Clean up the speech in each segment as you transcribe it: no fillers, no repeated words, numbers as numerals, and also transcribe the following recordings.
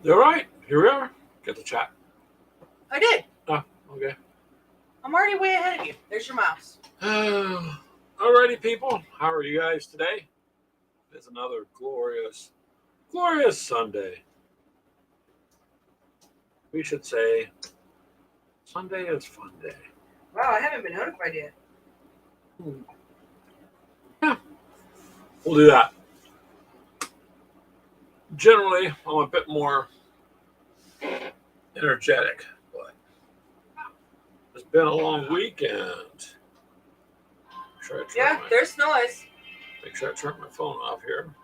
You're right. Here we are. Get the chat. I did. Oh, okay. I'm already way ahead of you. There's your mouse. Alrighty, people. How are you guys today? It's another glorious Sunday. We should say Sunday is fun day. Wow, I haven't been notified yet. Yeah, we'll do that. Generally, I'm a bit more energetic, but it's been a long weekend. There's noise. Make sure I turn my phone off here.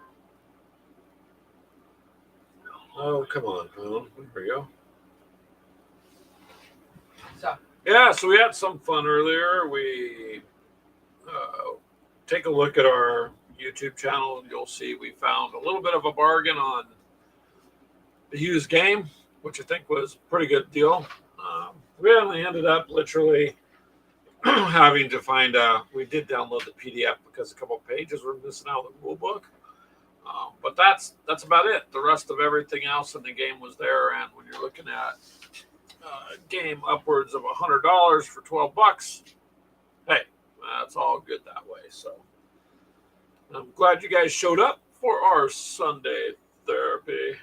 Oh, come on, phone. There we go. So we had some fun earlier. We take a look at our YouTube channel, and you'll see we found a little bit of a bargain on the used game, which I think was a pretty good deal. We only ended up literally having to find we did download the PDF because a couple of pages were missing out of the rule book. But that's about it. The rest of everything else in the game was there, and when you're looking at a game upwards of $100 for $12, hey, that's all good that way. So I'm glad you guys showed up for our Sunday therapy.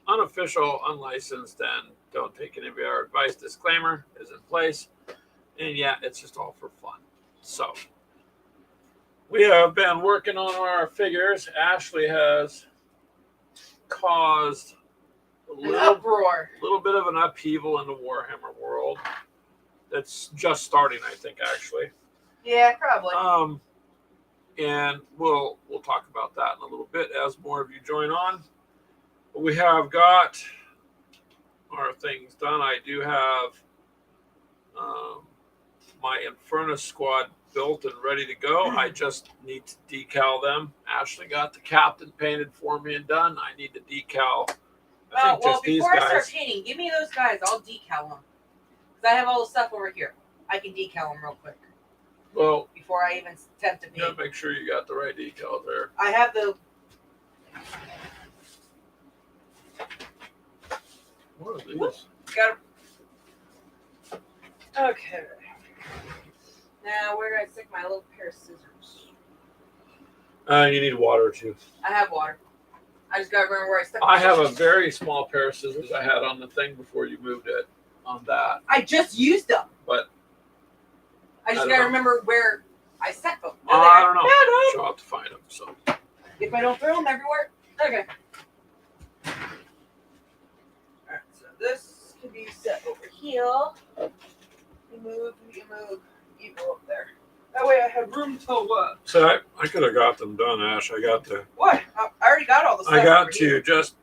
Unofficial, unlicensed, and don't take any of our advice. Disclaimer is in place. And yeah, it's just all for fun. So we have been working on our figures. Ashley has caused a little bit of an upheaval in the Warhammer world. That's just starting, I think, actually. Yeah, probably. And we'll talk about that in a little bit as more of you join on. We have got our things done. I do have my Infernus squad built and ready to go. I just need to decal them. Ashley got the captain painted for me and done. I need to decal. Before I start painting, give me those guys. I'll decal them. Because I have all the stuff over here. I can decal them real quick. Well, before I even attempt to paint. You gotta make sure you got the right decals there. I have the... What are these? Got it. Okay. Now, where do I stick my little pair of scissors? You need water too. I have water. I just gotta remember where I stuck. I have a very small pair of scissors I had on the thing before you moved it on that. I just used them. But I just gotta remember where I set them. I don't know. So I'll have to find them. So if I don't throw them everywhere, okay. Alright, so this can be set over here. You move. You go up there. That way I have room to work. So I could have got them done, Ash. I got to. What? I already got all the stuff. I got to here. Just,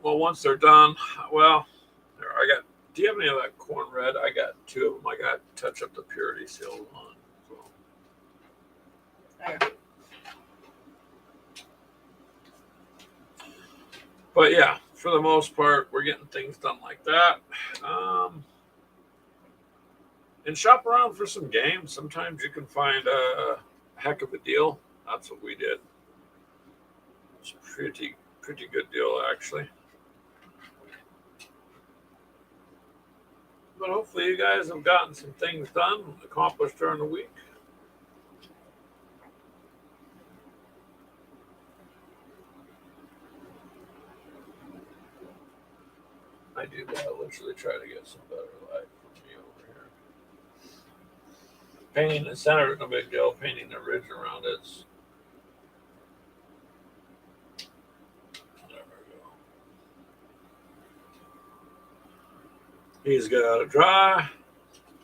well, once they're done, well, there, I got, do you have any of that corn red? I got 2 of them. I got to touch up the purity seal on. So. Okay. But yeah, for the most part, we're getting things done like that. And shop around for some games. Sometimes you can find a heck of a deal. That's what we did. It's a pretty good deal, actually. But hopefully you guys have gotten some things done, accomplished during the week. I do literally try to get some better light from me over here. Painting the center is no big deal. Painting the ridge around it's. There we go. He's got it dry.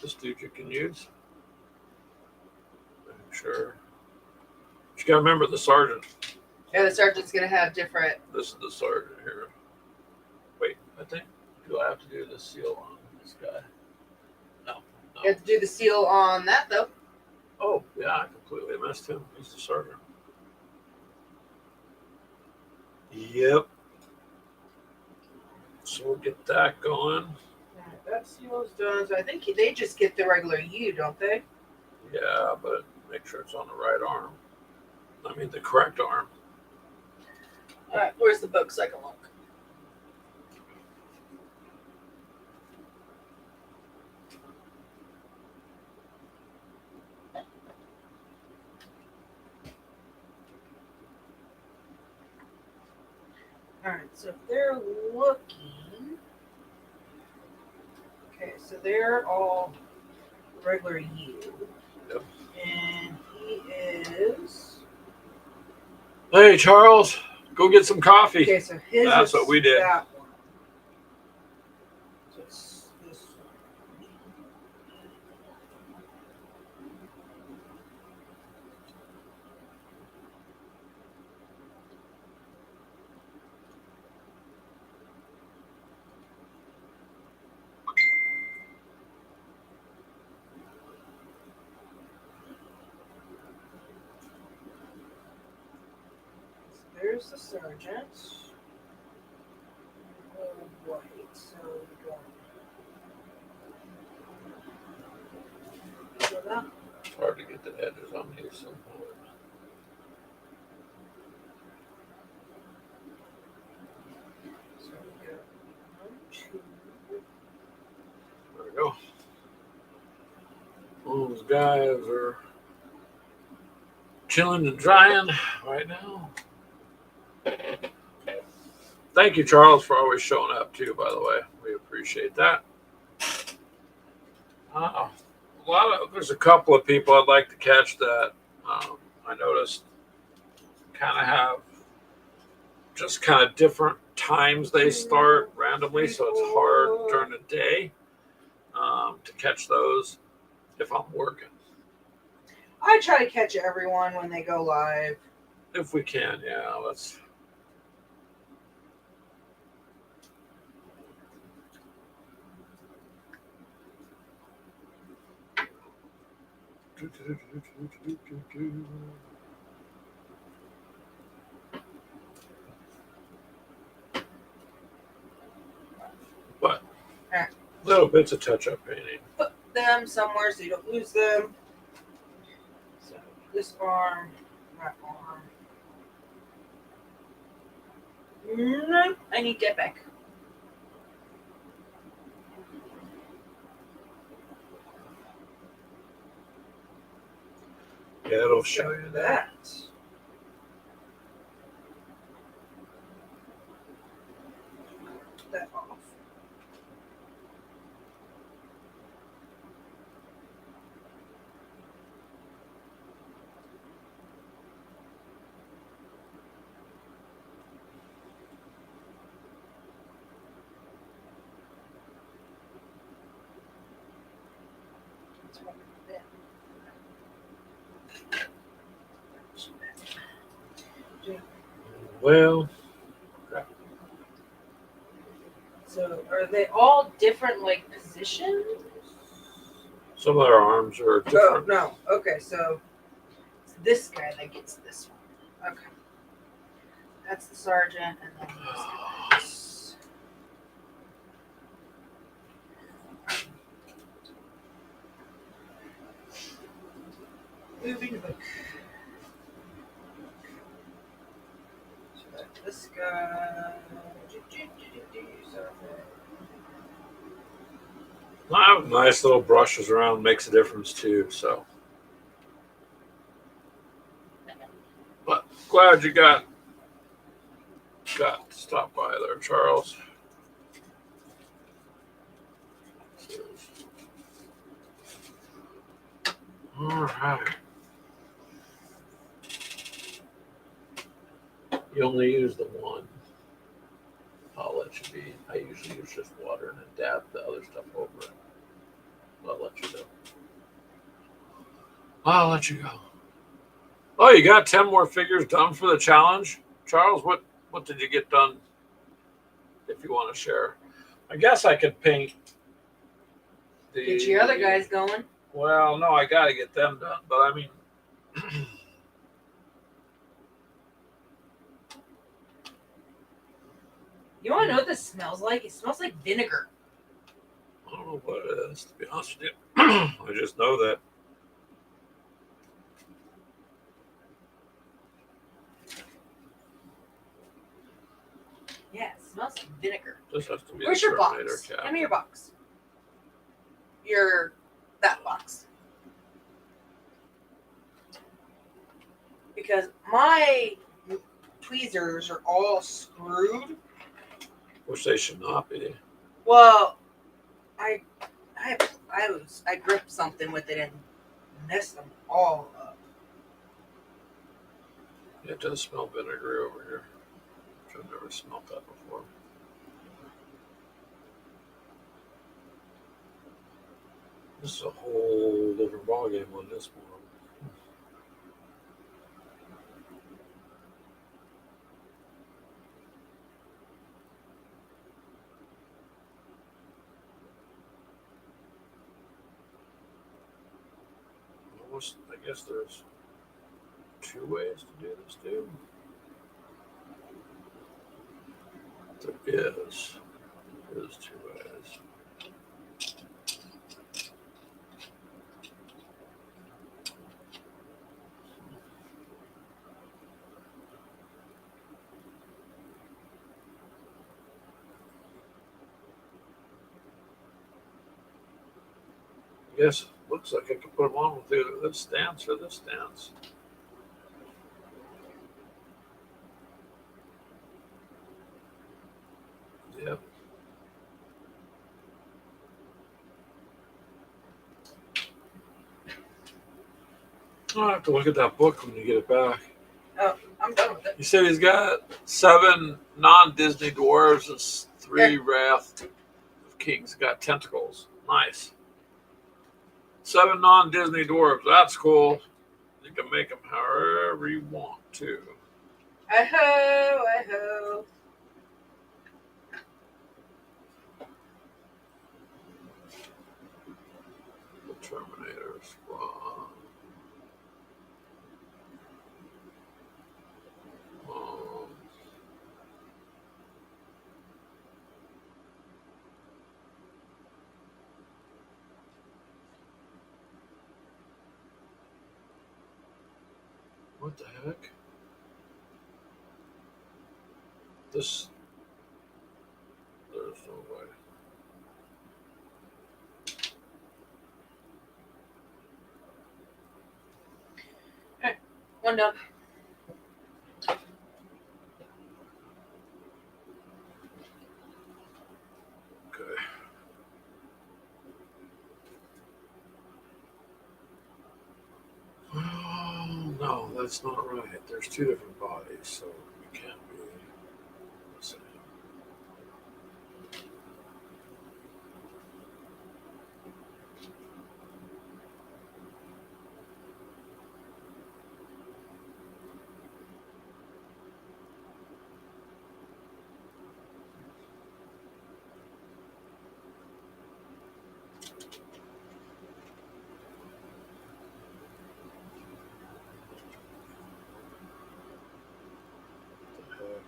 This dude you can use. I'm sure. But you gotta remember the sergeant. Yeah, the sergeant's gonna have different. This is the sergeant here. Wait, I think. Do I have to do the seal on this guy? No. You have to do the seal on that, though. Oh, yeah, I completely missed him. He's the sergeant. Yep. So we'll get that going. That seal's done. So I think they just get the regular U, don't they? Yeah, but make sure it's on the right arm. I mean, the correct arm. All right, where's the book so I can look? Alright, so if they're looking. Okay, so they're all regular U. Yep. And he is. Hey, Charles, go get some coffee. Okay, so his That's is what we did. that one. So it's this one. So there's the sergeant. Oh, white. So we go. So that. It's hard to get the edges on these somehow. So we go 1, 2. There we go. Those guys are chilling and drying right now. Thank you, Charles, for always showing up too. By the way, we appreciate that. There's a couple of people I'd like to catch that I noticed kind of have just kind of different times they start randomly, so it's hard during the day to catch those if I'm working. I try to catch everyone when they go live. If we can, yeah, let's. But little bits of touch-up painting. Put them somewhere so you don't lose them. So this arm, that arm. Nope, I need get back. Yeah, it'll show you that. That off. Well, So are they all different like positions? some of their arms are Oh different. no. Okay, so it's this guy that gets this one. Okay. That's the sergeant and then these guys. Moving the book. So that's this guy. Nice little brushes around makes a difference too. So, but glad you got to stop by there, Charles. All right. You only use the one. I'll let you be. I usually use just water and then dab the other stuff over it. I'll let you go. I'll let you go. Oh, you got 10 more figures done for the challenge? Charles, what did you get done? If you want to share. I guess I could paint the... Get your other guys going. Well, no, I got to get them done. But I mean... You want to know what this smells like? It smells like vinegar. I don't know what it is, to be honest with you. I just know that. Yeah, it smells like vinegar. This has to be Where's the your Terminator box? cap. Give me your box. That box. Because my tweezers are all screwed. Which they should not be. Well, I gripped something with it and messed them all up. It does smell vinegary over here. I've never smelled that before. This is a whole different ballgame on this one. Almost, I guess there's 2 ways to do this too. There is 2 ways. Yes, looks like I could put them on with either this stance or this stance. Yep. I'll have to look at that book when you get it back. Oh, I'm done with it. You said he's got 7 non-Disney dwarves and 3 Wrath of Kings. Got tentacles. Nice. 7 non-Disney dwarves. That's cool. You can make them however you want to. I-ho. The Terminator Squad. What the heck? This. There's no way. Okay, one done. Okay. Oh, no, that's not right. There's 2 different bodies, so it can't be the same. What the heck?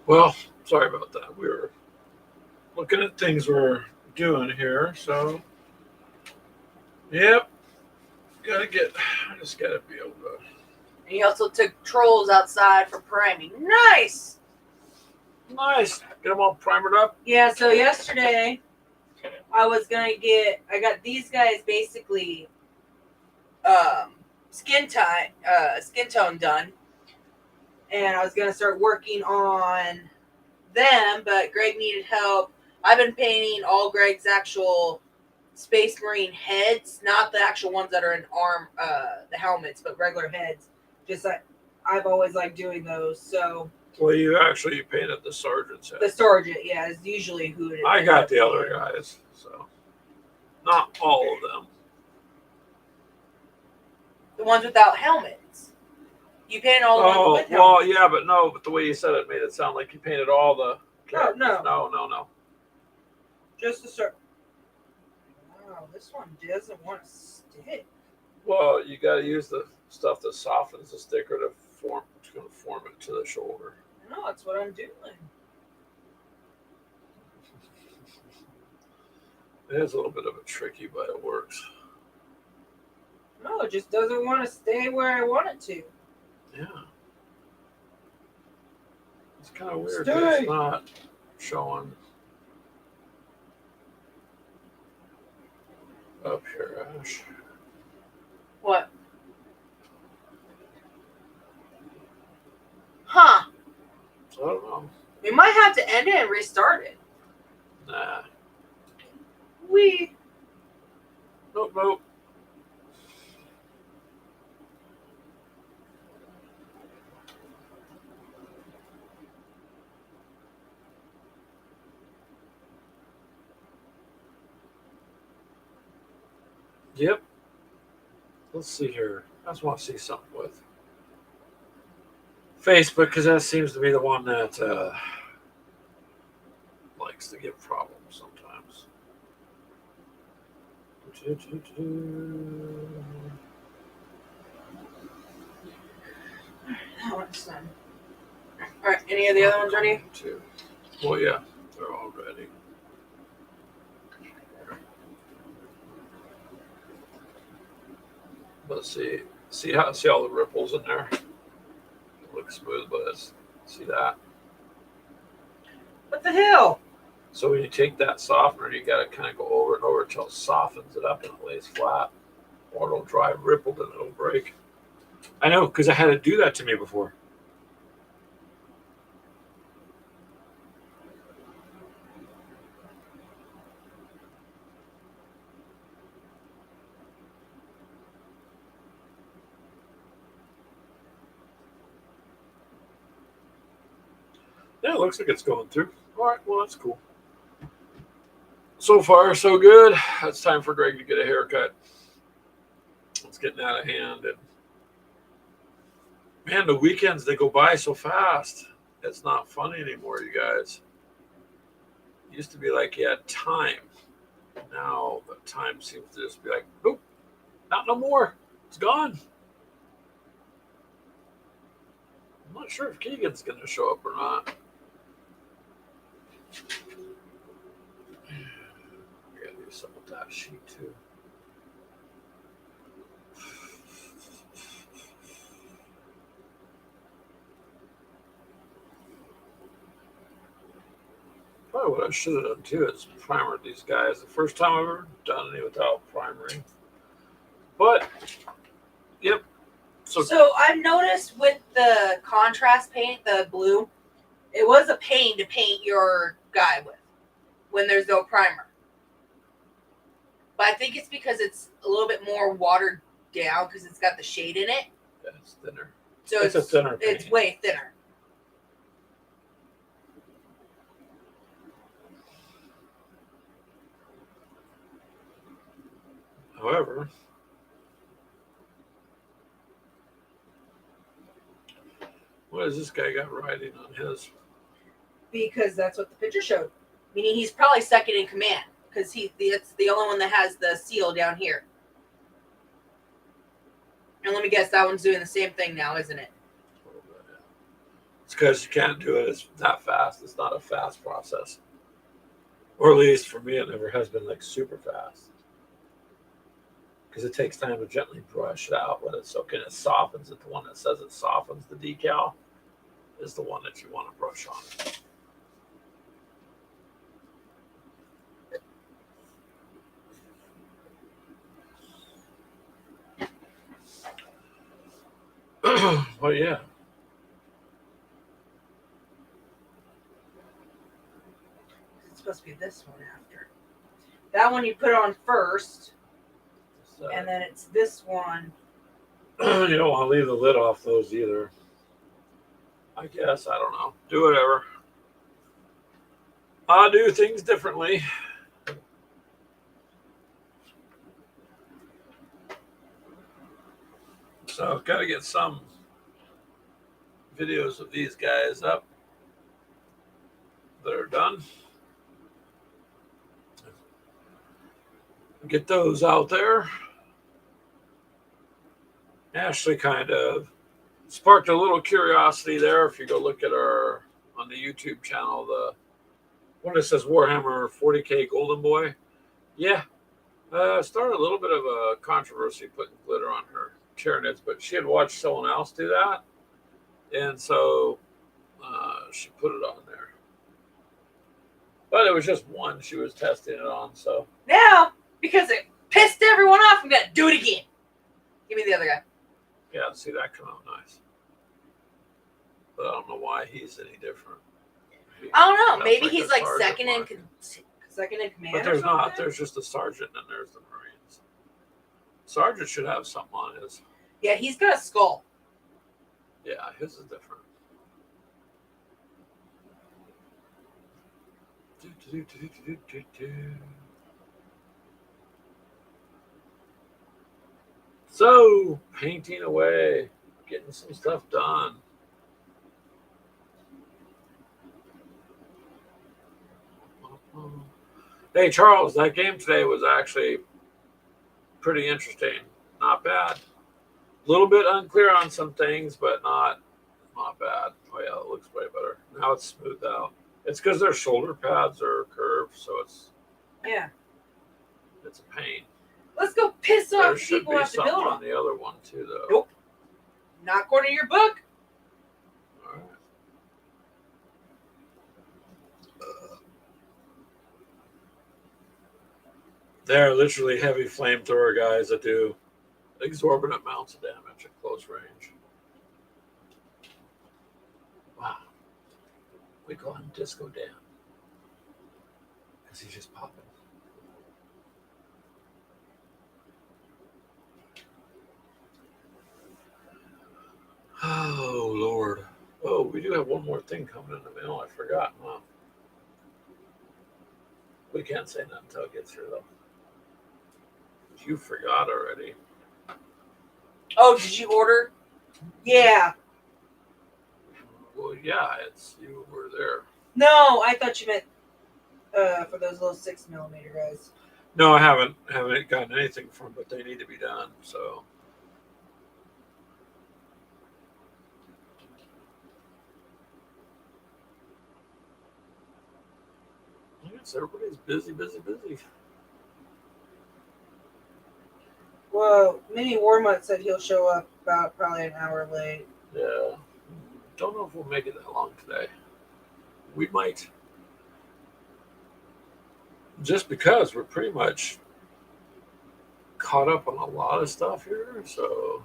Well, sorry about that. We were looking at things we're doing here, so yep. I just gotta be able to. And he also took trolls outside for priming. Nice! Nice. Get them all primered up. Yeah, so yesterday I got these guys basically skin tone done. And I was gonna start working on them, but Greg needed help. I've been painting all Greg's actual Space Marine heads, not the actual ones that are in the helmets, but regular heads. Just like I've always liked doing those. So Well, you painted the sergeant's head. the sergeant, yeah, is usually who it is. I got the other guys, so not all of them. The ones without helmets. You painted all the Oh, wind well, helmets. yeah, but no, but the way you said it made it sound like you painted all the characters. No. No. Just the start. Wow, this one doesn't want to stick. Well, you got to use the stuff that softens the sticker to form. It's going to form it to the shoulder. No, that's what I'm doing. It is a little bit of a tricky, but it works. No, it just doesn't want to stay where I want it to. Yeah. It's kind of weird. Stay. That it's not showing up here, Ash. What? Huh. I don't know. We might have to end it and restart it. Nah. Nope. Yep. Let's see here. I just want to see something with Facebook because that seems to be the one that likes to give problems sometimes. That one's done. All right. Any of the other ones ready? Well, yeah, they're all ready. Let's see all the ripples in there. It looks smooth, but see that. What the hell? So when you take that softener, you got to kind of go over and over until it softens it up and it lays flat, or it'll dry rippled and it'll break. I know, because I had to do that to me before. Yeah, it looks like it's going through. All right, well, that's cool. So far, so good. It's time for Greg to get a haircut. It's getting out of hand. And man, the weekends, they go by so fast. It's not fun anymore, you guys. It used to be like you had time. Now the time seems to just be like, nope, not no more. It's gone. I'm not sure if Keegan's going to show up or not. I got to do something with that sheet too. Probably what I should have done too is primer these guys. The first time I've ever done any without primering. But, yep. So I've noticed with the contrast paint, the blue, it was a pain to paint your guy with when there's no primer. But I think it's because it's a little bit more watered down because it's got the shade in it. Yeah, it's thinner. So it's a thinner paint. It's way thinner. However, what has this guy got writing on his? Because that's what the picture showed. Meaning he's probably second in command because it's the only one that has the seal down here. And let me guess, that one's doing the same thing now, isn't it? It's because you can't do it. It's that fast. It's not a fast process. Or at least for me, it never has been like super fast. Because it takes time to gently brush it out when it's okay. It softens it. The one that says it softens the decal is the one that you want to brush on. Well, yeah. It's supposed to be this one after. That one you put on first, and then it's this one. You don't want to leave the lid off those either. I guess. I don't know. Do whatever. I do things differently. So I've got to get some videos of these guys up that are done. Get those out there. Ashley kind of sparked a little curiosity there. If you go look at our on the YouTube channel, the one that says Warhammer 40K Golden Boy. Yeah, started a little bit of a controversy putting glitter on her Tyranids, but she had watched someone else do that, and so she put it on there. But it was just one she was testing it on, so. Now, because it pissed everyone off, I'm going to do it again. Give me the other guy. Yeah, see that come out nice. But I don't know why he's any different. I don't know. That's Maybe like he's a like sergeant second in mark. second in command. But or there's not. something? There's just a sergeant and there's the Marines. Sergeant should have something on his. Yeah, he's got a skull. Yeah, his is different. So, painting away, getting some stuff done. Hey, Charles, that game today was actually pretty interesting. Not bad. A little bit unclear on some things, but not bad. Oh, yeah, it looks way better. Now it's smoothed out. It's because their shoulder pads are curved, so it's a pain. Let's go piss There off should people be who have to something build on them. the other one, too, though. Nope. Not according to your book. All right. They're literally heavy flamethrower guys that do exorbitant amounts of damage at close range. Wow. We call him Disco Dan. Because he's just popping. Oh, Lord. Oh, we do have one more thing coming in the mail. I forgot, huh? We can't say that until it gets here, though. You forgot already. Oh, did you order? Yeah. Well, yeah, it's you were there. No, I thought you meant for those little 6mm guys. No, I haven't gotten anything from, but they need to be done. So. I guess everybody's busy. Well, Mini Warmutt said he'll show up about probably an hour late. Yeah. Don't know if we'll make it that long today. We might. Just because we're pretty much caught up on a lot of stuff here, so.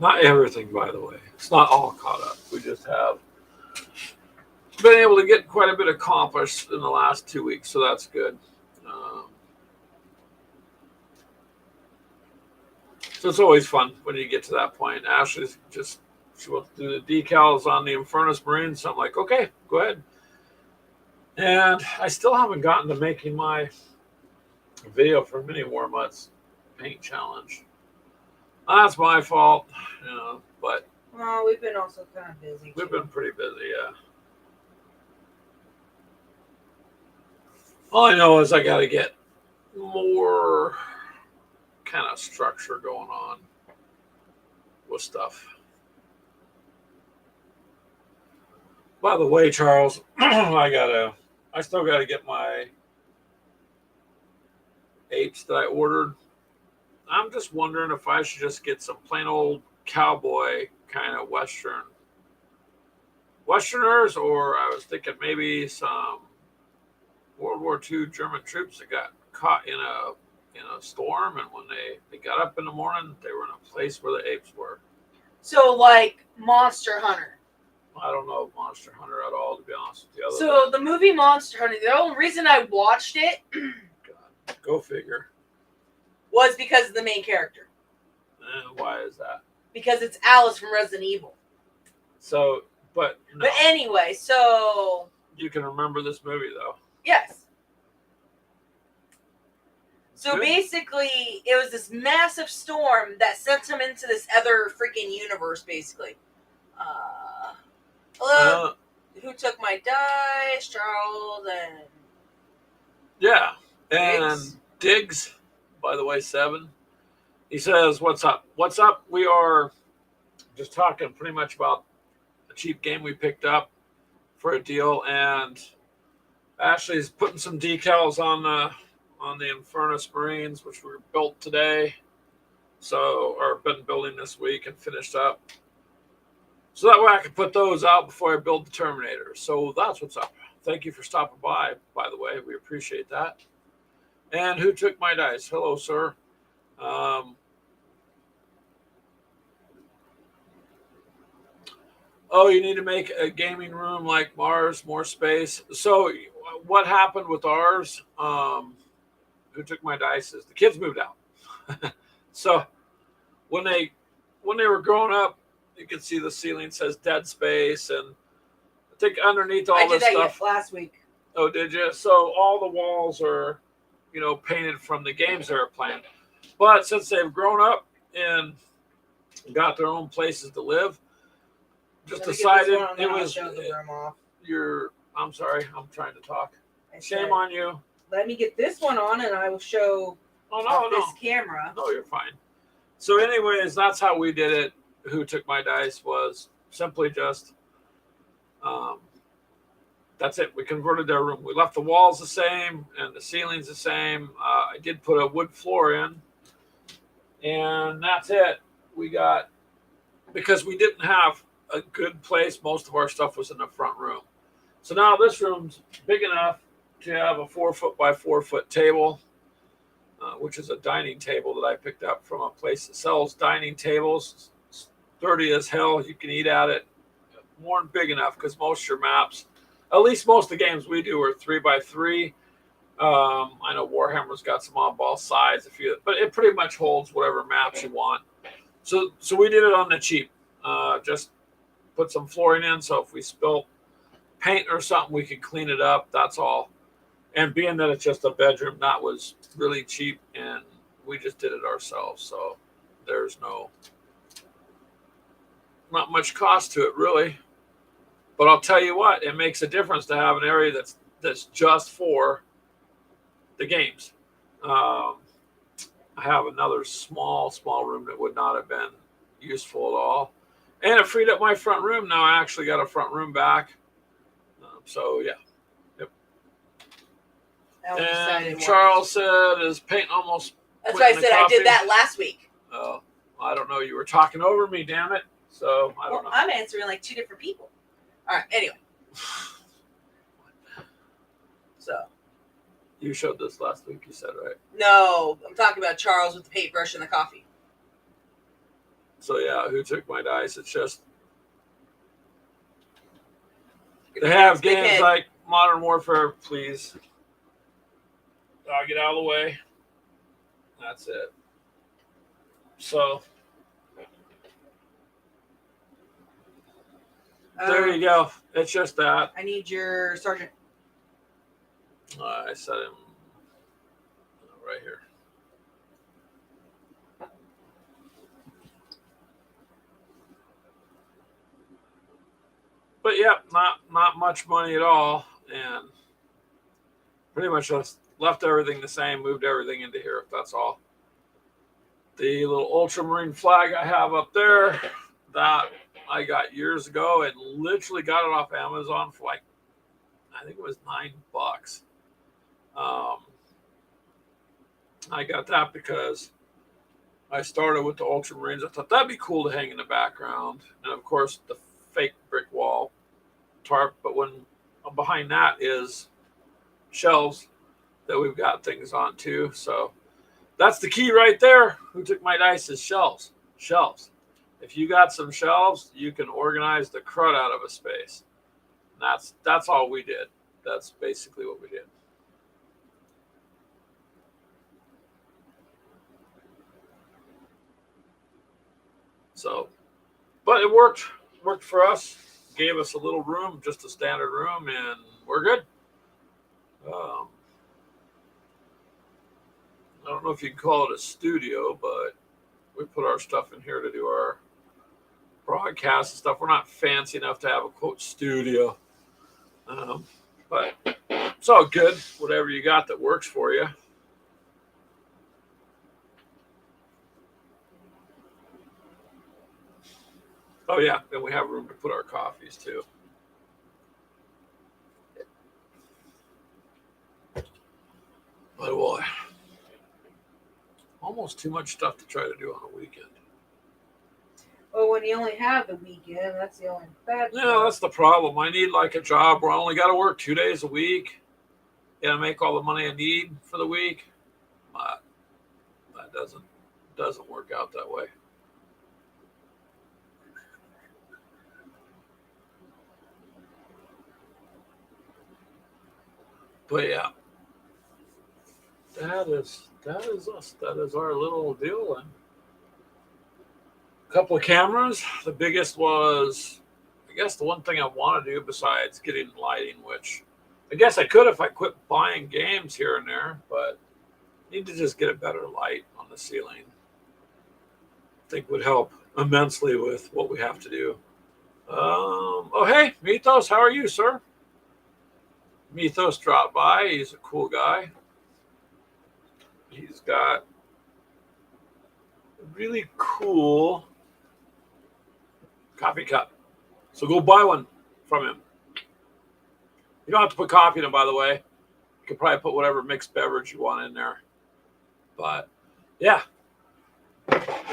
Not everything, by the way. It's not all caught up. We just have been able to get quite a bit accomplished in the last 2 weeks, so that's good. So it's always fun when you get to that point. Ashley's she wants to do the decals on the Infernus Marines, so I'm like, okay, go ahead. And I still haven't gotten to making my video for Mini Warmutt's paint challenge. That's my fault, but Well, we've been also kind of busy. we've too. been pretty busy, yeah. All I know is I got to get more kind of structure going on with stuff. By the way, Charles, I still gotta get my apes that I ordered. I'm just wondering if I should just get some plain old cowboy kind of Westerners, or I was thinking maybe some World War II German troops that got caught in a storm, and when they got up in the morning, they were in a place where the apes were. So, like Monster Hunter. I don't know Monster Hunter at all, to be honest with you. So, the movie Monster Hunter, the only reason I watched it God, go figure. was because of the main character. Why is that? Because it's Alice from Resident Evil. So, but no, But anyway, so you can remember this movie though. yes. So Good. basically, it was this massive storm that sent him into this other freaking universe, basically. Hello? Who took my dice? Charles and Yeah. And Diggs? Diggs, by the way, 7. He says, "What's up? What's up?" We are just talking pretty much about a cheap game we picked up for a deal, and Ashley's putting some decals on the Infernus Marines, which were built today, or been building this week and finished up. So that way I can put those out before I build the Terminator. So that's what's up. Thank you for stopping by the way. We appreciate that. And who took my dice? Hello, sir. Oh, you need to make a gaming room like Mars, more space. So what happened with ours? Who took my dice is the kids moved out. So when they were growing up, you can see the ceiling says Dead Space, and I think underneath all this stuff. Last week. Oh, did you? So all the walls are, painted from the games they were playing. But since they've grown up and got their own places to live, just decided it was I'm sorry, I'm trying to talk. Shame on you. Let me get this one on, and I will show this camera. No, you're fine. So, anyways, that's how we did it. Who took my dice was simply just, that's it. We converted their room. We left the walls the same and the ceilings the same. I did put a wood floor in, and that's it. Because we didn't have a good place, most of our stuff was in the front room. So now this room's big enough to have a 4-foot by 4-foot table, which is a dining table that I picked up from a place that sells dining tables. It's sturdy as hell. You can eat at it. More than big enough, because most of your maps, at least most of the games we do, are 3x3. I know Warhammer's got some oddball size, but it pretty much holds whatever maps you want. So we did it on the cheap. Just put some flooring in, so if we spill paint or something, we could clean it up. That's all. And being that it's just a bedroom, that was really cheap, and we just did it ourselves. So there's not much cost to it, really. But I'll tell you what, it makes a difference to have an area that's just for the games. I have another small room that would not have been useful at all. And it freed up my front room. Now I actually got a front room back. So, yeah. Yep. And Charles said, is paint almost... That's why I said I did that last week. Oh, I don't know. You were talking over me, damn it. So, I don't know. I'm answering like 2 different people. All right, anyway. So. You showed this last week, you said, right? No, I'm talking about Charles with the paintbrush and the coffee. So, yeah, who took my dice? It's just... They have games like Modern Warfare, please. I'll get out of the way. That's it. So... there you go. It's just that. I need your sergeant. I set him right here. But yeah, not much money at all, and pretty much just left everything the same, moved everything into here. That's all. The little Ultramarine flag I have up there, that I got years ago, and literally got it off Amazon for like, I think it was $9. I got that because I started with the Ultramarines. I thought that'd be cool to hang in the background, and of course the fake brick wall tarp. But when behind that is shelves that we've got things on too. So that's the key right there. Who took my dice is shelves. If you got some shelves, you can organize the crud out of a space. And that's all we did. That's basically what we did. So, but it worked for us. Gave us a little room, just a standard room, and we're good. I don't know if you can call it a studio, but we put our stuff in here to do our broadcasts and stuff. We're not fancy enough to have a quote studio, but it's all good. Whatever you got that works for you. Oh yeah, then we have room to put our coffees too. But boy, almost too much stuff to try to do on a weekend. Well, when you only have the weekend, that's the only bad Yeah, part. that's the problem. I need like a job where I only got to work 2 days a week and I make all the money I need for the week. But that doesn't work out that way. But yeah, that is us. That is our little deal. And a couple of cameras. The biggest was, I guess, the one thing I want to do besides getting lighting, which I guess I could if I quit buying games here and there, but I need to just get a better light on the ceiling. I think would help immensely with what we have to do. Oh, hey, Mythos, how are you, sir? Mythos dropped by. He's a cool guy. He's got a really cool coffee cup. So go buy one from him. You don't have to put coffee in it, by the way. You can probably put whatever mixed beverage you want in there. But yeah,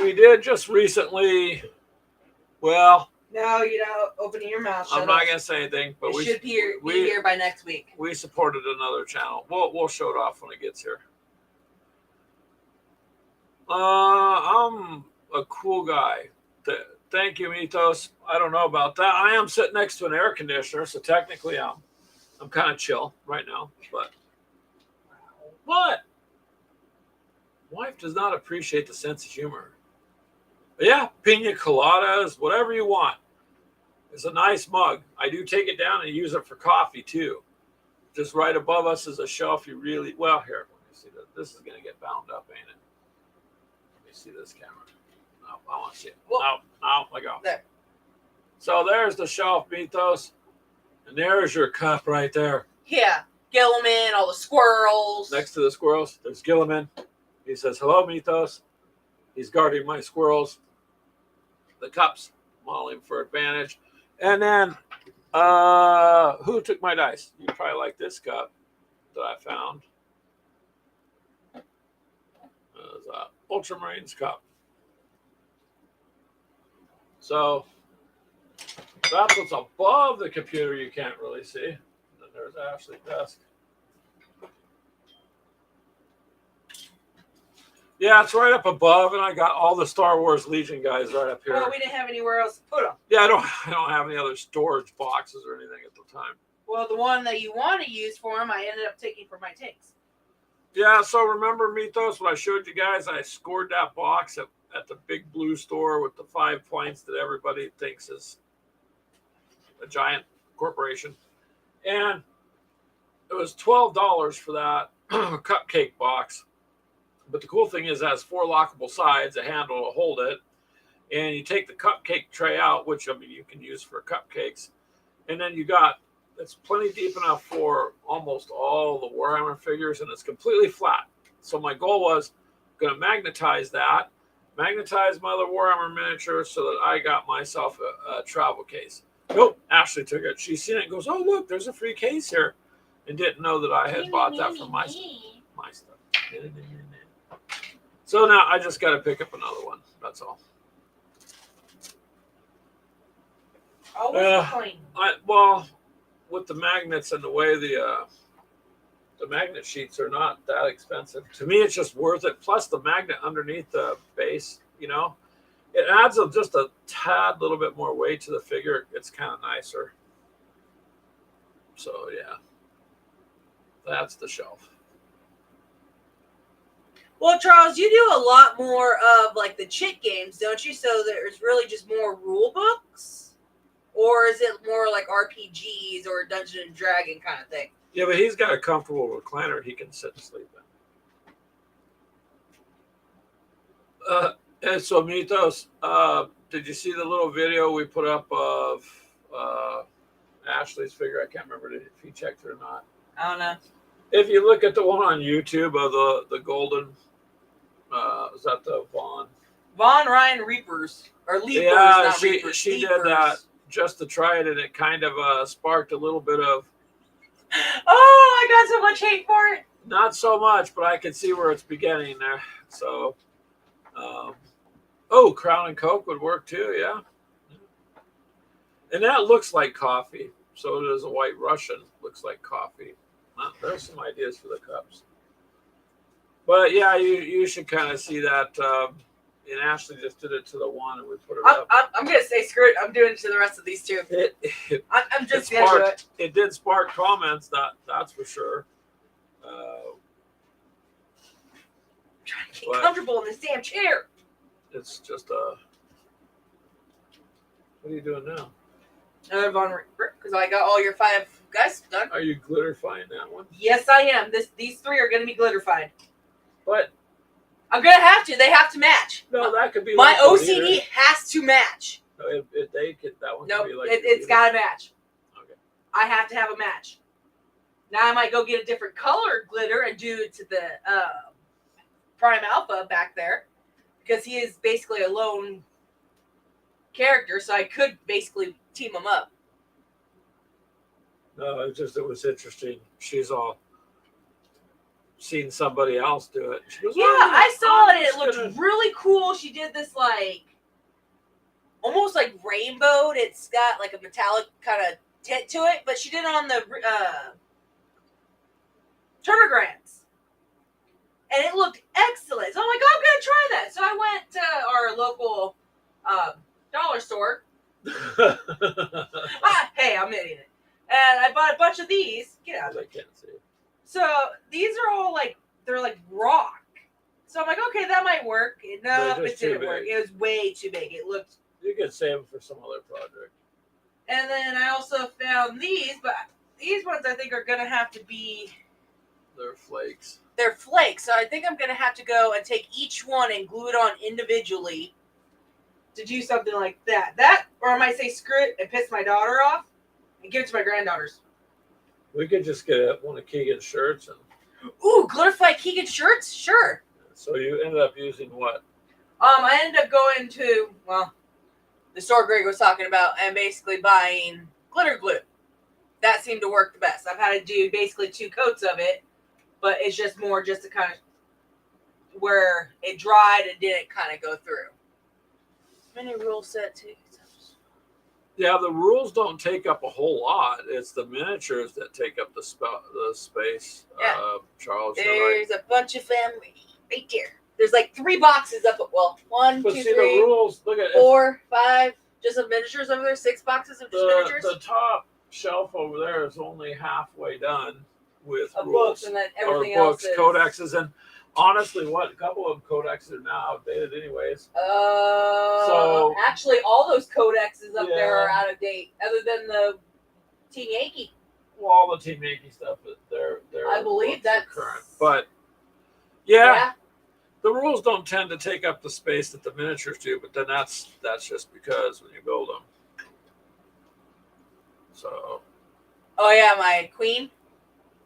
we did just recently. Well, No, you know, opening your mouth. I'm not gonna say anything, but it should be here by next week. We supported another channel. We'll show it off when it gets here. I'm a cool guy. Thank you, Mythos. I don't know about that. I am sitting next to an air conditioner, so technically I'm kind of chill right now. But what? Wife does not appreciate the sense of humor. But yeah, pina coladas, whatever you want. It's a nice mug. I do take it down and use it for coffee too. Just right above us is a shelf. You really well here. Let me see that. This is gonna get bound up, ain't it? Let me see this camera. No, I want to see it. No, let go. There. So there's the shelf, Mythos, and there's your cup right there. Yeah, Gilliman, all the squirrels. Next to the squirrels, there's Gilliman. He says, "Hello, Mythos." He's guarding my squirrels. The cups, modeling for advantage. And then, who took my dice? You probably like this cup that I found. It's an Ultramarines cup. So that's what's above the computer you can't really see. And then there's Ashley's desk. Yeah, it's right up above, and I got all the Star Wars Legion guys right up here. Well, we didn't have anywhere else to put them. Yeah, I don't have any other storage boxes or anything at the time. Well, the one that you want to use for them, I ended up taking for my tanks. Yeah, so remember, Mythos, when I showed you guys, I scored that box at the Big Blue store with the 5 points that everybody thinks is a giant corporation. And it was $12 for that cupcake box. But the cool thing is it has 4 lockable sides, a handle to hold it. And you take the cupcake tray out, which, I mean, you can use for cupcakes. And then it's plenty deep enough for almost all the Warhammer figures, and it's completely flat. So my goal was going to magnetize my other Warhammer miniature so that I got myself a travel case. Nope, Ashley took it. She seen it and goes, "Oh, look, there's a free case here," and didn't know that I had bought that for my stuff. So now I just got to pick up another one. That's all. Always clean. Well, with the magnets and the way the magnet sheets are not that expensive. To me, it's just worth it. Plus the magnet underneath the base, it adds just a tad little bit more weight to the figure. It's kind of nicer. So yeah, that's the shelf. Well, Charles, you do a lot more of like the chit games, don't you? So there's really just more rule books, or is it more like RPGs or Dungeon and Dragon kind of thing? Yeah, but he's got a comfortable recliner he can sit and sleep in. And so Mitos, did you see the little video we put up of Ashley's figure? I can't remember if he checked it or not. I don't know. If you look at the one on YouTube of the golden, is that the Von Ryan Reapers or Leapers? Yeah, not she Reapers, she did Leapers. that just to try it, and it kind of sparked a little bit of Oh, I got so much hate for it. not so much, but I can see where it's beginning there. So, oh, Crown and Coke would work too, yeah. And that looks like coffee. So does a White Russian. Looks like coffee. There's some ideas for the cups. But yeah, you should kind of see that. And Ashley just did it to the one, and we put it up. I'm gonna say screw it. I'm doing it to the rest of these two. I'm just gonna do it. It did spark comments. That's for sure. I'm trying to get comfortable in this damn chair. It's just a. What are you doing now? Another Von Reaper, because I got all your 5 guys done. Are you glitterifying that one? Yes, I am. These 3 are gonna be glitterified. But I'm gonna have to. They have to match. no, that could be My like OCD has to match. No, that one. Nope, could be like it's gotta match. Okay. I have to have a match. Now I might go get a different colored glitter and do it to the Prime Alpha back there, because he is basically a lone character, so I could basically team him up. No, it was interesting. She's all seen somebody else do it. She goes, Yeah, "Oh, I saw I'm it. It just looked gonna-" really cool. She did this like almost like rainbowed. It's got like a metallic kind of tint to it, but she did it on the Turmogrants. And it looked excellent. So I'm like, oh, I'm going to try that. So I went to our local dollar store. Hey, I'm hitting it. And I bought a bunch of these. Get out of I it. can't see it. So these are all like, they're like rock. So I'm like, okay, that might work. No, They're it just too didn't work. big. It was way too big. It looked. You could save them for some other project. And then I also found these, but these ones I think are going to have to be. They're flakes. They're flakes. So I think I'm going to have to go and take each one and glue it on individually to do something like that. That, or I might say screw it and piss my daughter off and give it to my granddaughters. We could just get one of Keegan's shirts, and Ooh, glitterfly Keegan shirts? Sure. so you ended up using what? I ended up going to, well, the store Greg was talking about and basically buying glitter glue. That seemed to work the best. I've had to do basically 2 coats of it, but it's just more just to kind of where it dried and didn't kind of go through. Mini rule set too. Yeah, the rules don't take up a whole lot. It's the miniatures that take up the space. Yeah. Charles, you're right. There's a bunch of them right there. There's like 3 boxes up. Well, 1, But 2, see, 3, the rules, look at 4, 5, just of miniatures over there. 6 boxes of just miniatures. the top shelf over there is only halfway done with Of rules books and then or everything books, else is. codexes, and honestly, a couple of them codexes are now outdated, anyways. So actually, all those codexes up there Yeah. are out of date, other than the Team Yankee. Well, all the Team Yankee stuff, they're I believe books are that's current, but yeah, the rules don't tend to take up the space that the miniatures do. But then that's just because when you build them. So Oh yeah, my queen.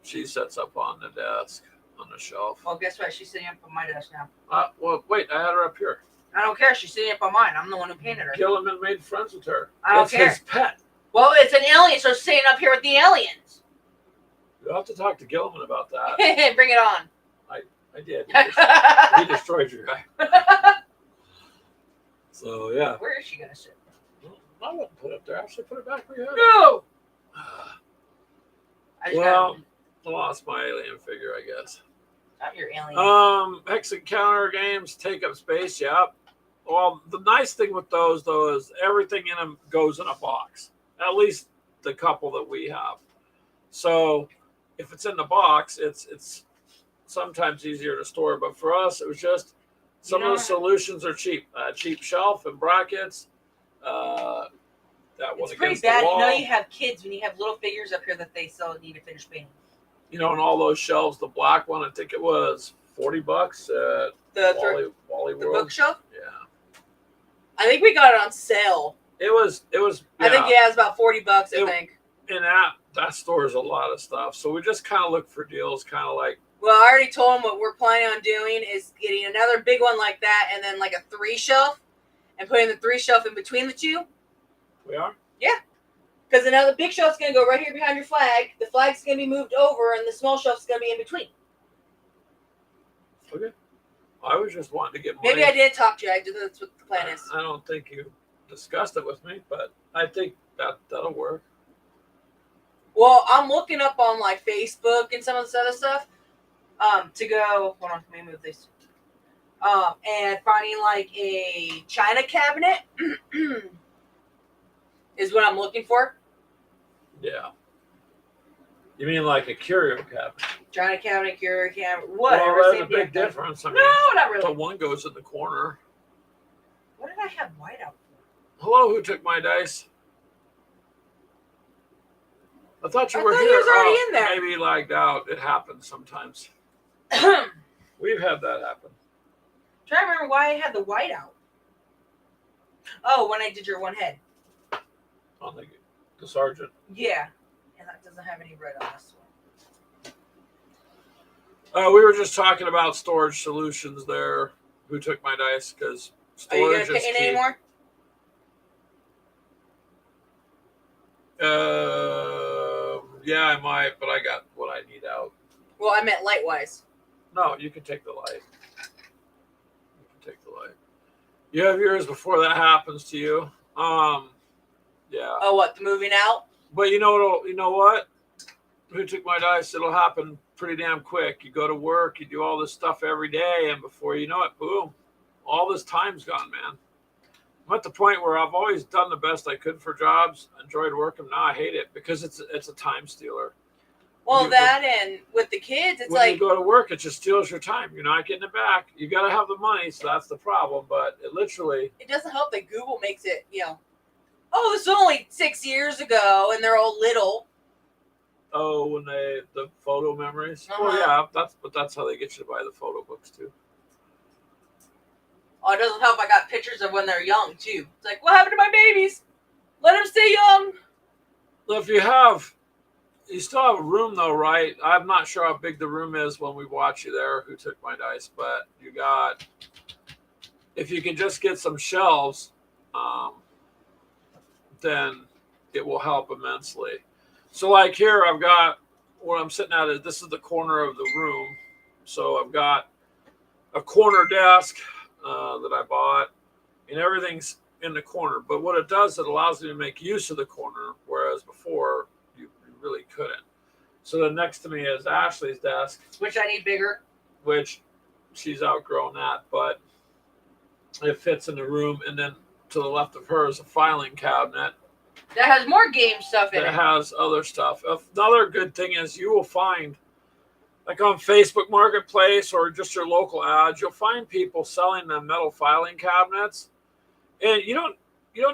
she sets up on the desk on the shelf. Well, guess what? She's sitting up on my desk now. Well, wait, I had her up here. I don't care. She's sitting up on mine. I'm the one who painted her. Gilliman made friends with her. I don't It's care. his pet. Well, it's an alien, so she's sitting up here with the aliens. You'll have to talk to Gilliman about that. Bring it on. I did. He destroyed your guy. So yeah. Where is she gonna sit? I wouldn't put it up there. Actually, put it back where you had it. No. I just Well, got I lost my alien figure, I guess. not your alien. Hex Encounter games take up space. Yep. Well, the nice thing with those though is everything in them goes in a box. At least the couple that we have. So if it's in the box, it's sometimes easier to store. But for us, it was just some of the solutions are cheap. Cheap shelf and brackets. That one It's pretty against the bad. wall. You know, you have kids when you have little figures up here that they still need to finish painting. You know, and all those shelves, the black one, I think it was $40 at Wally the World. bookshelf. Yeah. I think we got it on sale. It was. I think it was about $40. I think. And that stores a lot of stuff. So we just kind of look for deals, kind of like. Well, I already told him what we're planning on doing is getting another big one like that, and then like a 3 shelf, and putting the 3 shelf in between the 2. We are. Yeah. Because another big shelf's gonna go right here behind your flag. The flag's gonna be moved over, and the small shelf's gonna be in between. Okay. I was just wanting to get money. Maybe I did talk to you. That's what the plan is. I don't think you discussed it with me, but I think that'll work. Well, I'm looking up on like Facebook and some of this other stuff. To go. Hold on, let me move this. And finding like a china cabinet is what I'm looking for. Yeah. You mean like a curio cabinet? China cabinet, curio cabinet, whatever. Well, there's a big difference. I mean, no, not really. the one goes in the corner. What did I have white out for? Hello, who took my dice? I thought you were thought here. you was already in there. Maybe lagged out. It happens sometimes. We've had that happen. Trying to remember why I had the white out. Oh, when I did your one head. On the sergeant. Yeah. And that doesn't have any red on this one. We were just talking about storage solutions there. Who took my dice? Because Are you storage going to is pay key. anymore? Yeah, I might, but I got what I need out. Well, I meant light-wise. No, you can take the light. You can take the light. You have yours before that happens to you. Yeah. Oh, what? The moving out? But you know what? Who took my dice? It'll happen pretty damn quick. You go to work, you do all this stuff every day, and before you know it, boom, all this time's gone, man. I'm at the point where I've always done the best I could for jobs, enjoyed working. Now I hate it because it's a time stealer. Well, and with the kids, it's when like... you go to work, it just steals your time. You're not getting it back. You got to have the money, so that's the problem. But it literally... It doesn't help that Google makes it, oh, this was only 6 years ago, and they're all little. Oh, when the photo memories? Uh-huh. Well, yeah, that's how they get you to buy the photo books, too. Oh, it doesn't help I got pictures of when they're young, too. It's like, what happened to my babies? Let them stay young. Well, if you still have a room, though, right? I'm not sure how big the room is when we watch you there, who took my dice, but if you can just get some shelves, then it will help immensely. So like here, I've got where I'm sitting at, this is the corner of the room. So I've got a corner desk that I bought, and everything's in the corner. But what it does, it allows me to make use of the corner, whereas before you really couldn't. So then next to me is Ashley's desk, Which I need bigger. which she's outgrown that, but it fits in the room. And then to the left of her is a filing cabinet That has more game stuff in that it. has other stuff. Another good thing is you will find, like on Facebook Marketplace or just your local ads, you'll find people selling them metal filing cabinets, and you don't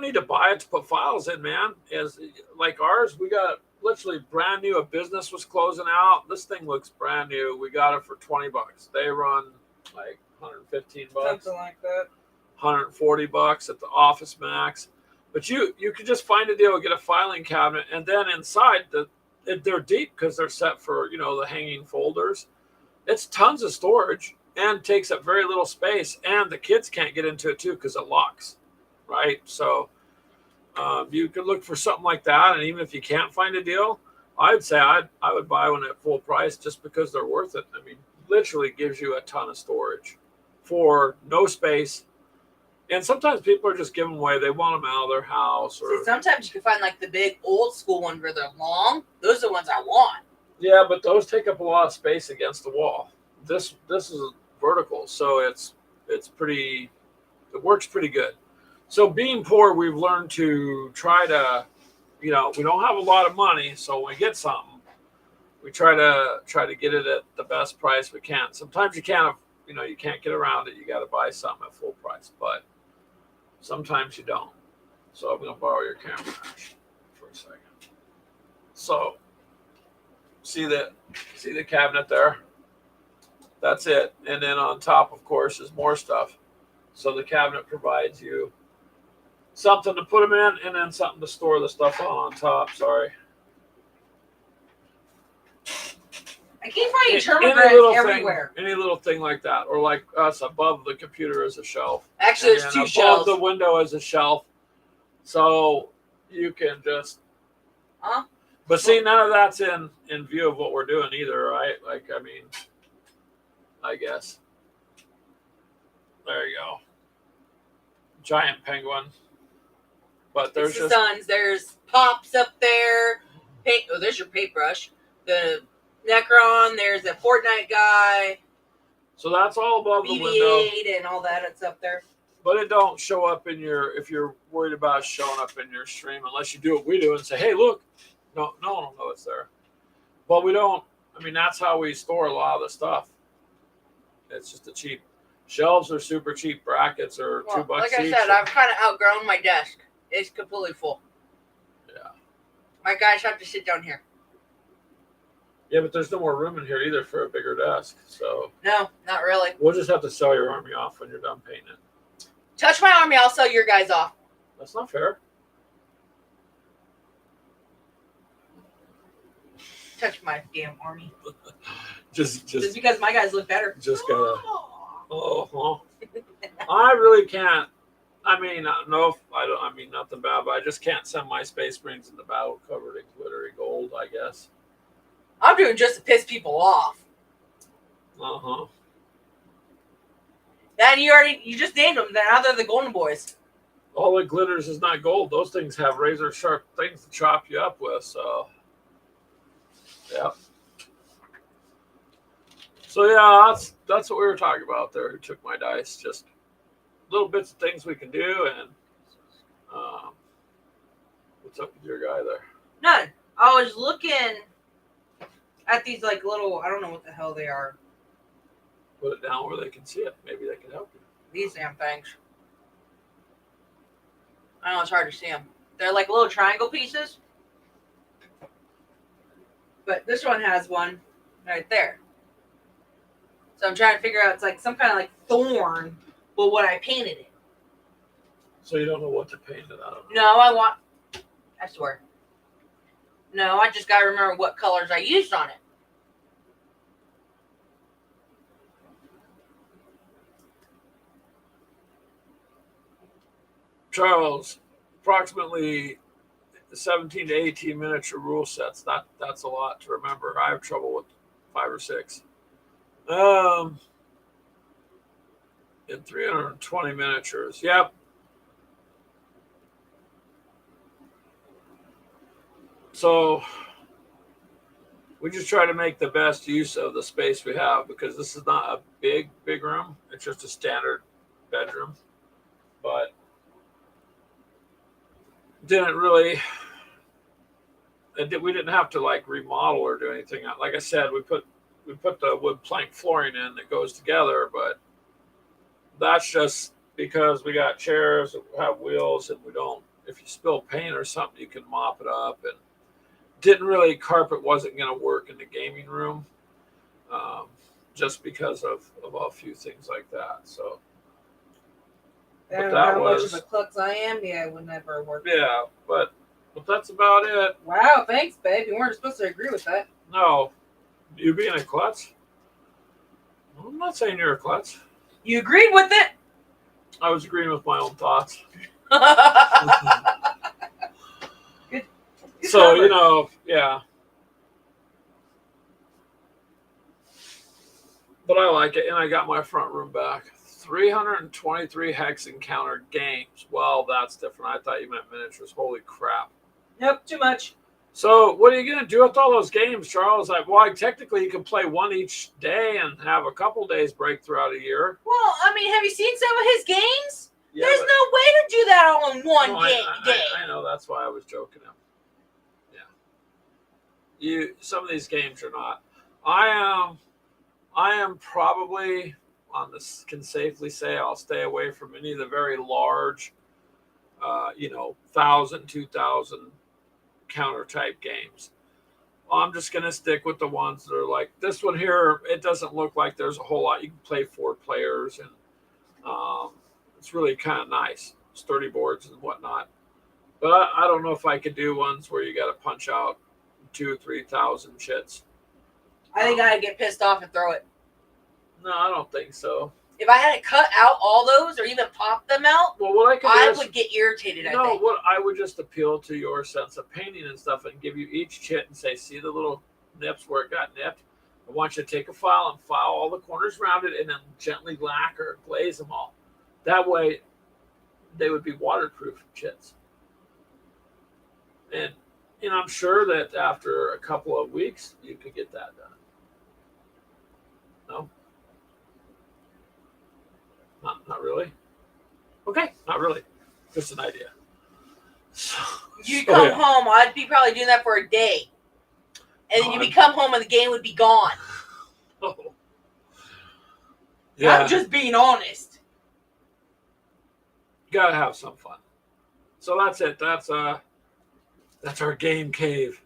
need to buy it to put files in, man. As like ours, we got literally brand new. A business was closing out. This thing looks brand new. We got it for $20. They run like $115, Something like that. $140 at the Office Max. But you can just find a deal, get a filing cabinet, and then inside they're deep because they're set for the hanging folders. It's tons of storage and takes up very little space, and the kids can't get into it too because it locks, right? So you could look for something like that, and even if you can't find a deal, I'd say I would buy one at full price just because they're worth it. I mean, literally gives you a ton of storage for no space. And sometimes people are just giving away. They want them out of their house. Or See, sometimes you can find like the big old school ones where they're long. Those are the ones I want. yeah, but those take up a lot of space against the wall. This is vertical, so it works pretty good. So being poor, we've learned to try to, we don't have a lot of money, so when we get something, we try to get it at the best price we can. Sometimes you can't, you can't get around it. You got to buy something at full price, but sometimes you don't. So I'm going to borrow your camera for a second. So see the cabinet there? That's it. And then on top, of course, is more stuff. So the cabinet provides you something to put them in, and then something to store the stuff on top. Sorry. I keep finding Any termigrants little everywhere. thing, any little thing like that, or like us above the computer is a shelf. Actually, And there's then two above shelves. the window is a shelf, so you can just. Huh? But see, none of that's in view of what we're doing either, right? Like, I mean, I guess. There you go. Giant penguin. But there's It's the just Suns. There's Pops up there. Paint. Oh, there's your paintbrush. The Necron. There's a Fortnite guy. so that's all above the window. BB-8 and all that. It's up there. But it don't show up in your, if you're worried about it showing up in your stream, unless you do what we do and say, hey, look, no one will know it's there. But we don't, I mean, that's how we store a lot of the stuff. It's just a cheap, shelves are super cheap, brackets are Well, $2 like I each. said, I've kind of outgrown my desk. It's completely full. Yeah. My guys have to sit down here. Yeah, but there's no more room in here either for a bigger desk. So No, not really. we'll just have to sell your army off when you're done painting it. Touch my army, I'll sell your guys off. That's not fair. Touch my damn army. Just Just because my guys look better. Just gotta. Oh, I really can't. I mean, no, I don't. I mean, nothing bad, but I just can't send my Space Marines into battle covered in glittery gold. I guess. I'm doing just to piss people off. Uh-huh. Then you just named them. Now they're the Golden Boys. All that glitters is not gold. Those things have razor sharp things to chop you up with. So, yeah. So yeah, that's what we were talking about there. Who took my dice? Just little bits of things we can do, and what's up with your guy there? None. I was looking at these like little. I don't know what the hell they are. Put it down where they can see it. Maybe they can help you. These damn things. I know it's hard to see them. They're like little triangle pieces. But this one has one right there. So I'm trying to figure out, it's like some kind of like thorn, but what I painted it. So you don't know what to paint it out of. No, I swear. No, I just got to remember what colors I used on it. Charles, approximately 17 to 18 miniature rule sets. That's a lot to remember. I have trouble with 5 or 6. And 320 miniatures. Yep. So we just try to make the best use of the space we have, because this is not a big room. It's just a standard bedroom. But didn't really, we didn't have to like remodel or do anything. Like I said, we put the wood plank flooring in that goes together, but that's just because we got chairs that have wheels, and we don't, if you spill paint or something, you can mop it up. And carpet wasn't going to work in the gaming room, just because of a few things like that. So And how much of a klutz I am, yeah, it would never work. Yeah, but that's about it. Wow, thanks, babe. You weren't supposed to agree with that. No, you being a klutz? I'm not saying you're a klutz. You agreed with it? I was agreeing with my own thoughts. Good So, cover. yeah. But I like it, and I got my front room back. 323 hex encounter games. Well, that's different. I thought you meant miniatures. Holy crap. Nope, too much. So what are you going to do with all those games, Charles? Well, technically you can play one each day and have a couple days break throughout a year. Well, I mean, have you seen some of his games? Yeah, There's no way to do that all in one day. I know. That's why I was joking him. Yeah. Some of these games are not. I am probably, on this, can safely say I'll stay away from any of the very large, 1,000, 2,000 counter type games. I'm just going to stick with the ones that are like this one here. It doesn't look like there's a whole lot. You can play 4 players, and it's really kind of nice. Sturdy boards and whatnot. But I don't know if I could do ones where you got to punch out 2,000-3,000 chits. I think I'd get pissed off and throw it. No, I don't think so. If I had to cut out all those or even pop them out, Well, what I could I do is, would get irritated. I no, think. what I would just appeal to your sense of painting and stuff, and give you each chit and say, see the little nips where it got nipped. I want you to take a file and file all the corners around it, and then gently lacquer, glaze them all. That way, they would be waterproof chits. And I'm sure that after a couple of weeks, you could get that done. No? Not really? Okay, not really. Just an idea. You come yeah. home, I'd be probably doing that for a day. And then you'd come home and the game would be gone. Oh. Yeah. I'm just being honest. You gotta have some fun. So that's it. That's our game cave.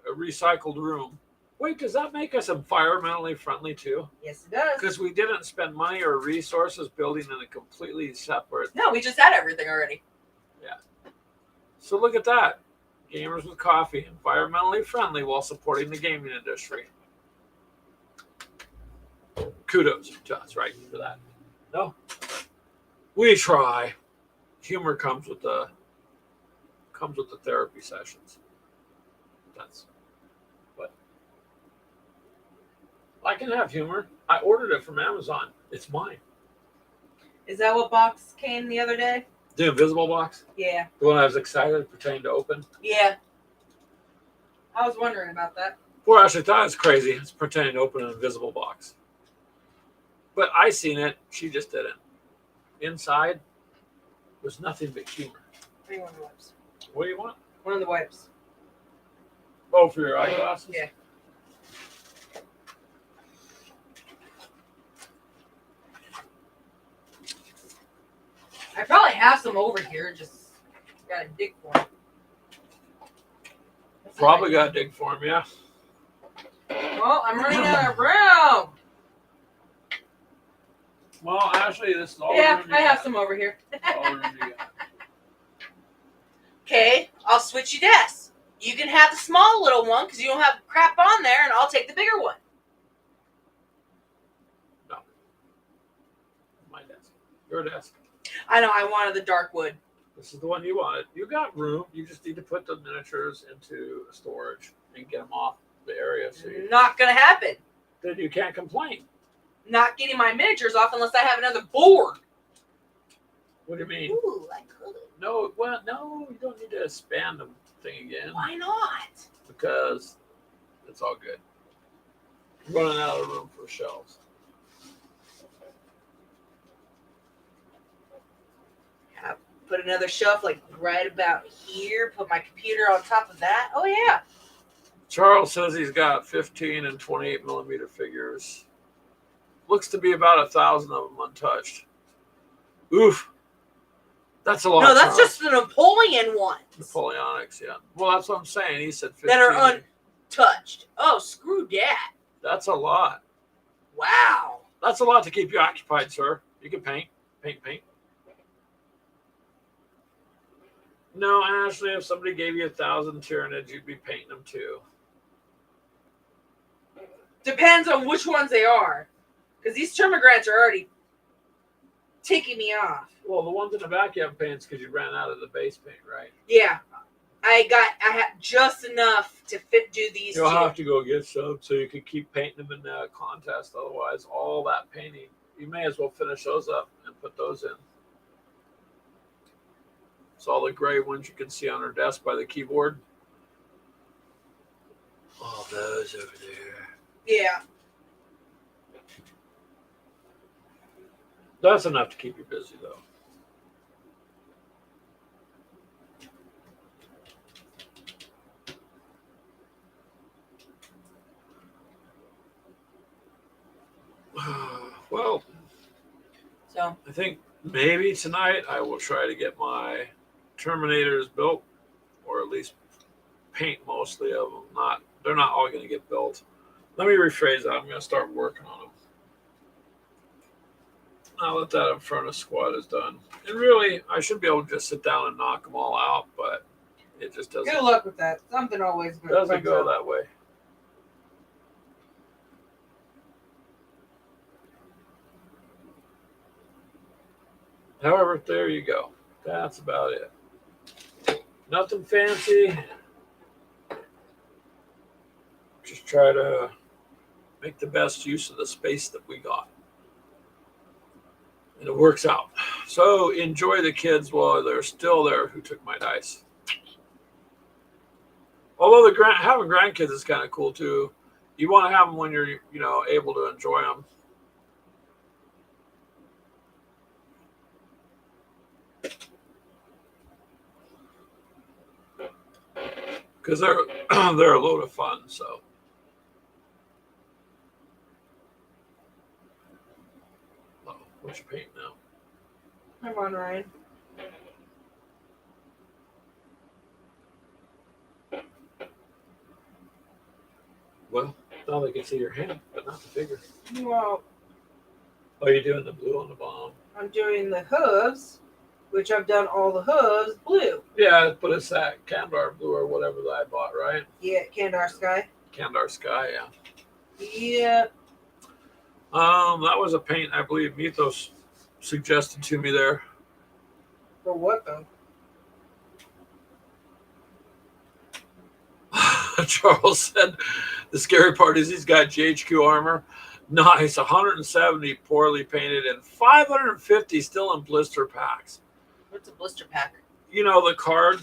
A recycled room. Wait, does that make us environmentally friendly too? Yes, it does. Because we didn't spend money or resources building in a completely separate. No, we just had everything already. Yeah. So look at that. Gamers with Coffee, environmentally friendly while supporting the gaming industry. Kudos to us, right, for that. No, we try. Humor comes with the therapy sessions. That's what I can have humor. I ordered it from Amazon. It's mine. Is that what box came the other day? The invisible box, Yeah. the one I was excited pretending to open. Yeah. I was wondering about that. Poor Ashley thought it was crazy. It's pretending to open an invisible box. But I seen it. She just didn't. Inside was nothing but humor. What do you want the wipes? What do you want? One of the wipes. Oh, for your eyeglasses? Yeah. I probably have some over here. Just gotta dig for them. Probably got to dig for him, yeah. Well, I'm running out of room. Well, Ashley, this is all Yeah, the room you I have got. some over here. All the room you got. Okay, I'll switch you desks. You can have the small little one because you don't have crap on there, and I'll take the bigger one. No. My desk. Your desk. I know, I wanted the dark wood. This is the one you wanted. You got room. You just need to put the miniatures into storage and get them off the area. So Not gonna happen. then you can't complain. Not getting my miniatures off unless I have another board. What do you mean? Ooh, I could. No, well, no, you don't need to expand the thing again Why not? because it's all good. I'm running out of room for shelves. Put another shelf like right about here. Put my computer on top of that. Oh yeah. Charles says he's got 15 and 28 millimeter figures. Looks to be about 1,000 of them untouched. Oof. That's a lot. No, that's Charles. just the Napoleon ones Napoleonics, yeah. Well, that's what I'm saying. He said 15. that are untouched. Oh, screw that. That's a lot. Wow. That's a lot to keep you occupied, sir. You can paint. Paint. No, Ashley, if somebody gave you 1,000 Tyranids, you'd be painting them too. Depends on which ones they are. Because these Termagants are already ticking me off. Well, the ones in the back you haven't painted because you ran out of the base paint, right? Yeah. I had just enough to do these You'll two. have to go get some so you can keep painting them in the contest. Otherwise, all that painting, you may as well finish those up and put those in. So all the gray ones you can see on her desk by the keyboard. All those over there. Yeah. That's enough to keep you busy, though. Well, So I think maybe tonight I will try to get my Terminators built, or at least paint mostly of them, not they're not all going to get built. Let me rephrase that. I'm going to start working on them. Now that that Inferno squad is done. And really, I should be able to just sit down and knock them all out, but it just doesn't. Good luck with that. Something always good. Doesn't go that way. However, there you go. That's about it. Nothing fancy. Just try to make the best use of the space that we got. And it works out. So enjoy the kids while they're still there who took my dice. Although having grandkids is kind of cool too. You want to have them when you're, able to enjoy them. Because they're they're a load of fun. So. Oh, what's your paint now? Come on, Ryan. Well, now they can see your hand, but not the figure. Well, Oh, you're doing the blue on the bottom. I'm doing the hooves, which I've done all the hooves blue. Yeah, but it's that Kandar blue or whatever that I bought, right? Yeah, Kandar Sky. Kandar Sky, yeah. Yeah. That was a paint I believe Mythos suggested to me there. For what though? Charles said the scary part is he's got GHQ armor. Nice, 170 poorly painted and 550 still in blister packs. What's a blister pack? You know the card.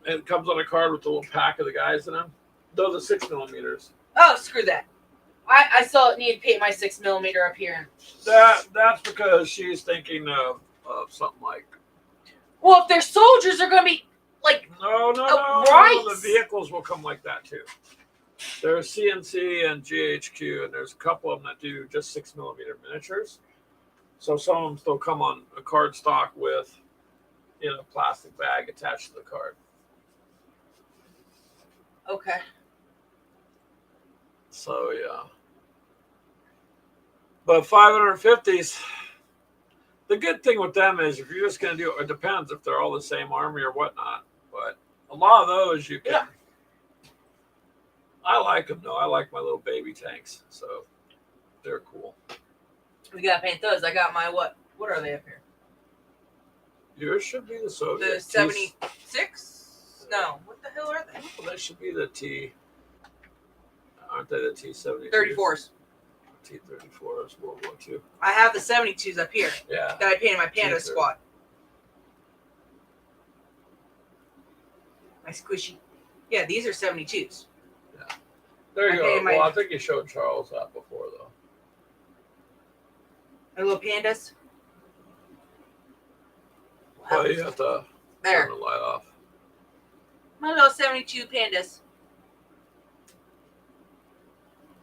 It comes on a card with a little pack of the guys in them. Those are 6mm. Oh, screw that. I still need to paint my 6mm up here. That's because she's thinking of something like. Well, if they're soldiers, they're going to be like. No. Right. The vehicles will come like that too. There's CNC and GHQ, and there's a couple of them that do just 6mm miniatures. So some of them still come on a card stock with, a plastic bag attached to the card. Okay. So yeah. But 550s. The good thing with them is if you're just going to do it depends if they're all the same army or whatnot. But a lot of those you can. Yeah. I like them though. I like my little baby tanks, so they're cool. We gotta paint those. I got my what? What are they up here? Yours should be the Soviet. The 76? No. What the hell are they? Well, that should be the T. Aren't they the T-72s? 34s. T-34s, World War II. I have the 72s up here. Yeah. That I painted my Panda squad. My squishy. Yeah, these are 72s. Yeah. There you go. Well, I think you showed Charles that before, though. My little pandas. Well, you have to turn the light off. My little 72 pandas.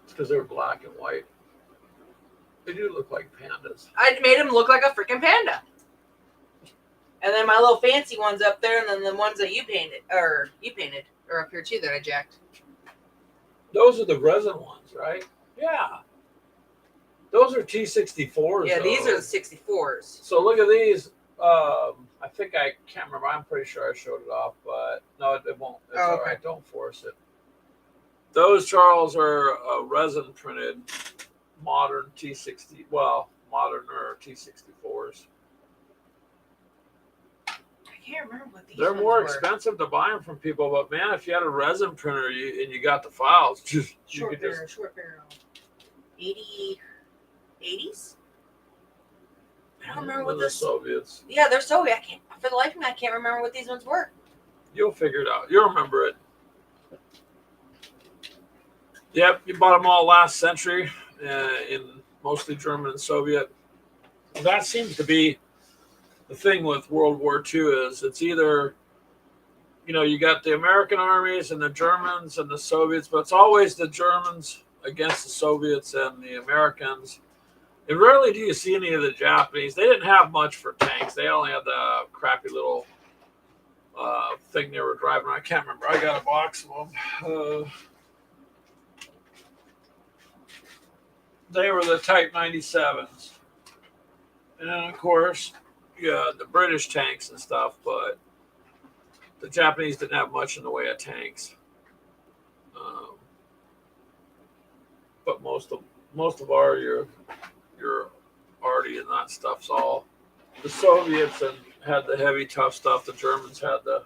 It's because they're black and white. They do look like pandas. I made them look like a freaking panda. And then my little fancy ones up there, and then the ones that you painted are up here too that I jacked. Those are the resin ones, right? Yeah. Those are T-64s. Yeah, these are the 64s. So look at these. I think I can't remember. I'm pretty sure I showed it off, but no, it won't. It's all right. Don't force it. Those, Charles, are resin printed modern T-60. Well, modern or T-64s. I can't remember what these. They're more expensive to buy them from people, but man, if you had a resin printer and you got the files, short barrel. 80s. I don't remember what the Soviets. Yeah, they're Soviet. For the life of me, I can't remember what these ones were. You'll figure it out. You'll remember it. Yep, you bought them all last century in mostly German and Soviet. That seems to be the thing with World War II is it's either, you got the American armies and the Germans and the Soviets, but it's always the Germans against the Soviets and the Americans. And rarely do you see any of the Japanese. They didn't have much for tanks. They only had the crappy little thing they were driving. I can't remember. I got a box of them. they were the Type 97s. And of course, yeah, the British tanks and stuff, but the Japanese didn't have much in the way of tanks. Um, but most of our your arty and that stuff's all the Soviets and had the heavy tough stuff. The Germans had the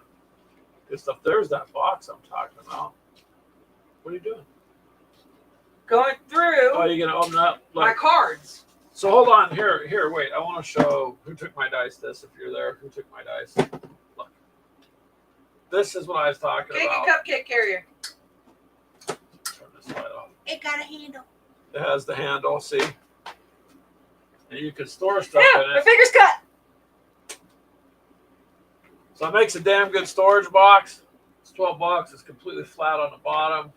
good stuff. There's that box I'm talking about. What are you doing? Going through Oh, you gonna open up my cards. So hold on here. Wait, I want to show who took my dice. This, if you're there, who took my dice? Look, this is what I was talking Cake about. and cupcake carrier. Turn this light off. It got a handle. It has the handle. See, and you can store stuff Yeah, in my it. finger's cut. So it makes a damn good storage box. It's $12. It's completely flat on the bottom.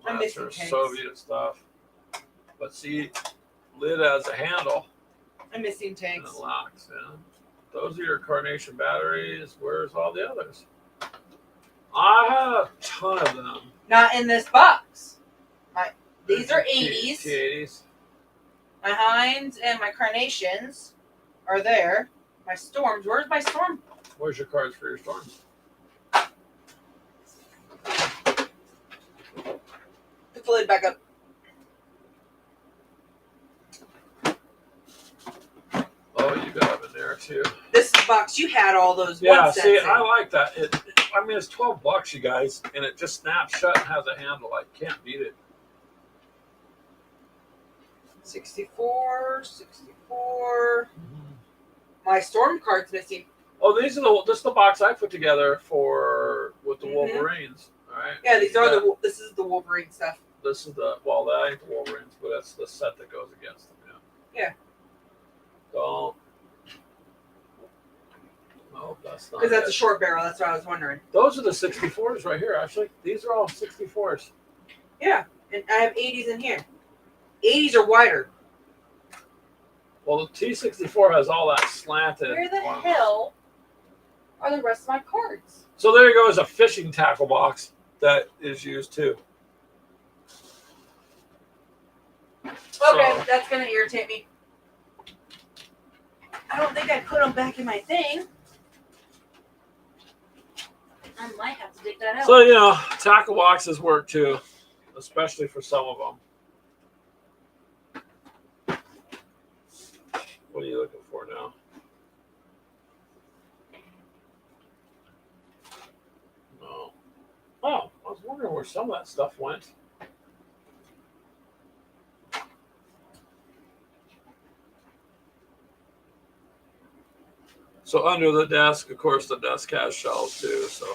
I'm That's missing her tanks. Soviet stuff. But see, lid has a handle. I'm missing And tanks. it locks. Yeah. Those are your Carnation batteries. Where's all the others? I have a ton of them. Not in this box. These are 80s. T80s. My Heinz and my Carnations are there. My Storms. Where's my Storm? Where's your cards for your storms? Put the lid back up. Oh, you got them in there too. This is the box you had all those Yeah, one sets see, in. I like that. I mean, it's $12, you guys, and it just snaps shut and has a handle. I can't beat it. 64. My Storm card's missing. Oh, this is the box I put together with the Wolverines. All right. Yeah, this is the Wolverine stuff. This is that ain't the Wolverines, but that's the set that goes against them. Yeah. Don't. No, that's not. Because that's it. a short barrel. That's what I was wondering. Those are the 64s right here. Actually, these are all 64s. Yeah, and I have 80s in here. 80s are wider. Well, the T64 has all that slanted. Where the one. hell are the rest of my cards? So there you go. Is a fishing tackle box that is used too. Okay, So, that's gonna irritate me. I don't think I put them back in my thing. I might have to dig that out. so tackle boxes work too, especially for some of them. What are you looking for now? No. Oh, I was wondering where some of that stuff went. So under the desk, of course, the desk has shelves too. So.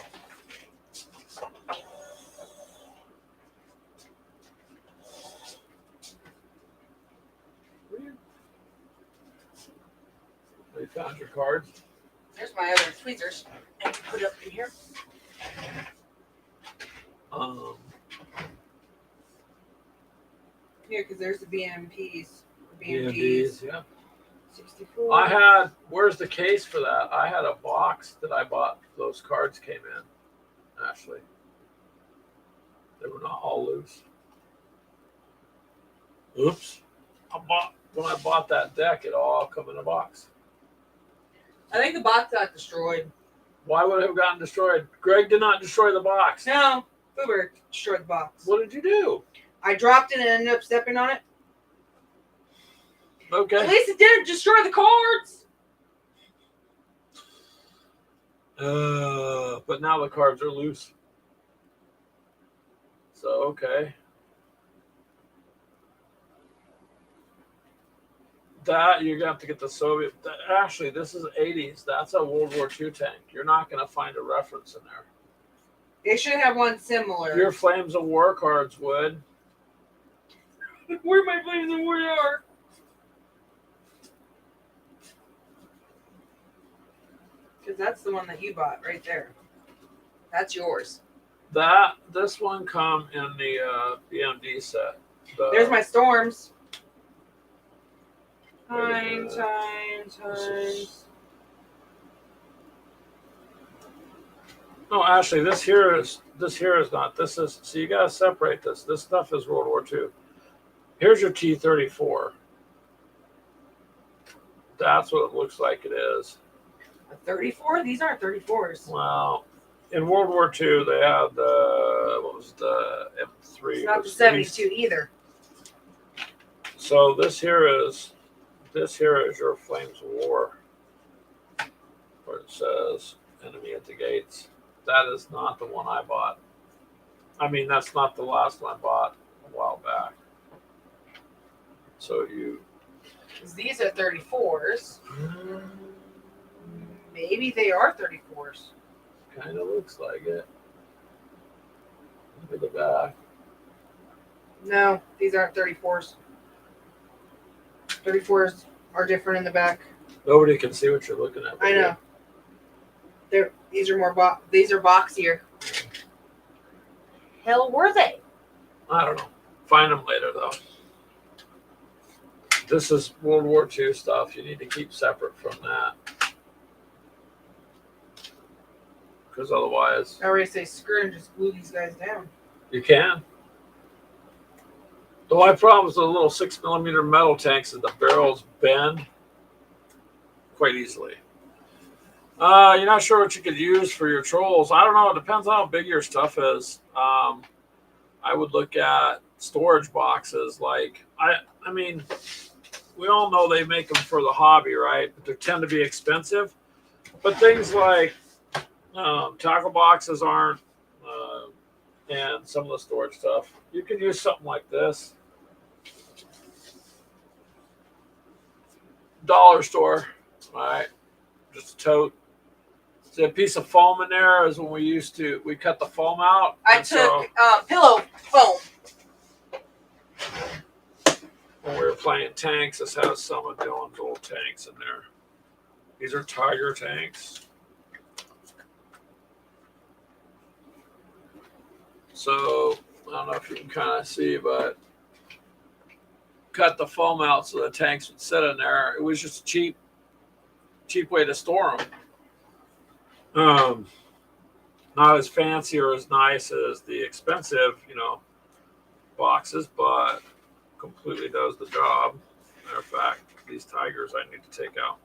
You found your cards. There's my other tweezers. I can put it up in here. Here, because there's the BMPs. BMDs, yeah. 64. Where's the case for that? I had a box that I bought. Those cards came in, actually. They were not all loose. Oops. When I bought that deck, it all come in a box. I think the box got destroyed. Why would it have gotten destroyed? Greg did not destroy the box. No, Fuber destroyed the box. What did you do? I dropped it and ended up stepping on it. Okay. At least it didn't destroy the cards. But now the cards are loose. So, okay. That, you're going to have to get the Soviet. Actually, this is 80s. That's a World War II tank. You're not going to find a reference in there. They should have one similar. Your Flames of War cards would. Where my Flames of War are? Because that's the one that you bought right there. That's yours. This one come in the BMD set. There's my Storms. Wait a Heinz. No, actually, this here is not. This is, so you gotta separate this. This stuff is World War II. Here's your T-34. That's what it looks like it is. A 34? These aren't 34s. Well, in World War II, they had the, what was the M3? It's not the 72 either. So this here is your Flames of War, where it says enemy at the gates. That is not the one I bought. I mean, that's not the last one I bought a while back. So you. 'Cause these are 34s. Maybe they are 34s. Kind of looks like it. Look at the back. No, these aren't 34s. 34s are different in the back. Nobody can see what you're looking at. I know. These are more these are boxier. Hell were they? I don't know. Find them later though. This is World War II stuff. You need to keep separate from that. Because otherwise. I already say screw and just glue these guys down. You can. The only problem with the little 6mm metal tanks is the barrels bend quite easily. You're not sure what you could use for your trolls. I don't know. It depends on how big your stuff is. I would look at storage boxes. Like I mean, we all know they make them for the hobby, right? But they tend to be expensive. But things like tackle boxes aren't, and some of the storage stuff. You can use something like this. Dollar store, right? Just a tote. See, a piece of foam in there is when we cut the foam out. I took pillow foam. When we were playing tanks, this has some of Dylan's old tanks in there. These are Tiger tanks. So, I don't know if you can kind of see, but cut the foam out so the tanks would sit in there. It was just a cheap way to store them. Not as fancy or as nice as the expensive, boxes, but completely does the job. Matter of fact, these Tigers I need to take out,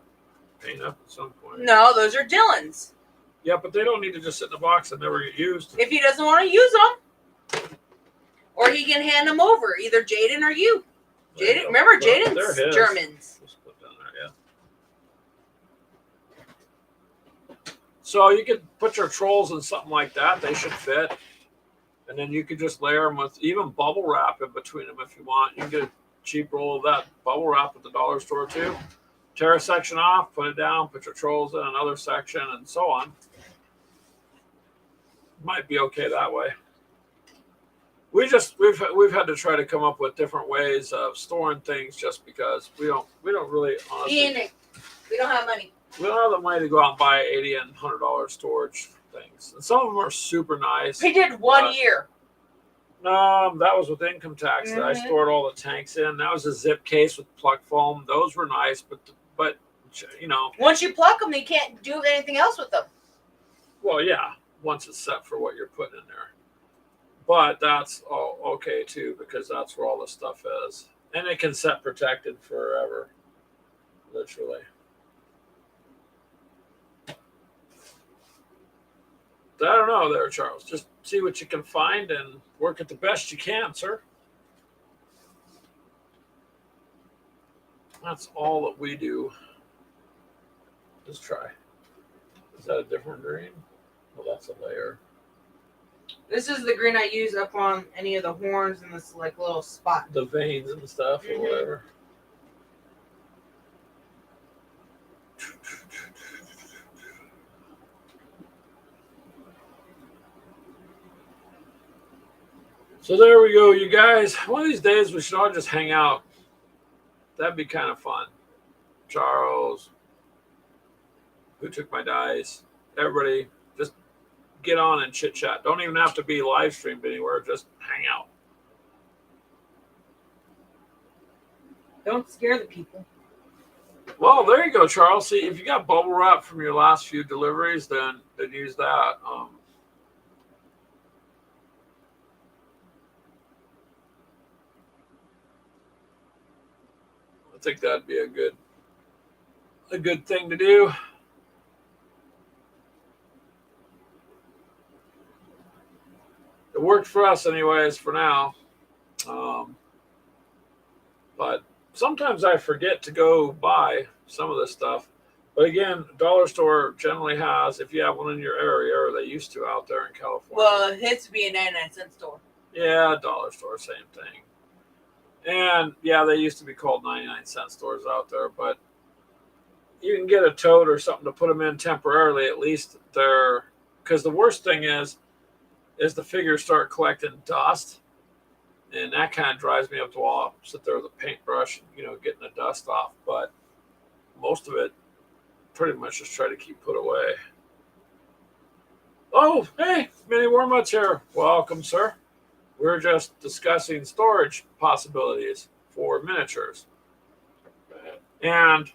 paint up at some point. No, those are Dylan's. Yeah, but they don't need to just sit in the box and never get used. If he doesn't want to use them, or he can hand them over, either Jaden or you. Jaden, remember Jaden's Germans. Just put down there, yeah. So you could put your trolls in something like that. They should fit. And then you could just layer them with even bubble wrap in between them if you want. You can get a cheap roll of that bubble wrap at the dollar store too. Tear a section off, put it down, put your trolls in another section, and so on. Might be okay that way. We've had to try to come up with different ways of storing things just because we don't really honestly. We don't have money. We don't have the money to go out and buy $80 and $100 storage things. And some of them are super nice. We did 1 year. That was with income tax that I stored all the tanks in. That was a zip case with plug foam. Those were nice, but once you pluck them, you can't do anything else with them. Well, yeah, once it's set for what you're putting in there. But that's all okay too, because that's where all the stuff is. And it can set protected forever. Literally. I don't know there, Charles. Just see what you can find and work it the best you can, sir. That's all that we do. Let's try. Is that a different green? Well, that's a layer. This is the green I use up on any of the horns and this like little spot. The veins and stuff or whatever. So there we go, you guys. One of these days we should all just hang out. That'd be kind of fun. Charles, who took my dice, everybody, just get on and chit chat. Don't even have to be live streamed anywhere. Just hang out. Don't scare the people. Well, there you go, Charles. See, if you got bubble wrap from your last few deliveries, then use that. think that'd be a good thing to do. It worked for us anyways for now. But sometimes I forget to go buy some of this stuff. But again, dollar store generally has, if you have one in your area, or they used to out there in California. Well, his would be a 99-cent store. Yeah, dollar store, same thing. And yeah, they used to be called 99-cent stores out there, but you can get a tote or something to put them in temporarily. At least they're, because the worst thing is the figures start collecting dust, and that kind of drives me up the wall. I'll sit there with a paintbrush, getting the dust off. But most of it, pretty much just try to keep put away. Oh, hey, Mini Wormuts here. Welcome, sir. We're just discussing storage possibilities for miniatures. And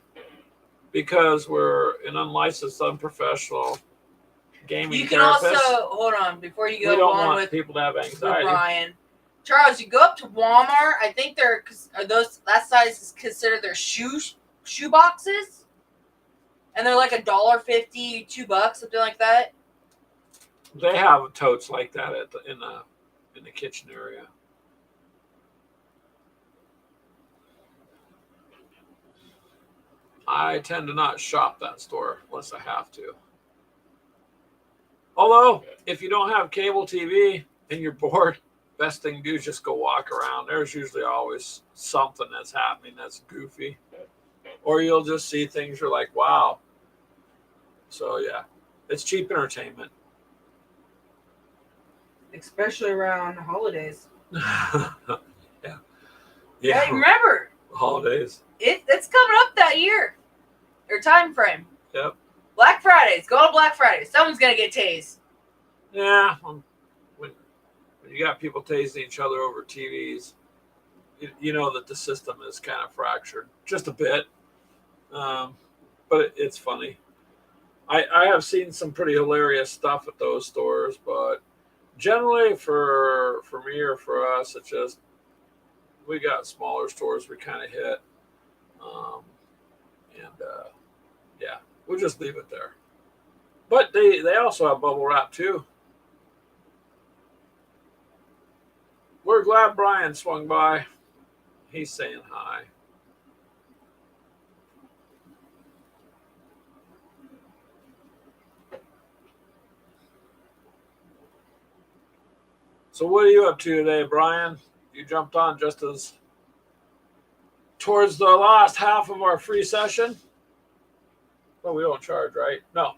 because we're an unlicensed, unprofessional gaming You can therapist, also, hold on, before you we go don't on want with people to have anxiety. Brian. Charles, you go up to Walmart. I think are those that size is considered their shoe boxes, and they're like $1.50, $2, something like that. They have totes like that in the kitchen area. I tend to not shop that store unless I have to. Although, if you don't have cable TV and you're bored, best thing to do is just go walk around. There's usually always something that's happening that's goofy. Or you'll just see things you're like, wow. So, yeah, it's cheap entertainment. Especially around holidays. Yeah. Hey, remember, holidays. It's coming up that year. Or time frame. Yep. Black Fridays. Go on Black Friday. Someone's going to get tased. Yeah. When you got people tasing each other over TVs, you know that the system is kind of fractured. Just a bit. But it's funny. I have seen some pretty hilarious stuff at those stores, but generally for me or for us, it's just we got smaller stores we kind of hit. Yeah, we'll just leave it there. But they also have bubble wrap too. We're glad Brian swung by. He's saying hi. So what are you up to today, Brian? You jumped on just as towards the last half of our free session. Well, we don't charge, right? No,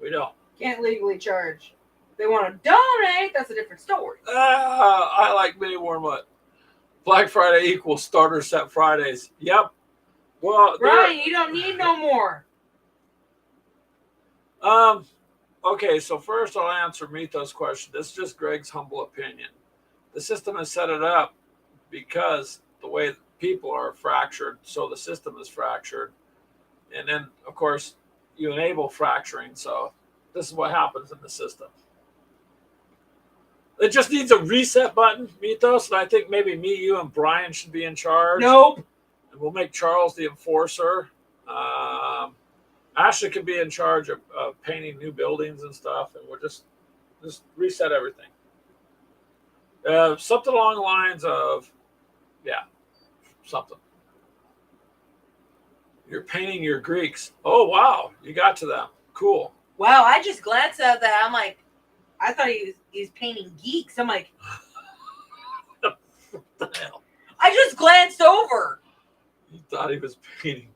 we don't. Can't legally charge. If they want to donate, that's a different story. I like Mini Wormut. Black Friday equals starter set Fridays. Yep. Well, Brian, you don't need no more. Okay, so first I'll answer Mito's question. This is just Greg's humble opinion. The system has set it up because the way people are fractured, so the system is fractured. And then, of course, you enable fracturing, so this is what happens in the system. It just needs a reset button, Mythos, and I think maybe me, you, and Brian should be in charge. Nope. And we'll make Charles the enforcer. Ashley could be in charge of painting new buildings and stuff, and we'll just reset everything. Something along the lines of, yeah, something. You're painting your Greeks. Oh, wow. You got to them. Cool. Wow, I just glanced at that. I'm like, I thought he was painting geeks. I'm like, what the hell? I just glanced over. You thought he was painting.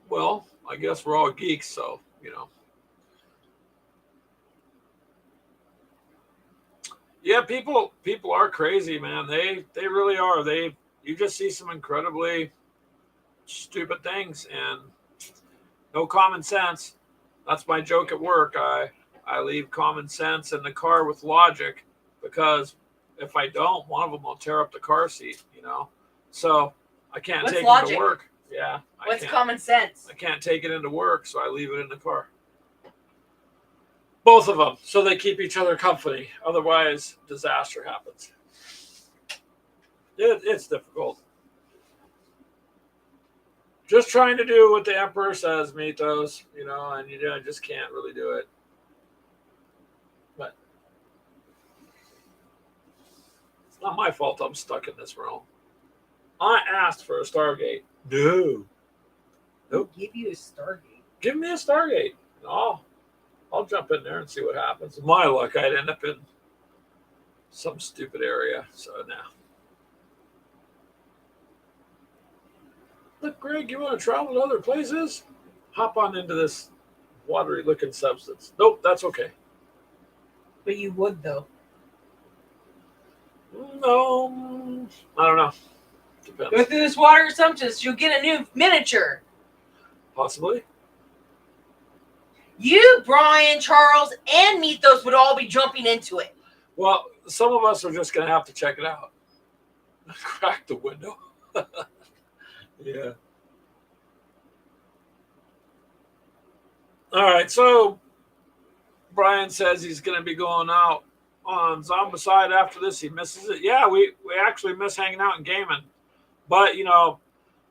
Well, I guess we're all geeks, so, Yeah, people are crazy, man. They really are. You just see some incredibly stupid things and no common sense. That's my joke at work. I leave common sense in the car with logic, because if I don't, one of them will tear up the car seat, So I can't take it to work. Yeah. What's common sense? I can't take it into work, so I leave it in the car. Both of them, so they keep each other company. Otherwise, disaster happens. It's difficult. Just trying to do what the emperor says, Mythos, and you just can't really do it. But it's not my fault I'm stuck in this realm. I asked for a Stargate. No. Who give you a Stargate? Give me a Stargate. I'll jump in there and see what happens. With my luck, I'd end up in some stupid area. So now. Look, Greg, you want to travel to other places? Hop on into this watery looking substance. Nope, that's okay. But you would, though. No, I don't know. Depends. Go through this water substance, you'll get a new miniature. Possibly. You, Brian, Charles, and Mythos would all be jumping into it. Well, some of us are just going to have to check it out. Crack the window. Yeah. All right, so Brian says he's going to be going out on Zombicide after this. He misses it. Yeah, we actually miss hanging out and gaming. But,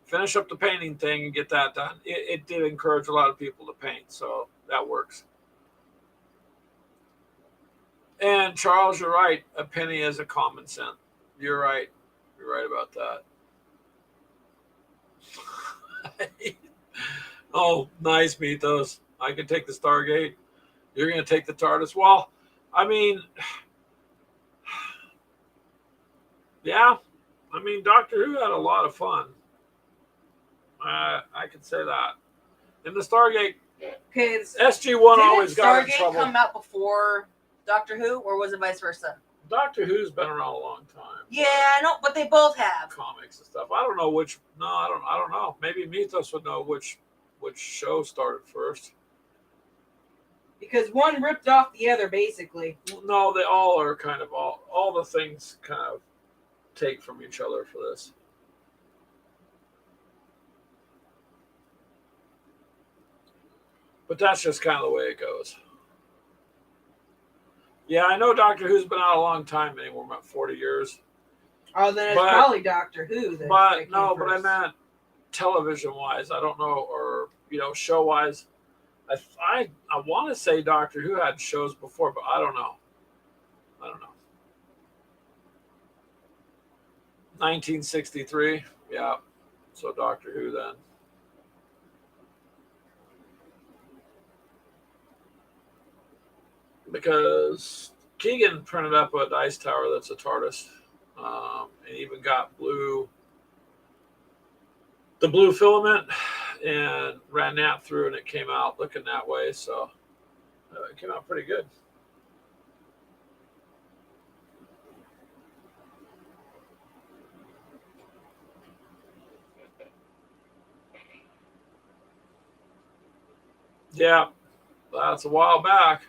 finish up the painting thing and get that done. It did encourage a lot of people to paint, so that works. And Charles, you're right. A penny is a common cent. You're right. You're right about that. Oh, nice, Mythos. I can take the Stargate. You're going to take the TARDIS. Well, I mean, yeah. I mean, Doctor Who had a lot of fun. I can say that. In the Stargate, Okay, SG-1 always got in Stargate trouble. come out before Doctor Who, or was it vice versa? Doctor Who's been around a long time. Yeah, I know, but they both have. Comics and stuff. I don't know which. No, I don't know. Maybe Mythos would know which show started first. Because one ripped off the other, basically. No, they all are kind of all the things kind of take from each other for this. But that's just kind of the way it goes. Yeah, I know Doctor Who's been out a long time anymore, about 40 years. Oh, then it's probably Doctor Who. Then but no, but I meant television-wise. I don't know, or show-wise. I want to say Doctor Who had shows before, but I don't know. 1963, yeah. So Doctor Who then. Because Keegan printed up a dice tower that's a TARDIS, and even got the blue filament, and ran that through, and it came out looking that way. So it came out pretty good. Yeah, that's a while back.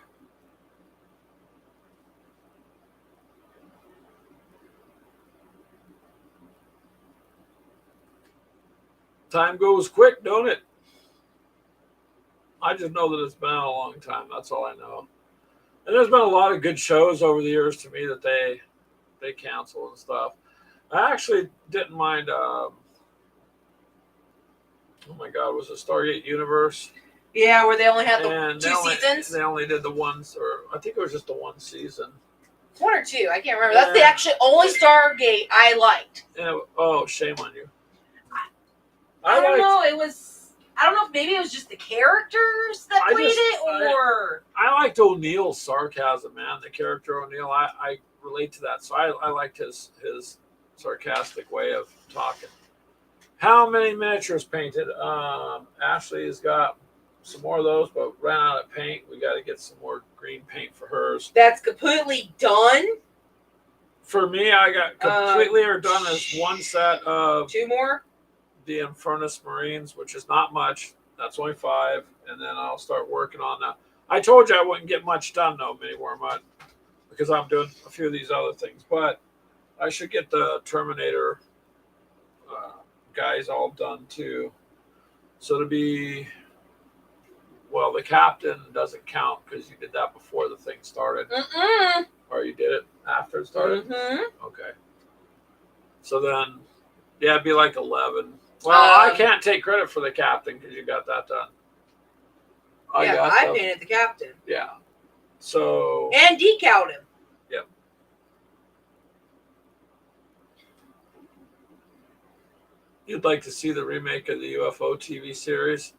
Time goes quick, don't it? I just know that it's been out a long time. That's all I know. And there's been a lot of good shows over the years to me that they cancel and stuff. I actually didn't mind. Oh my God, was it Stargate Universe? Yeah, where they only had the two seasons. They only did the ones, or I think it was just the one season. One or two, I can't remember. That's the actually only Stargate I liked. Oh, shame on you. I don't know. I don't know if maybe it was just the characters that played it, or I liked O'Neill's sarcasm, man. The character O'Neill, I relate to that. So I liked his sarcastic way of talking. How many miniatures painted? Ashley has got some more of those, but ran out of paint. We got to get some more green paint for hers. That's completely done. For me, I got completely done as one set of 2 more. The Infernus Marines, which is not much. That's only 5, and then I'll start working on that. I told you I wouldn't get much done though, Mini Wormut, because I'm doing a few of these other things. But I should get the Terminator guys all done too. So to be, well, the captain doesn't count because you did that before the thing started. Mm-mm. Or you did it after it started? Mm-hmm. Okay. So then, yeah, it'd be like 11. Well, I can't take credit for the captain because you got that done. I painted the captain. Yeah. So. And decaled him. Yep. You'd like to see the remake of the UFO TV series?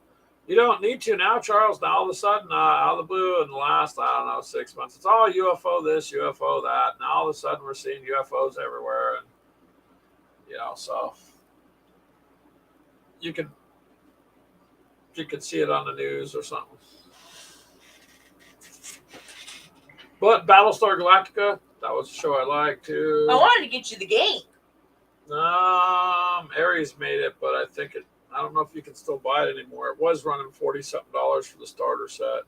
You don't need to now, Charles. Now all of a sudden, out of the blue, in the last, I don't know, 6 months, it's all UFO this, UFO that. Now all of a sudden, we're seeing UFOs everywhere, and so you could see it on the news or something. But Battlestar Galactica, that was a show I liked too. I wanted to get you the game. Aries made it, but I don't know if you can still buy it anymore. It was running $40-something for the starter set,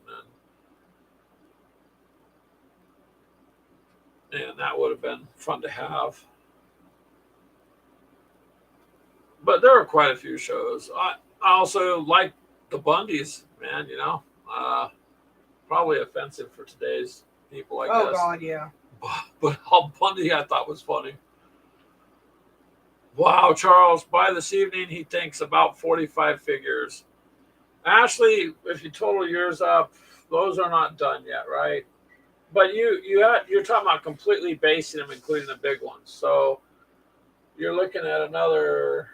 and that would have been fun to have. But there are quite a few shows. I also like the Bundys, man. Probably offensive for today's people, I guess. Oh God, yeah. But Al Bundy, I thought was funny. Wow, Charles, by this evening, he thinks about 45 figures. Ashley, if you total yours up, those are not done yet, right? But you're talking about completely basing them, including the big ones. So you're looking at another,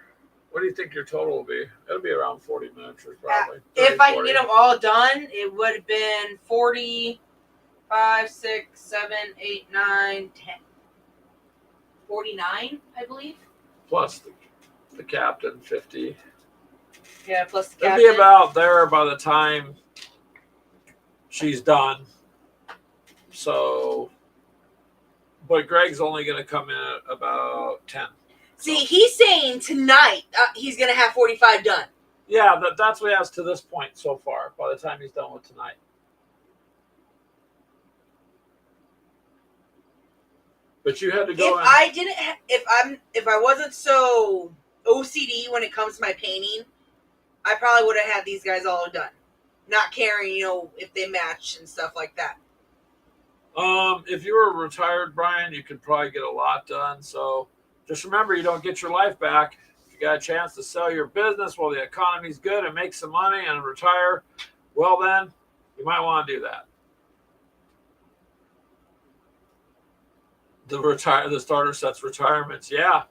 what do you think your total will be? It'll be around 40 miniatures, probably. 30, if I can 40. get them all done, it would have been 45, 6, 7, 8, 9, 10. 49, I believe. Plus the captain, 50. Yeah, plus the captain. It'll be about there by the time she's done. So, but Greg's only going to come in at about 10. See, he's saying tonight he's going to have 45 done. Yeah, that's what he has to this point so far, by the time he's done with tonight. But you had to go if I wasn't so OCD when it comes to my painting, I probably would have had these guys all done. Not caring, if they match and stuff like that. If you were retired, Brian, you could probably get a lot done. So just remember, you don't get your life back. If you got a chance to sell your business while the economy's good and make some money and retire, well then, you might want to do that. The starter sets retirements. Yeah.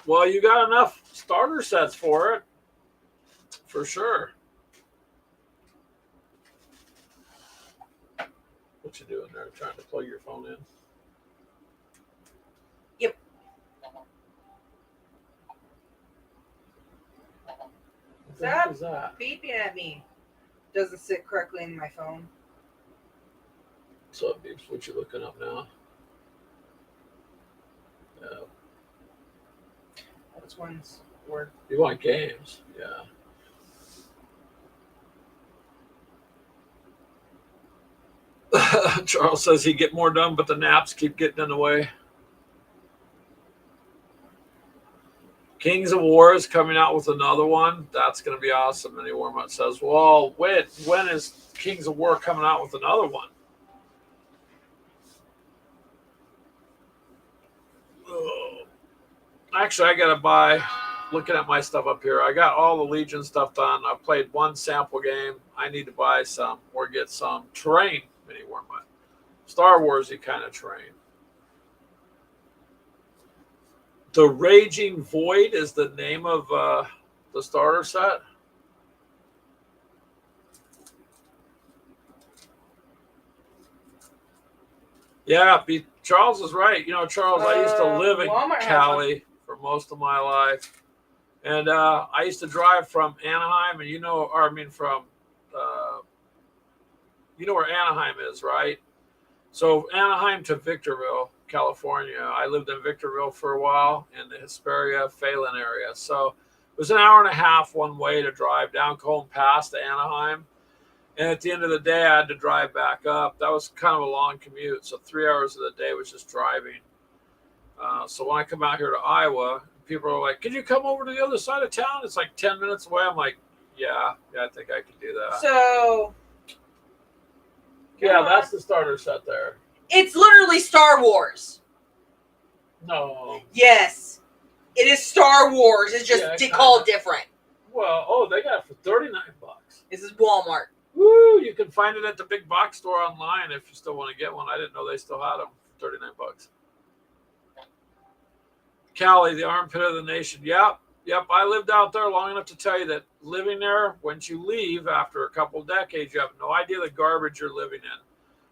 Well, you got enough starter sets for it, for sure. What you doing there? Trying to plug your phone in? Yep. What is that? Beeping at me. Doesn't sit correctly in my phone. So it beeps. What you looking up now? Yeah. Which ones work? You want games? Yeah. Charles says he'd get more done, but the naps keep getting in the way. Kings of War is coming out with another one. That's going to be awesome. And he warm up says, well, wait, when is Kings of War coming out with another one? Actually, I got to buy, looking at my stuff up here, I got all the Legion stuff done. I played one sample game. I need to buy some or get some terrain mini warm-up. Star Wars-y kind of terrain. The Raging Void is the name of the starter set. Yeah, Charles is right. Charles, I used to live in Cali for most of my life. And I used to drive from Anaheim, and from, where Anaheim is, right? So Anaheim to Victorville, California. I lived in Victorville for a while in the Hesperia, Phelan area. So it was an hour and a half one way to drive down Colton Pass to Anaheim. And at the end of the day, I had to drive back up. That was kind of a long commute. So 3 hours of the day was just driving. So when I come out here to Iowa, people are like, "Could you come over to the other side of town? It's like 10 minutes away." I'm like, yeah, I think I could do that. So, yeah, that's the starter set there. It's literally Star Wars. No. Yes, it is Star Wars. It's just Yeah, called kinda. different. Well, oh, they got it for $39. This is Walmart. Woo! You can find it at the big box store online if you still want to get one. I didn't know they still had them for $39. Cali, the armpit of the nation. Yep, yep. I lived out there long enough to tell you that living there, once you leave after a couple decades, you have no idea the garbage you're living in.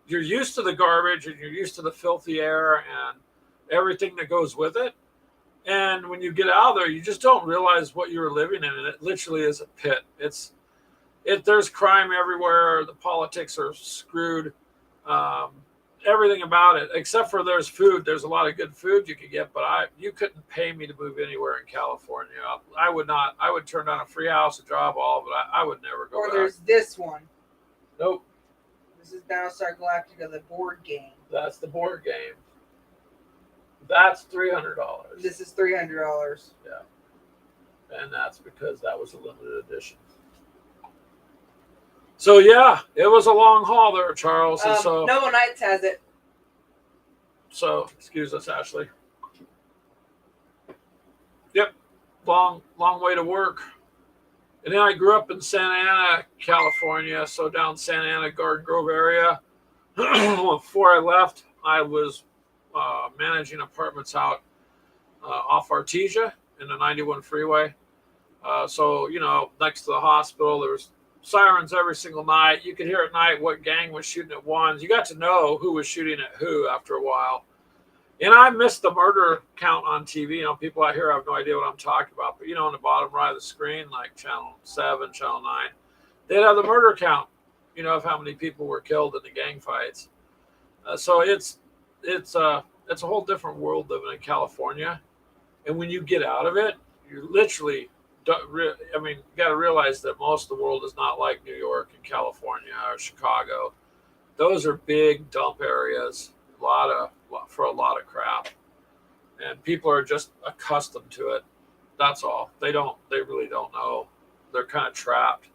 You're used to the garbage and you're used to the filthy air and everything that goes with it. And when you get out there, you just don't realize what you're living in, and it literally is a pit. There's crime everywhere. The politics are screwed. Um, Everything about it, except for there's food. There's a lot of good food you could get, but you couldn't pay me to move anywhere in California. I would not. I would turn down a free house, a job, all, but I would never go Or back. there's this one. Nope. This is Battlestar Galactica, the board game. That's the board game. That's $300. This is $300. Yeah, and that's because that was a limited edition. So yeah, it was a long haul there, Charles. And Noble Knights has it. So excuse us, Ashley. Yep, long way to work. And then I grew up in Santa Ana, California, so down Santa Ana, Garden Grove area. Before I left, I was managing apartments out off Artesia in the 91 freeway. So, next to the hospital, there was sirens every single night. You could hear at night what gang was shooting at ones. You got to know who was shooting at who after a while. And I missed the murder count on TV. People out here have no idea what I'm talking about. But, on the bottom right of the screen, like Channel 7, Channel 9, they'd have the murder count, of how many people were killed in the gang fights. So it's a whole different world living in California. And when you get out of it, you literally, you got to realize that most of the world is not like New York and California or Chicago. Those are big dump areas, for a lot of crap. And people are just accustomed to it. That's all. They really don't know. They're kind of trapped.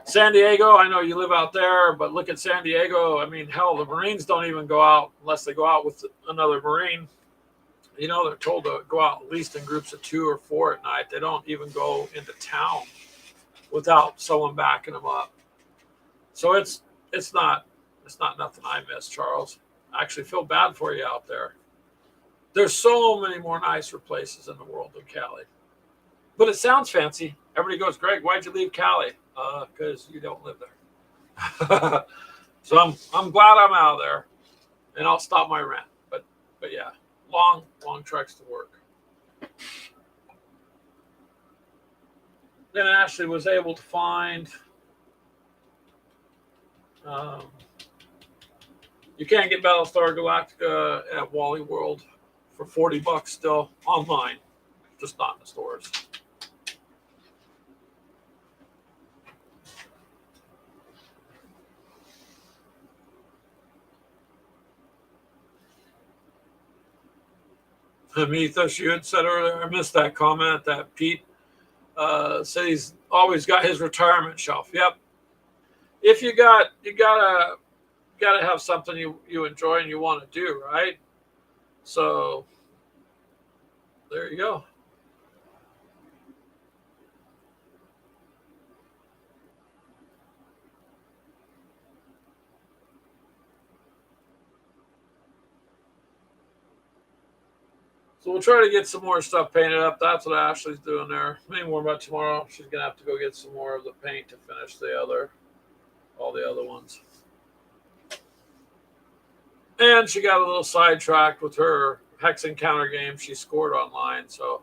San Diego, I know you live out there, but look at San Diego. Hell, the Marines don't even go out unless they go out with another Marine. They're told to go out at least in groups of 2 or 4 at night. They don't even go into town without someone backing them up. So it's not nothing I miss, Charles. I actually feel bad for you out there. There's so many more nicer places in the world than Cali. But it sounds fancy. Everybody goes, Greg, why'd you leave Cali? Because you don't live there. So I'm glad I'm out of there, and I'll stop my rant. But yeah, long treks to work. Then Ashley was able to find. You can't get Battlestar Galactica at Wally World for $40 still online, just not in the stores. Amithos, you had said earlier, I missed that comment that Pete said he's always got his retirement shelf. Yep. If you gotta have something you enjoy and you want to do, right? So there you go. So we'll try to get some more stuff painted up. That's what Ashley's doing there. Maybe more about tomorrow. She's gonna have to go get some more of the paint to finish all the other ones. And she got a little sidetracked with her Hex Encounter game she scored online. So,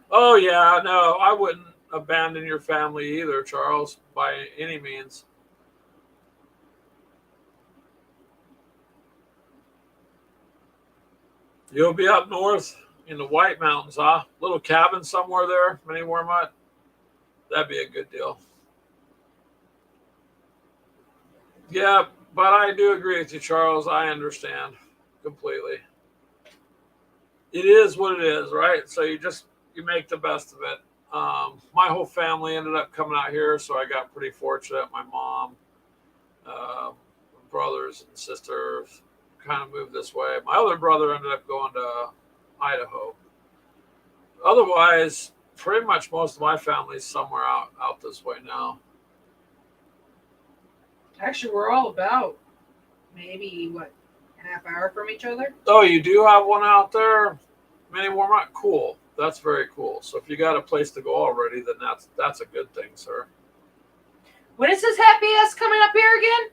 oh yeah, no, I wouldn't abandon your family either, Charles, by any means. You'll be up north in the White Mountains, huh? Little cabin somewhere there, Mini Wormut. That'd be a good deal. Yeah, but I do agree with you, Charles. I understand completely. It is what it is, right? So you make the best of it. My whole family ended up coming out here, so I got pretty fortunate. My mom, brothers and sisters kind of moved this way. My other brother ended up going to Idaho. Otherwise, pretty much most of my family's somewhere out this way now. Actually, we're all about maybe half hour from each other. Oh, you do have one out there, Mini Warmont? Cool. That's very cool. So if you got a place to go already, then that's a good thing, sir. When is his happy ass coming up here again?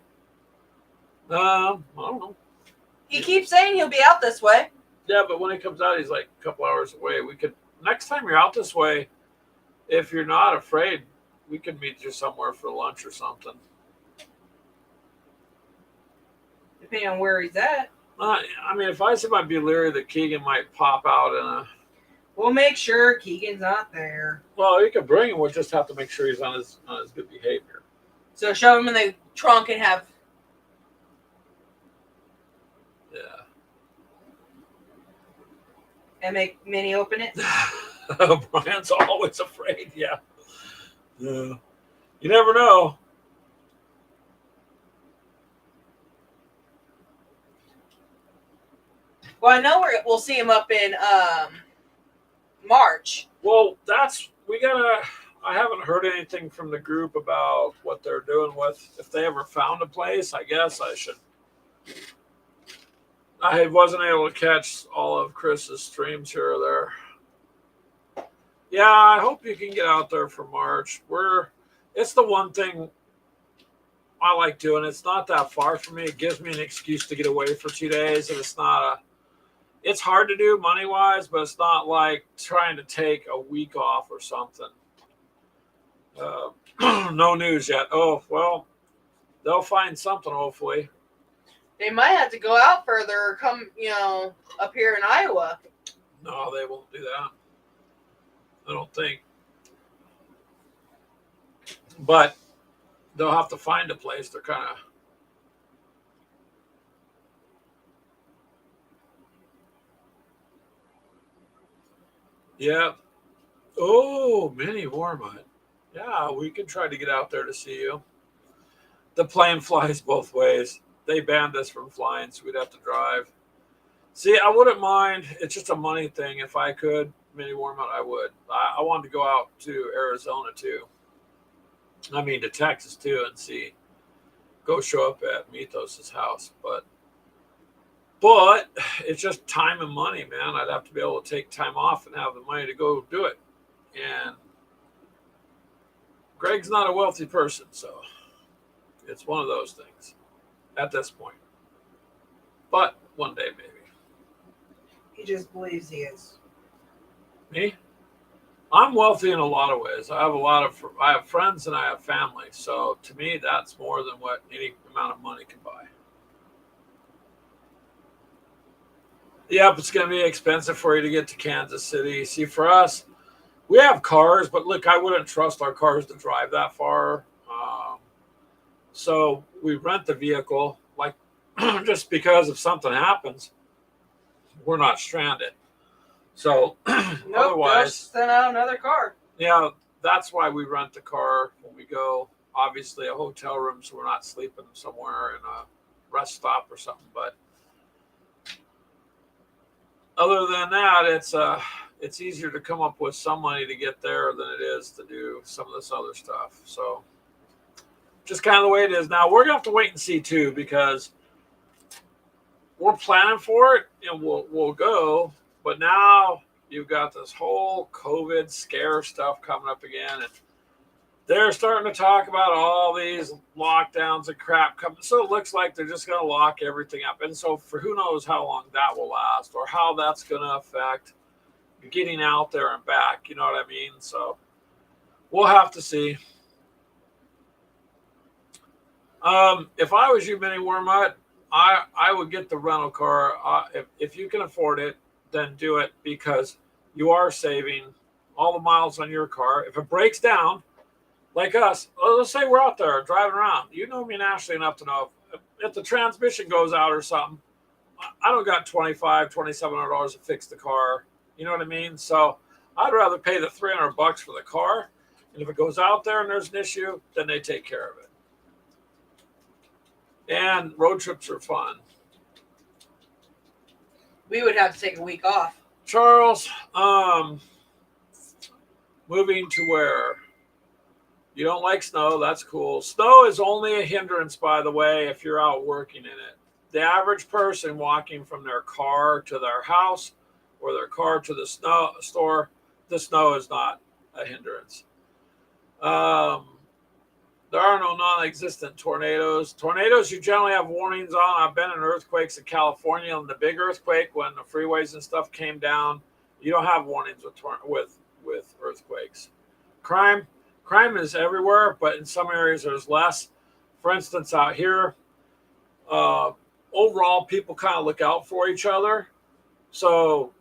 I don't know. He keeps saying he'll be out this way. Yeah, but when he comes out, he's like a couple hours away. We could next time you're out this way, if you're not afraid, we could meet you somewhere for lunch or something. Depending on where he's at. I mean, if I said I'd be leery that Keegan might pop out in a. We'll make sure Keegan's not there. Well, you can bring him. We'll just have to make sure he's on his good behavior. So show him in the trunk and have. Yeah. And make Minnie open it. Brian's always afraid. Yeah. Yeah. You never know. Well, I know we'll see him up in March. Well, I haven't heard anything from the group about what they're doing with. If they ever found a place, I guess I should. I wasn't able to catch all of Chris's streams here or there. Yeah, I hope you can get out there for March. It's the one thing I like doing. It's not that far from me. It gives me an excuse to get away for 2 days, and it's hard to do money-wise, but it's not like trying to take a week off or something. No news yet. Oh, well, they'll find something, hopefully. They might have to go out further or come, up here in Iowa. No, they won't do that. I don't think. But they'll have to find a place. They're kind of... Yeah. Oh, Mini Warmont. Yeah, we can try to get out there to see you. The plane flies both ways. They banned us from flying, so we'd have to drive. See, I wouldn't mind. It's just a money thing. If I could, Mini Warmont, I would. I wanted to go out to Arizona, too. I mean, to Texas, too, and go show up at Mythos' house. But it's just time and money, man. I'd have to be able to take time off and have the money to go do it. And Greg's not a wealthy person, so it's one of those things at this point. But one day, maybe. He just believes he is. Me? I'm wealthy in a lot of ways. I have friends and I have family. So to me, that's more than what any amount of money can buy. Yep, it's going to be expensive for you to get to Kansas City. See, for us, we have cars, but look, I wouldn't trust our cars to drive that far. So we rent the vehicle, like just because if something happens, we're not stranded. So otherwise, send out another car. Yeah, that's why we rent the car when we go. Obviously, a hotel room, so we're not sleeping somewhere in a rest stop or something. But other than that, it's easier to come up with some money to get there than it is to do some of this other stuff. So just kind of the way it is. Now we're gonna have to wait and see too, because we're planning for it and we'll go. But now you've got this whole COVID scare stuff coming up again, and they're starting to talk about all these lockdowns and crap coming. So it looks like they're just going to lock everything up. And so for who knows how long that will last or how that's going to affect getting out there and back. You know what I mean? So we'll have to see. If I was you, Mini Warmont, I would get the rental car. If you can afford it, then do it, because you are saving all the miles on your car. If it breaks down, like us, let's say we're out there driving around. You know me and Ashley enough to know if the transmission goes out or something, I don't got $2,700 to fix the car. You know what I mean? So I'd rather pay the $300 for the car. And if it goes out there and there's an issue, then they take care of it. And road trips are fun. We would have to take a week off. Charles, moving to where? You don't like snow, that's cool. Snow is only a hindrance, by the way, if you're out working in it. The average person walking from their car to their house or their car to the snow store, the snow is not a hindrance. There are no non-existent tornadoes. Tornadoes, you generally have warnings on. I've been in earthquakes in California, and the big earthquake when the freeways and stuff came down, you don't have warnings with earthquakes. Crime is everywhere, but in some areas there's less. For instance, out here, overall, people kind of look out for each other. So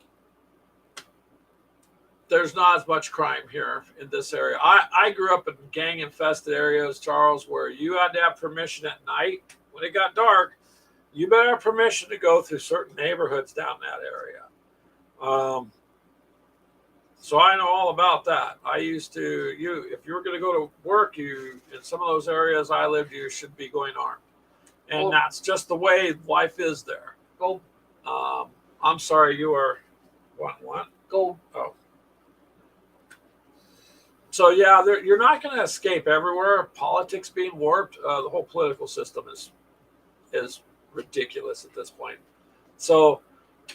there's not as much crime here in this area. I grew up in gang-infested areas, Charles, where you had to have permission at night. When it got dark, you better have permission to go through certain neighborhoods down that area. So I know all about that. I used to, if you were going to go to work, in some of those areas I lived, you should be going armed. And that's just the way life is there. Gold. I'm sorry, you are, what? Gold. Oh. So yeah, you're not going to escape everywhere. Politics being warped, the whole political system is ridiculous at this point. So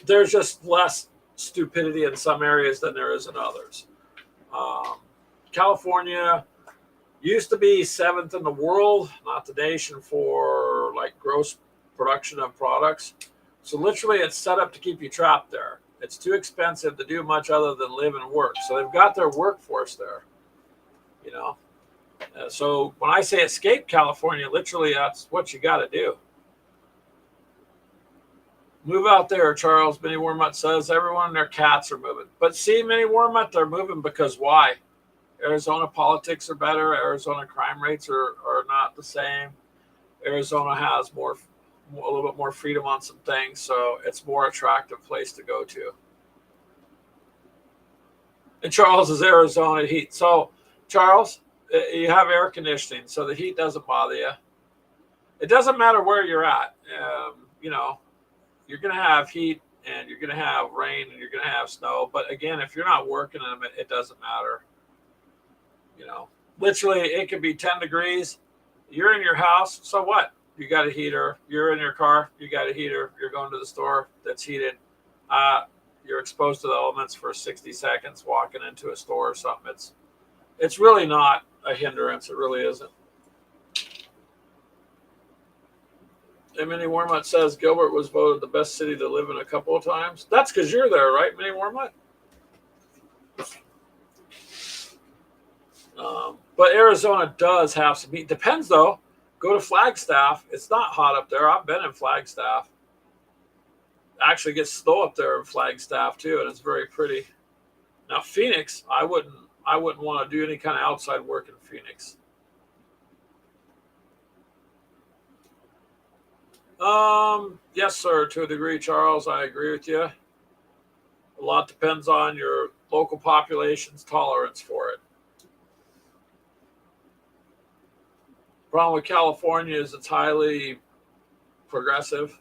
there's just less stupidity in some areas than there is in others. California used to be 7th in the world, not the nation, for like gross production of products. So literally, it's set up to keep you trapped there. It's too expensive to do much other than live and work. So they've got their workforce there. You know, so when I say escape California, literally that's what you got to do. Move out there, Charles. Minnie Wormut says everyone and their cats are moving. But see, Minnie Wormut, they're moving because why? Arizona politics are better. Arizona crime rates are not the same. Arizona has a little bit more freedom on some things, so it's a more attractive place to go to. And Charles is Arizona heat. So Charles, you have air conditioning, so the heat doesn't bother you. It doesn't matter where you're at. You know, you're going to have heat, and you're going to have rain, and you're going to have snow. But again, if you're not working in them, it doesn't matter. You know, literally, it could be 10 degrees. You're in your house, so what? You got a heater. You're in your car, you got a heater. You're going to the store that's heated. You're exposed to the elements for 60 seconds walking into a store or something. It's really not a hindrance. It really isn't. And Minnie Wormut says Gilbert was voted the best city to live in a couple of times. That's because you're there, right, Minnie Wormut? But Arizona does have some heat. Depends, though. Go to Flagstaff. It's not hot up there. I've been in Flagstaff. Actually gets snow up there in Flagstaff, too, and it's very pretty. Now, Phoenix, I wouldn't want to do any kind of outside work in Phoenix. Yes, sir, to a degree, Charles, I agree with you. A lot depends on your local population's tolerance for it. Problem with California is it's highly progressive.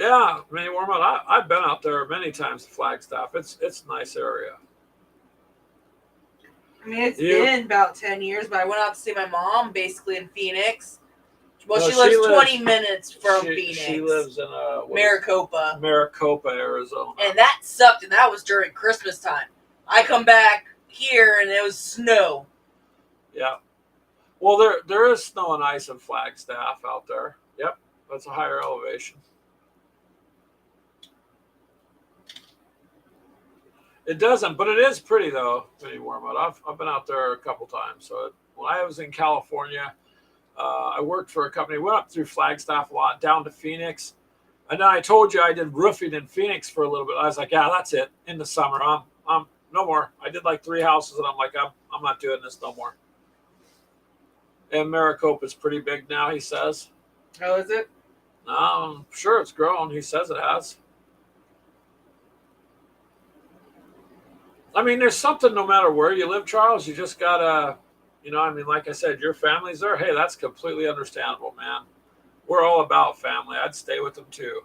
Yeah, Minnie Wormut, I've been out there many times to Flagstaff. It's a nice area. I mean, it's been about 10 years, but I went out to see my mom basically in Phoenix. Well, No, she lives 20 minutes from Phoenix. She lives in Maricopa, Arizona. And that sucked, and that was during Christmas time. I come back here, and it was snow. Yeah. Well, there is snow and ice in Flagstaff out there. Yep, that's a higher elevation. It doesn't, but it is pretty, though, Minnie Wormut. I've been out there a couple times. So when I was in California, I worked for a company. Went up through Flagstaff a lot, down to Phoenix. And then I told you I did roofing in Phoenix for a little bit. I was like, yeah, that's it. In the summer, I'm no more. I did like 3 houses, and I'm like, I'm not doing this no more. And Maricopa is pretty big now, he says. Oh, is it? I'm sure it's grown. He says it has. I mean, there's something no matter where you live, Charles. You just gotta, You know, I mean, like I said, your family's there. Hey, that's completely understandable, man. We're all about family. I'd stay with them too.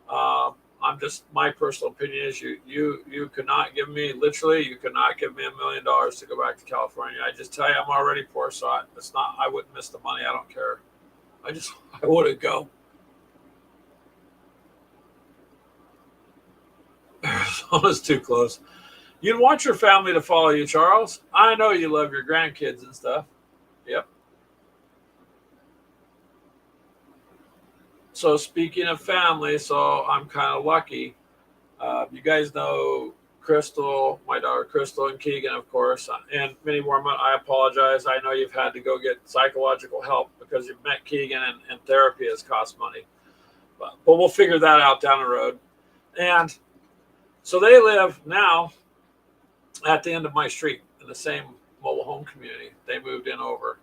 I'm just, my personal opinion is you could not give me, literally, you could not give me $1 million to go back to California. I just tell you, I'm already poor, so it's not. I wouldn't miss the money. I don't care. I wouldn't go. Arizona's too close. You'd want your family to follow you, Charles. I know you love your grandkids and stuff. Yep. So speaking of family, so I'm kind of lucky. You guys know Crystal, my daughter Crystal, and Keegan, of course, and many more. I apologize. I know you've had to go get psychological help because you've met Keegan, and therapy has cost money. But we'll figure that out down the road. And so they live now at the end of my street in the same mobile home community. They moved in over.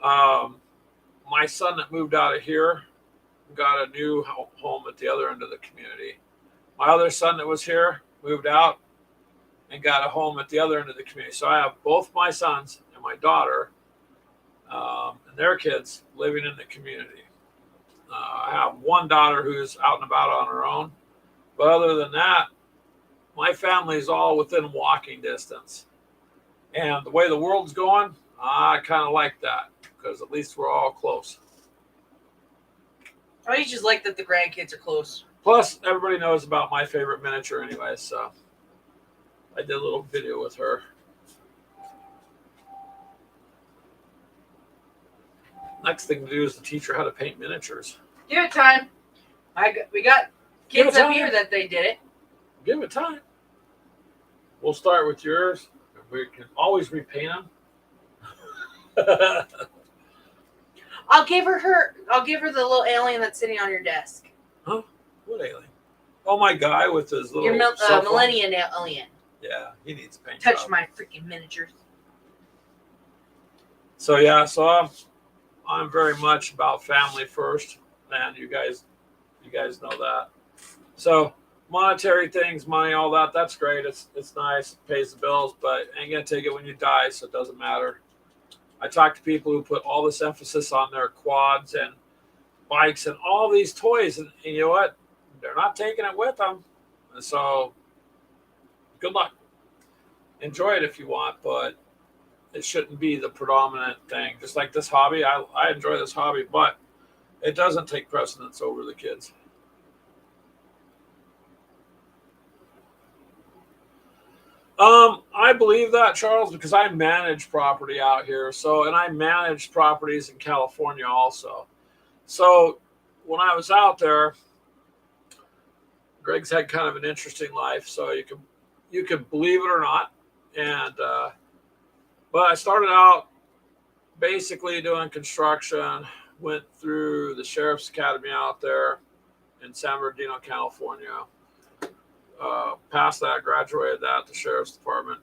My son that moved out of here got a new home at the other end of the community. My other son that was here moved out and got a home at the other end of the community. So I have both my sons and my daughter and their kids living in the community. I have one daughter who's out and about on her own. But other than that, my family is all within walking distance. And the way the world's going, I kind of like that because at least we're all close. I just like that the grandkids are close. Plus, everybody knows about my favorite miniature anyway, so I did a little video with her. Next thing to do is to teach her how to paint miniatures. Give it time. We got kids up here that they did it. Give it time. We'll start with yours. We can always repaint them. I'll give her the little alien that's sitting on your desk. Huh? What alien? Oh, my guy with his little. Your millennium alien. Yeah, he needs paint. Touch my freaking miniatures. So yeah, so I'm very much about family first, and you guys know that. So monetary things, money, all that, that's great. It's nice, it pays the bills, but ain't gonna take it when you die, so it doesn't matter. I talk to people who put all this emphasis on their quads and bikes and all these toys, and you know what? They're not taking it with them. And so good luck. Enjoy it if you want, but it shouldn't be the predominant thing. Just like this hobby, I enjoy this hobby, but it doesn't take precedence over the kids. I believe that, Charles, because I manage property out here. So, and I manage properties in California also. So when I was out there, Greg's had kind of an interesting life. So you can believe it or not. And, but I started out basically doing construction, went through the Sheriff's Academy out there in San Bernardino, California. Passed that, graduated that at the Sheriff's Department.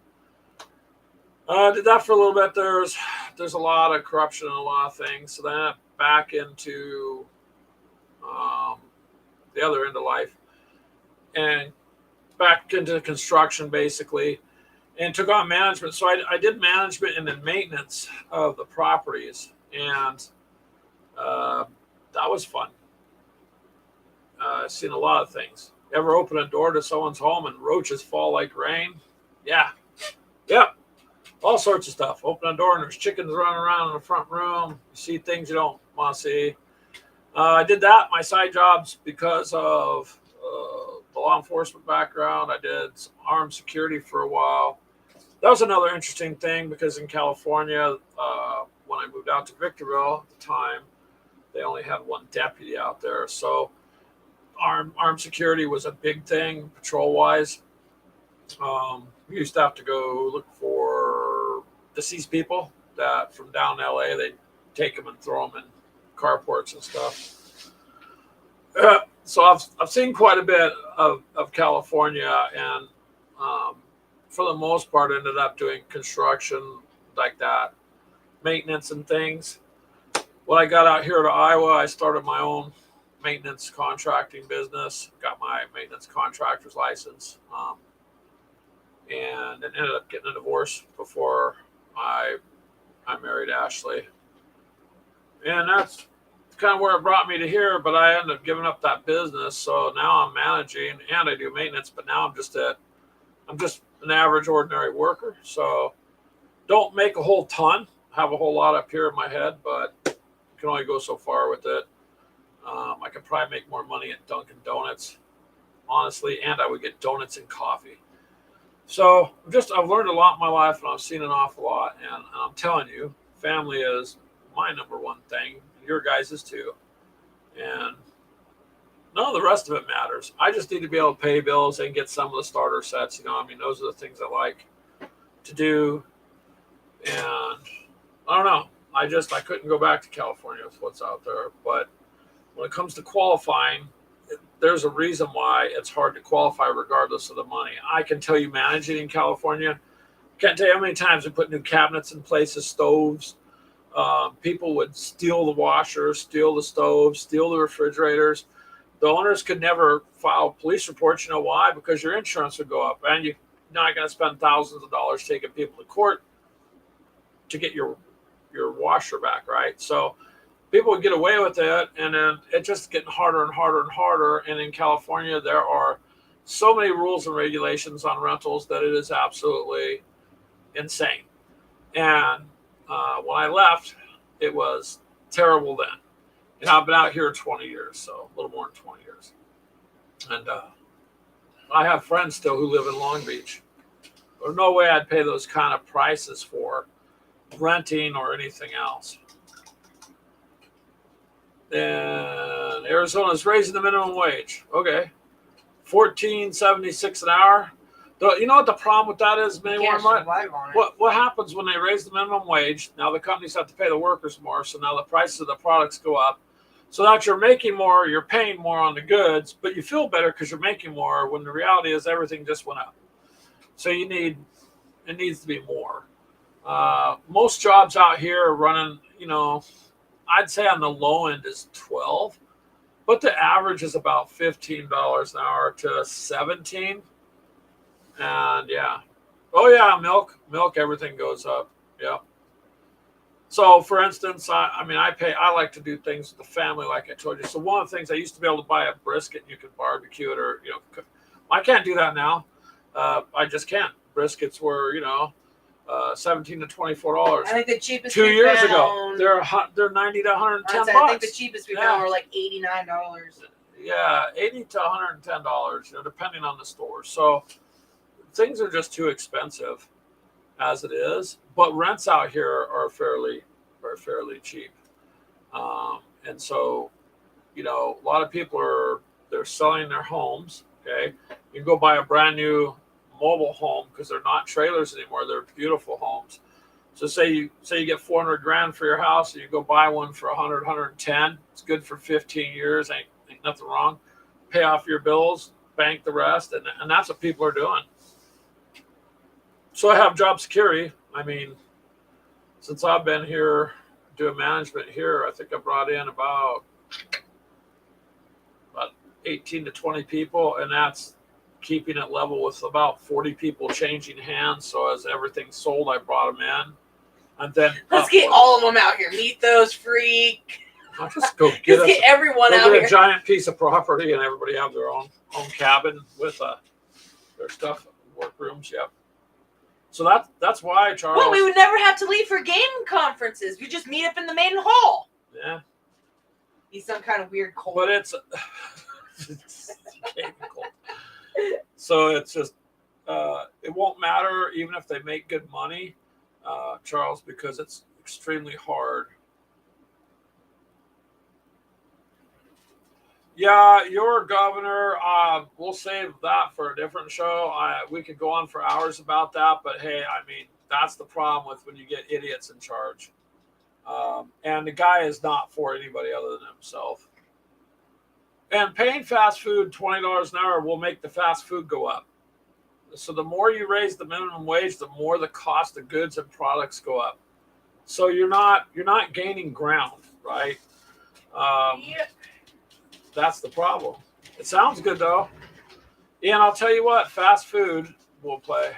Did that for a little bit. There's a lot of corruption and a lot of things. So then back into the other end of life and back into construction basically, and took on management. So I did management and then maintenance of the properties, and that was fun. I've seen a lot of things. Ever open a door to someone's home and roaches fall like rain? Yeah. Yep. All sorts of stuff. Open a door and there's chickens running around in the front room. You see things you don't want to see. I did that, my side jobs, because of the law enforcement background. I did some armed security for a while. That was another interesting thing because in California, when I moved out to Victorville at the time, they only had one deputy out there. So armed security was a big thing patrol-wise. We used to have to go look for deceased people that from down in LA, they'd take them and throw them in carports and stuff. So I've seen quite a bit of California, and for the most part ended up doing construction like that, maintenance and things. When I got out here to Iowa, I started my own maintenance contracting business, got my maintenance contractor's license, and then ended up getting a divorce before I I married Ashley. And that's kind of where it brought me to here, but I ended up giving up that business. So now I'm managing and I do maintenance, but now I'm just an average ordinary worker. So don't make a whole ton, have a whole lot up here in my head, but you can only go so far with it. I could probably make more money at Dunkin' Donuts, honestly, and I would get donuts and coffee. So I've learned a lot in my life and I've seen an awful lot. And I'm telling you, family is my number one thing. Your guys' is too. And none of the rest of it matters. I just need to be able to pay bills and get some of the starter sets. I mean, those are the things I like to do. And I don't know. I couldn't go back to California with what's out there. But when it comes to qualifying, there's a reason why it's hard to qualify regardless of the money. I can tell you managing in California, can't tell you how many times we put new cabinets in places, stoves. People would steal the washers, steal the stoves, steal the refrigerators. The owners could never file police reports. You know why? Because your insurance would go up, and you're not going to spend thousands of dollars taking people to court to get your washer back, right? So people would get away with it, and then it's just getting harder and harder and harder. And in California, there are so many rules and regulations on rentals that it is absolutely insane. And when I left, it was terrible then. And I've been out here 20 years, so a little more than 20 years. And I have friends still who live in Long Beach. There's no way I'd pay those kind of prices for renting or anything else. Then Arizona's raising the minimum wage. Okay. $14.76 an hour. You know what the problem with that is, man? What happens when they raise the minimum wage? Now the companies have to pay the workers more, so now the prices of the products go up. So that you're making more, you're paying more on the goods, but you feel better because you're making more when the reality is everything just went up. So it needs to be more. Most jobs out here are running, I'd say on the low end is 12, but the average is about $15 an hour to $17. And yeah. Oh yeah, milk, everything goes up. Yeah. So for instance, I like to do things with the family, like I told you. So one of the things I used to be able to buy a brisket and you could barbecue it or, cook. I can't do that now. I just can't. Briskets were, $17 to $24. I think the cheapest 2 years ago, they're $90 to $110. I think the cheapest we found were like $89. Yeah, $80 to $110, depending on the store. So things are just too expensive as it is, but rents out here are fairly cheap. And so, a lot of people they're selling their homes. Okay. You can go buy a brand new mobile home because they're not trailers anymore. They're beautiful homes. So say you get $400,000 for your house and you go buy one for 110. It's good for 15 years. Ain't nothing wrong. Pay off your bills, bank the rest. And that's what people are doing. So I have job security. I mean, since I've been here doing management here, I think I brought in about 18 to 20 people, and that's keeping it level with about 40 people changing hands. So as everything's sold, I brought them in. And then let's get all of them out here. Meet those freak. I'll just get everyone out here. A giant piece of property, and everybody have their own cabin with their stuff, workrooms. Yep. So that's why, Charles. Well, we would never have to leave for game conferences. We just meet up in the main hall. Yeah. He's some kind of weird cult. But it's cult. So it's just it won't matter even if they make good money, Charles, because it's extremely hard. Yeah, your governor, we'll save that for a different show. We could go on for hours about that, but hey, that's the problem with when you get idiots in charge. And the guy is not for anybody other than himself. And paying fast food $20 an hour will make the fast food go up. So the more you raise the minimum wage, the more the cost of goods and products go up. So you're not gaining ground, right? Yeah. That's the problem. It sounds good though. And I'll tell you what, fast food will play.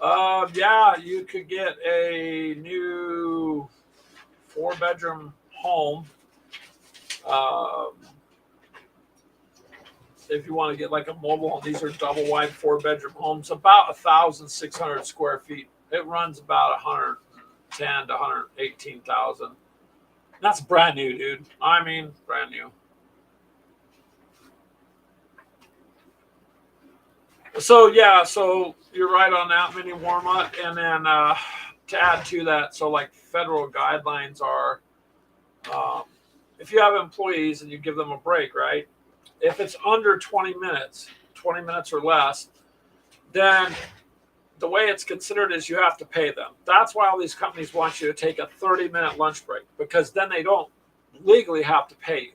Yeah, you could get a new 4-bedroom home. Um, if you want to get like a mobile home, these are double wide 4-bedroom homes, about 1,600 square feet. It runs about 110 to 118,000. That's brand new, dude. I mean, brand new. So yeah, so you're right on that, Mini Warmut. And then to add to that, so like federal guidelines are, um, if you have employees and you give them a break, right? If it's under 20 minutes or less, then the way it's considered is you have to pay them. That's why all these companies want you to take a 30-minute lunch break, because then they don't legally have to pay you.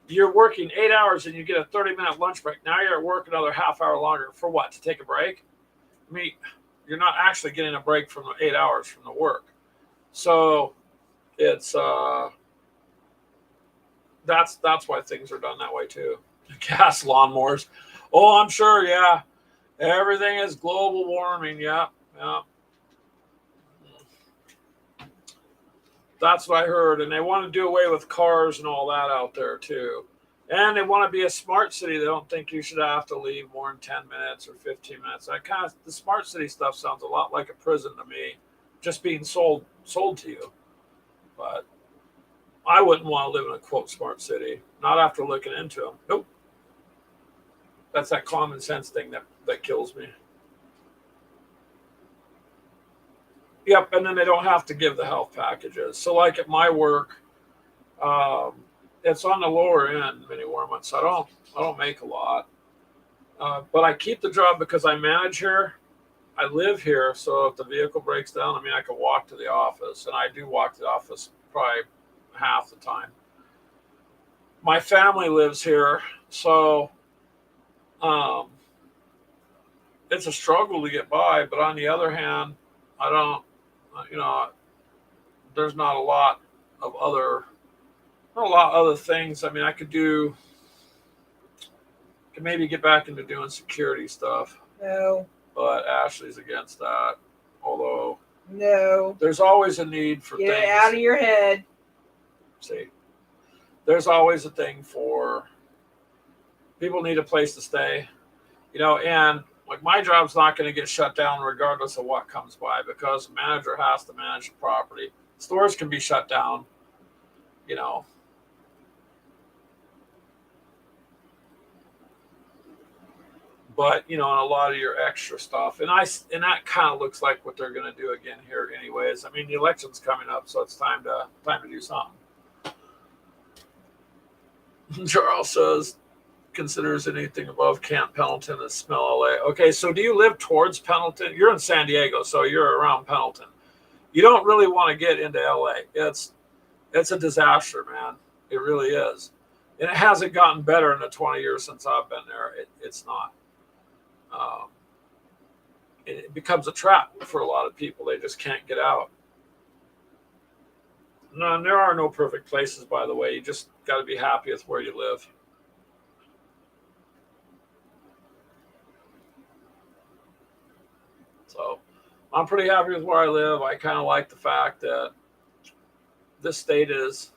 You're working 8 hours and you get a 30-minute lunch break. Now you're at work another half hour longer for what? To take a break? I mean, you're not actually getting a break from the 8 hours from the work. So it's that's why things are done that way too. Gas lawnmowers. Oh, I'm sure. Yeah, everything is global warming. Yeah, yeah. That's what I heard. And they want to do away with cars and all that out there too. And they want to be a smart city. They don't think you should have to leave more than 10 minutes or 15 minutes. The smart city stuff sounds a lot like a prison to me, just being sold to you. But I wouldn't want to live in a quote smart city, not after looking into them. Nope. That's that common sense thing that kills me. Yep, and then they don't have to give the health packages. So, like at my work, um, it's on the lower end, Mini Warmont. So I don't make a lot, but I keep the job because I manage here. I live here, so if the vehicle breaks down, I mean, I can walk to the office, and I do walk to the office probably half the time. My family lives here, so um, it's a struggle to get by. But on the other hand, I don't, you know, there's not a lot of other, not a lot of other things. I mean, could maybe get back into doing security stuff, No, but Ashley's against that. Although no. there's always a need for Get it things. out of your head. See, there's always a thing for people need a place to stay, and like my job's not going to get shut down regardless of what comes by, because the manager has to manage the property. Stores can be shut down, you know. But and a lot of your extra stuff, and that kind of looks like what they're going to do again here, anyways. I mean, the election's coming up, so it's time to do something. Charles says considers anything above Camp Pendleton as smell LA. Okay, so do you live towards Pendleton? You're in San Diego, so you're around Pendleton. You don't really want to get into LA. It's a disaster, man. It really is, and it hasn't gotten better in the 20 years since I've been there. It's not. Um, it becomes a trap for a lot of people. They just can't get out. No, and there are no perfect places, by the way. You just got to be happy with where you live. So I'm pretty happy with where I live. I kind of like the fact that this state is,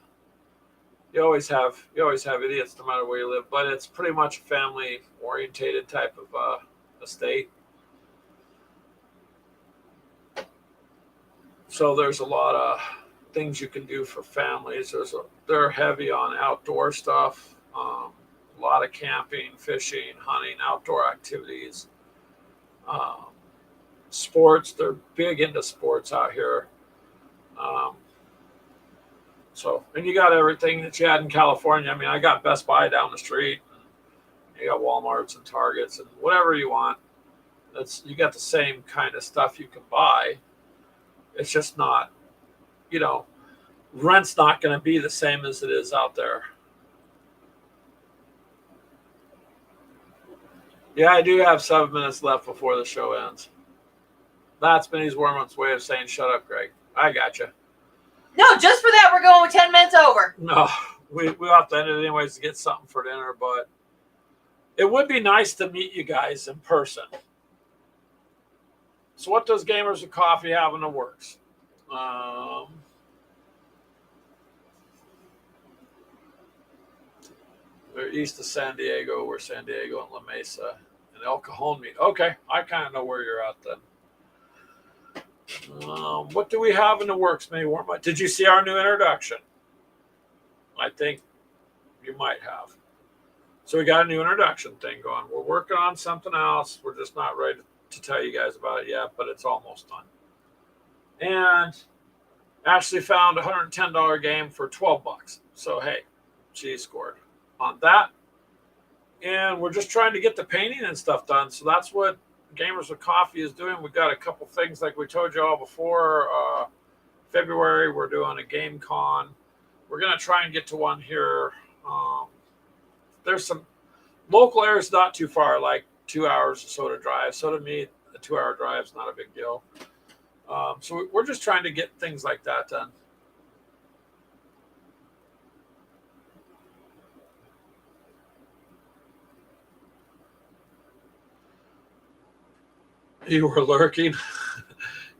you always have idiots no matter where you live, but it's pretty much a family orientated type of a state. So there's a lot of things you can do for families. They're heavy on outdoor stuff, a lot of camping, fishing, hunting, outdoor activities, um, sports. They're big into sports out here. Um, and you got everything that you had in California. I mean, I got Best Buy down the street. You got Walmarts and Targets and whatever you want. You got the same kind of stuff you can buy. It's just not, you know, rent's not going to be the same as it is out there. Yeah, I do have 7 minutes left before the show ends. That's Minnie's Wormwood's way of saying, shut up, Greg. I got you. No, just for that, we're going 10 minutes over. No, we'll have to end it anyways to get something for dinner, but it would be nice to meet you guys in person. So what does Gamers with Coffee have in the works? They're east of San Diego. We're San Diego and La Mesa and El Cajon meet. Okay, I kind of know where you're at then. What do we have in the works, May Warm? Did you see our new introduction? I think you might have. So we got a new introduction thing going. We're working on something else. We're just not ready to tell you guys about it yet, but it's almost done. And Ashley found a $110 game for $12. So hey, she scored on that. And we're just trying to get the painting and stuff done. So that's what Gamers with Coffee is doing. We've got a couple things like we told you all before. February, we're doing a game con. We're going to try and get to one here. There's some local areas not too far, like 2 hours or so to drive. So to me, a 2-hour drive is not a big deal. So we're just trying to get things like that done. You were lurking.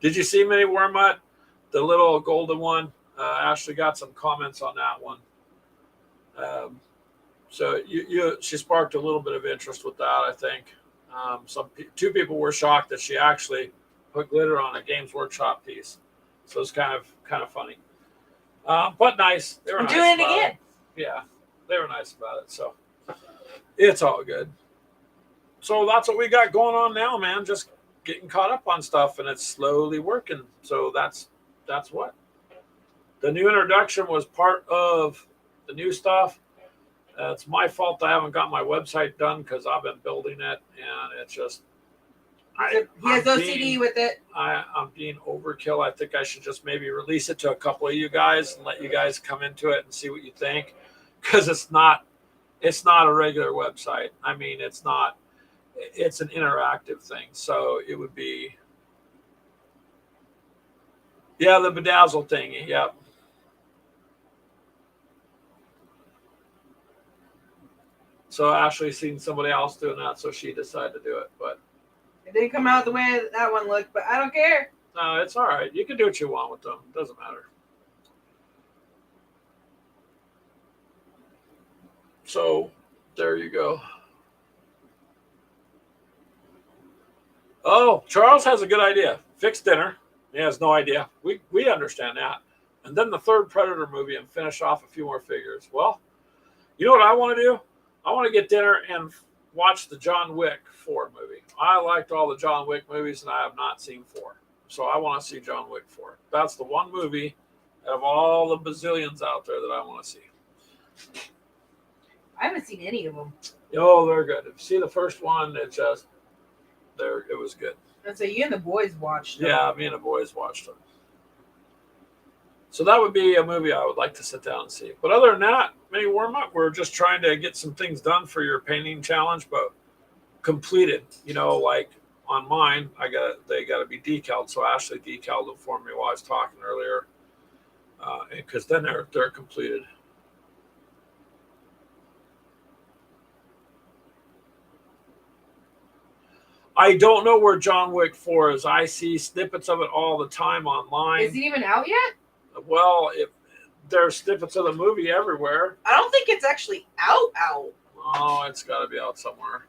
Did you see Mini Wormut? The little golden one? Ashley got some comments on that one. So she sparked a little bit of interest with that, I think. Two people were shocked that she actually put glitter on a Games Workshop piece. So it's kind of funny. But nice. They were I'm nice doing it about again. Yeah, they were nice about it. So it's all good. So that's what we got going on now, man. Just getting caught up on stuff, and it's slowly working. So that's what. The new introduction was part of the new stuff. It's my fault I haven't got my website done because I've been building it, and it's just. He has OCD with it. I'm being overkill. I think I should just maybe release it to a couple of you guys and let you guys come into it and see what you think, because it's not a regular website. I mean, it's not. It's an interactive thing, so it would be. Yeah, the bedazzle thingy. Yep. So Ashley seen somebody else doing that, so she decided to do it. But it didn't come out the way that one looked, but I don't care. No, it's all right. You can do what you want with them. It doesn't matter. So there you go. Oh, Charles has a good idea. Fix dinner. He has no idea. We understand that. And then the third Predator movie and finish off a few more figures. Well, you know what I want to do? I want to get dinner and watch the John Wick 4 movie. I liked all the John Wick movies, and I have not seen 4. So I want to see John Wick 4. That's the one movie out of all the bazillions out there that I want to see. I haven't seen any of them. Oh, they're good. If you see the first one, it was good. And so you and the boys watched them. Yeah, me and the boys watched them. So that would be a movie I would like to sit down and see. But other than that, Mini Warm-Up, we're just trying to get some things done for your painting challenge, but completed. You know, like on mine, they got to be decaled. So Ashley decaled them for me while I was talking earlier, because then they're completed. I don't know where John Wick 4 is. I see snippets of it all the time online. Is it even out yet? Well, there's snippets of the movie everywhere. I don't think it's actually out. Oh, it's got to be out somewhere.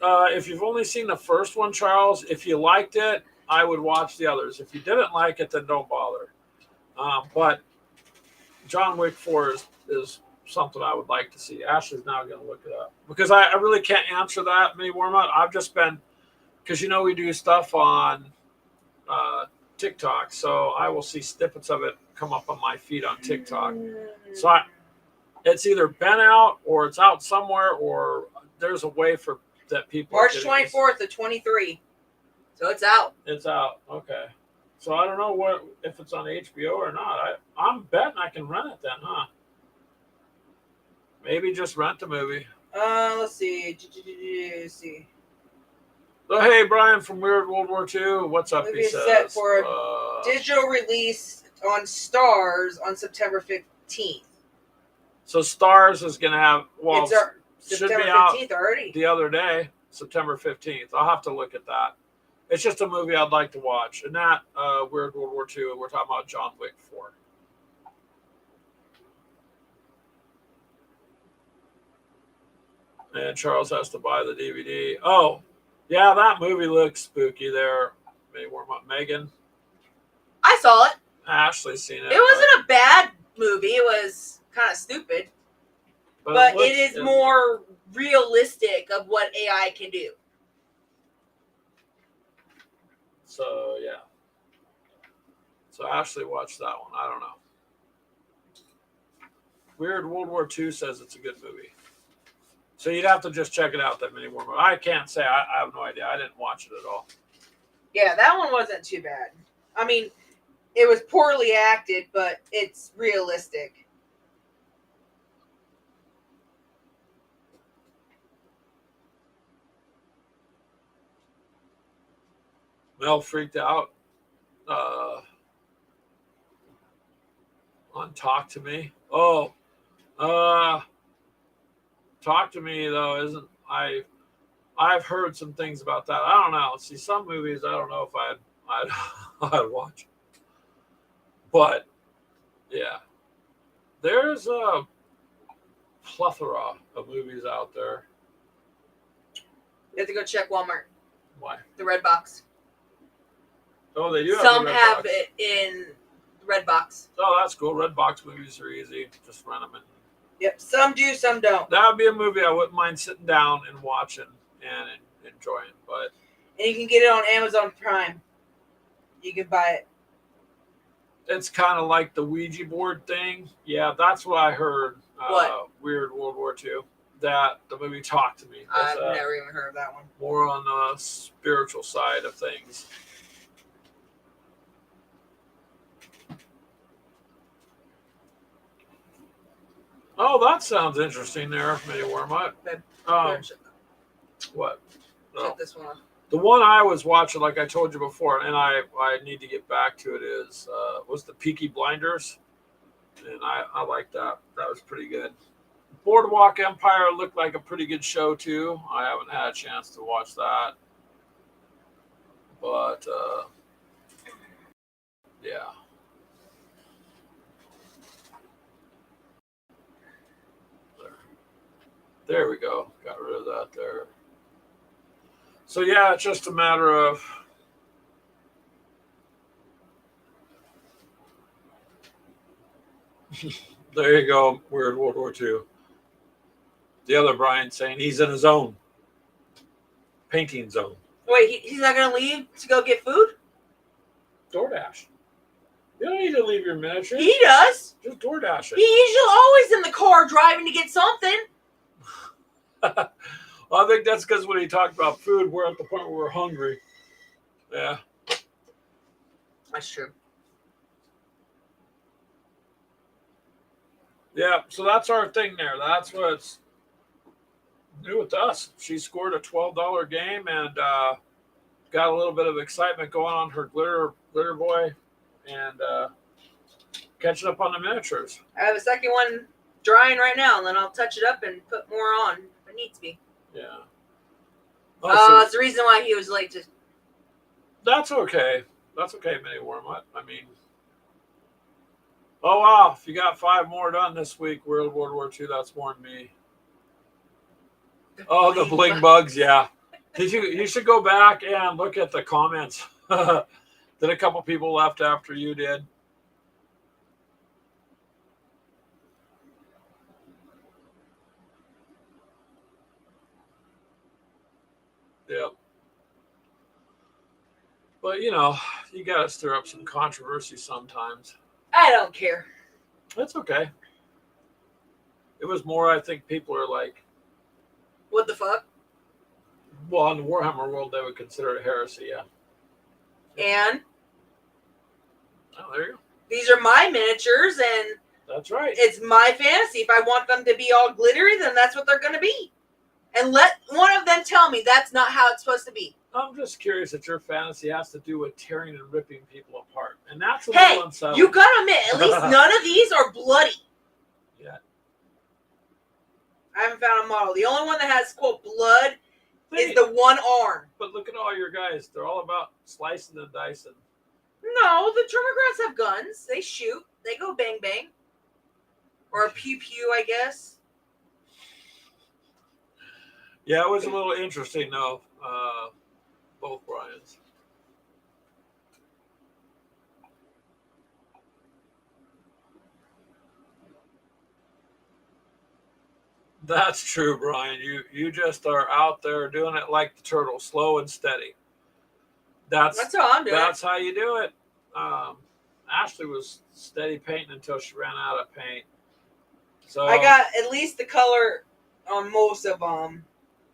If you've only seen the first one, Charles, if you liked it, I would watch the others. If you didn't like it, then don't bother. But John Wick 4 is something I would like to see. Ashley's now going to look it up. Because I really can't answer that, Mini Warm-Up. I've just been... Because, we do stuff on... TikTok, so I will see snippets of it come up on my feed on TikTok. So it's either been out or it's out somewhere, or there's a way for that people. March 24th of 23. So it's out. It's out. Okay. So I don't know if it's on HBO or not. I'm betting I can rent it then, huh? Maybe just rent the movie. Let's see. Let's see. So, hey, Brian from Weird World War II. What's up, Movie he is says? set for digital release on Stars on September 15th. So Stars is going to have... Well, it's September 15th already. The other day. September 15th. I'll have to look at that. It's just a movie I'd like to watch. And that Weird World War II, we're talking about John Wick 4. And Charles has to buy the DVD. Oh, yeah, that movie looks spooky there. Maybe warm up. Megan, I saw it. Ashley's seen it. It wasn't a bad movie. It was kind of stupid. But it is more realistic of what AI can do. So, yeah. So, Ashley watched that one. I don't know. Weird World War II says it's a good movie. So, you'd have to just check it out that many more. I can't say. I have no idea. I didn't watch it at all. Yeah, that one wasn't too bad. I mean, it was poorly acted, but it's realistic. Mel freaked out on Talk to Me. Oh, Talk to Me though isn't I've heard some things about that. I don't know. See, some movies I don't know if I'd watch, but yeah, there's a plethora of movies out there. You have to go check Walmart. Why? The red box. Oh, they do. Some have, have it in red box. Oh, that's cool. Red box movies are easy. Just rent them and. Yep, some do, some don't. That would be a movie I wouldn't mind sitting down and watching and enjoying. But and you can get it on Amazon Prime. You can buy it. It's kind of like the Ouija board thing. Yeah, that's what I heard. What? Weird World War II. That the movie Talk to Me. I've never even heard of that one. More on the spiritual side of things. Oh, that sounds interesting there, Mini Wormut. What? Check this one off. The one I was watching, like I told you before, and I need to get back to it, is was the Peaky Blinders. And I like that. That was pretty good. Boardwalk Empire looked like a pretty good show, too. I haven't had a chance to watch that. But, yeah. There we go. Got rid of that there. So, yeah, it's just a matter of there you go. Weird World War II. The other Brian saying he's in his own painting zone. Wait, he's not going to leave to go get food? DoorDash. You don't need to leave your miniature. He does. Just DoorDash it. He's usually always in the car driving to get something. Well, I think that's because when he talked about food, we're at the point where we're hungry. Yeah. That's true. Yeah, so that's our thing there. That's what's new with us. She scored a $12 game and got a little bit of excitement going on her glitter boy and catching up on the miniatures. I have a second one drying right now, and then I'll touch it up and put more on if it needs to be. Yeah. That's the reason why he was late to... That's okay. That's okay, Mini Wormut. I mean... Oh, wow. If you got 5 more done this week, World War II, that's more than me. Oh, the bling bugs, yeah. You should go back and look at the comments that a couple people left after you did. Yep. But, you know, you got to stir up some controversy sometimes. I don't care. That's okay. It was more, I think people are like... What the fuck? Well, in the Warhammer world, they would consider it heresy, yeah. And? Oh, there you go. These are my miniatures, and... That's right. It's my fantasy. If I want them to be all glittery, then that's what they're going to be. And let one of them tell me that's not how it's supposed to be. I'm just curious that your fantasy has to do with tearing and ripping people apart. And that's a hey, little unsettling. You got to admit, at least none of these are bloody. Yeah. I haven't found a model. The only one that has, quote, blood is the one arm. But look at all your guys. They're all about slicing and dicing. No, the Termagants have guns. They shoot. They go bang bang. Or pew pew, I guess. Yeah, it was a little interesting, though. Both Brian's. That's true, Brian. You just are out there doing it like the turtle, slow and steady. That's how I'm doing. That's how you do it. Ashley was steady painting until she ran out of paint. So I got at least the color on most of them,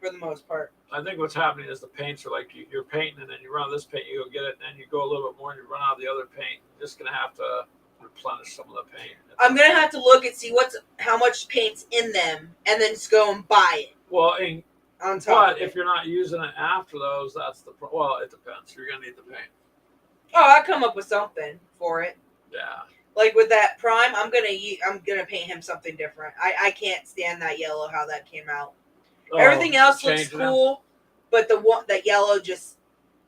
for the most part. I think what's happening is the paints are like you're painting and then you run out of this paint, you go get it, and then you go a little bit more and you run out of the other paint. You're just gonna have to replenish some of the paint. I'm gonna have to look and see how much paint's in them, and then just go and buy it. Well, on top. but if you're not using it after those, that's well, it depends. You're gonna need the paint. Oh, I'll come up with something for it. Yeah. Like with that Prime, I'm gonna paint him something different. I can't stand that yellow, how that came out. Everything else looks cool, but that yellow just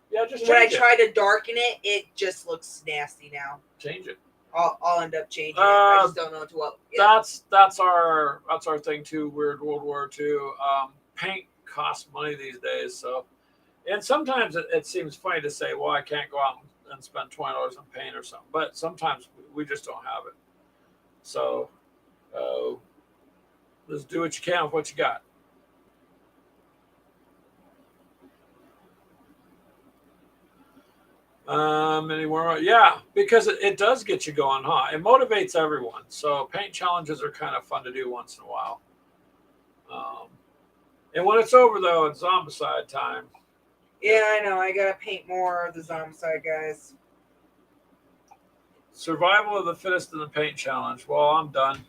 when I try to darken it, it just looks nasty now. Change it. I'll end up changing it. I just don't know what. Yeah. That's our thing too. Weird World War II. Paint costs money these days, so and sometimes it seems funny to say, well, I can't go out and spend $20 on paint or something, but sometimes we just don't have it. So let's do what you can with what you got. Anymore? Yeah, because it does get you going, huh? It motivates everyone. So paint challenges are kind of fun to do once in a while. And when it's over, though, it's Zombicide time. Yeah, I know. I gotta paint more of the Zombicide guys. Survival of the fittest in the paint challenge. Well, I'm done.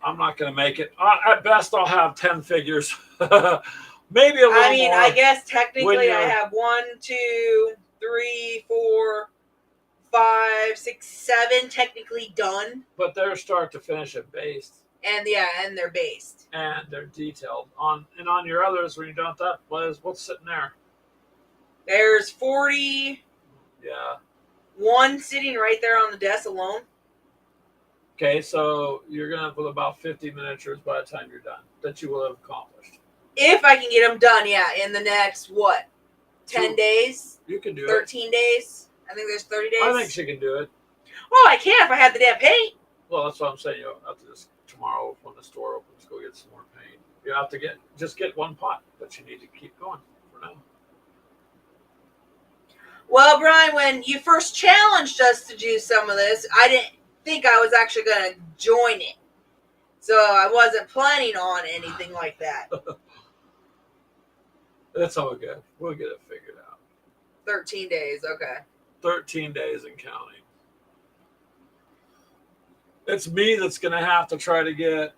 I'm not going to make it. At best, I'll have 10 figures. Maybe a little more. I mean, I guess technically I have 1, 2, 3, 4, 5, 6, 7 technically done. But they're start to finish it based. And they're based. And they're detailed. On your others, when you're done with that, what's sitting there? There's 40. Yeah. One sitting right there on the desk alone. Okay, so you're going to have about 50 miniatures by the time you're done that you will have accomplished. If I can get them done, yeah, in the next, 10 days? You can do 13 days? I think there's 30 days. I think she can do it. Oh, I can if I had the damn paint. Well, that's what I'm saying. You'll have to just tomorrow when the store opens, go get some more paint. You have to just get one pot, but you need to keep going for now. Well, Brian, when you first challenged us to do some of this, I didn't think I was actually going to join it. So I wasn't planning on anything like that. That's all good. We'll get it figured out. 13 days, okay. 13 days and counting. It's me that's going to have to try to get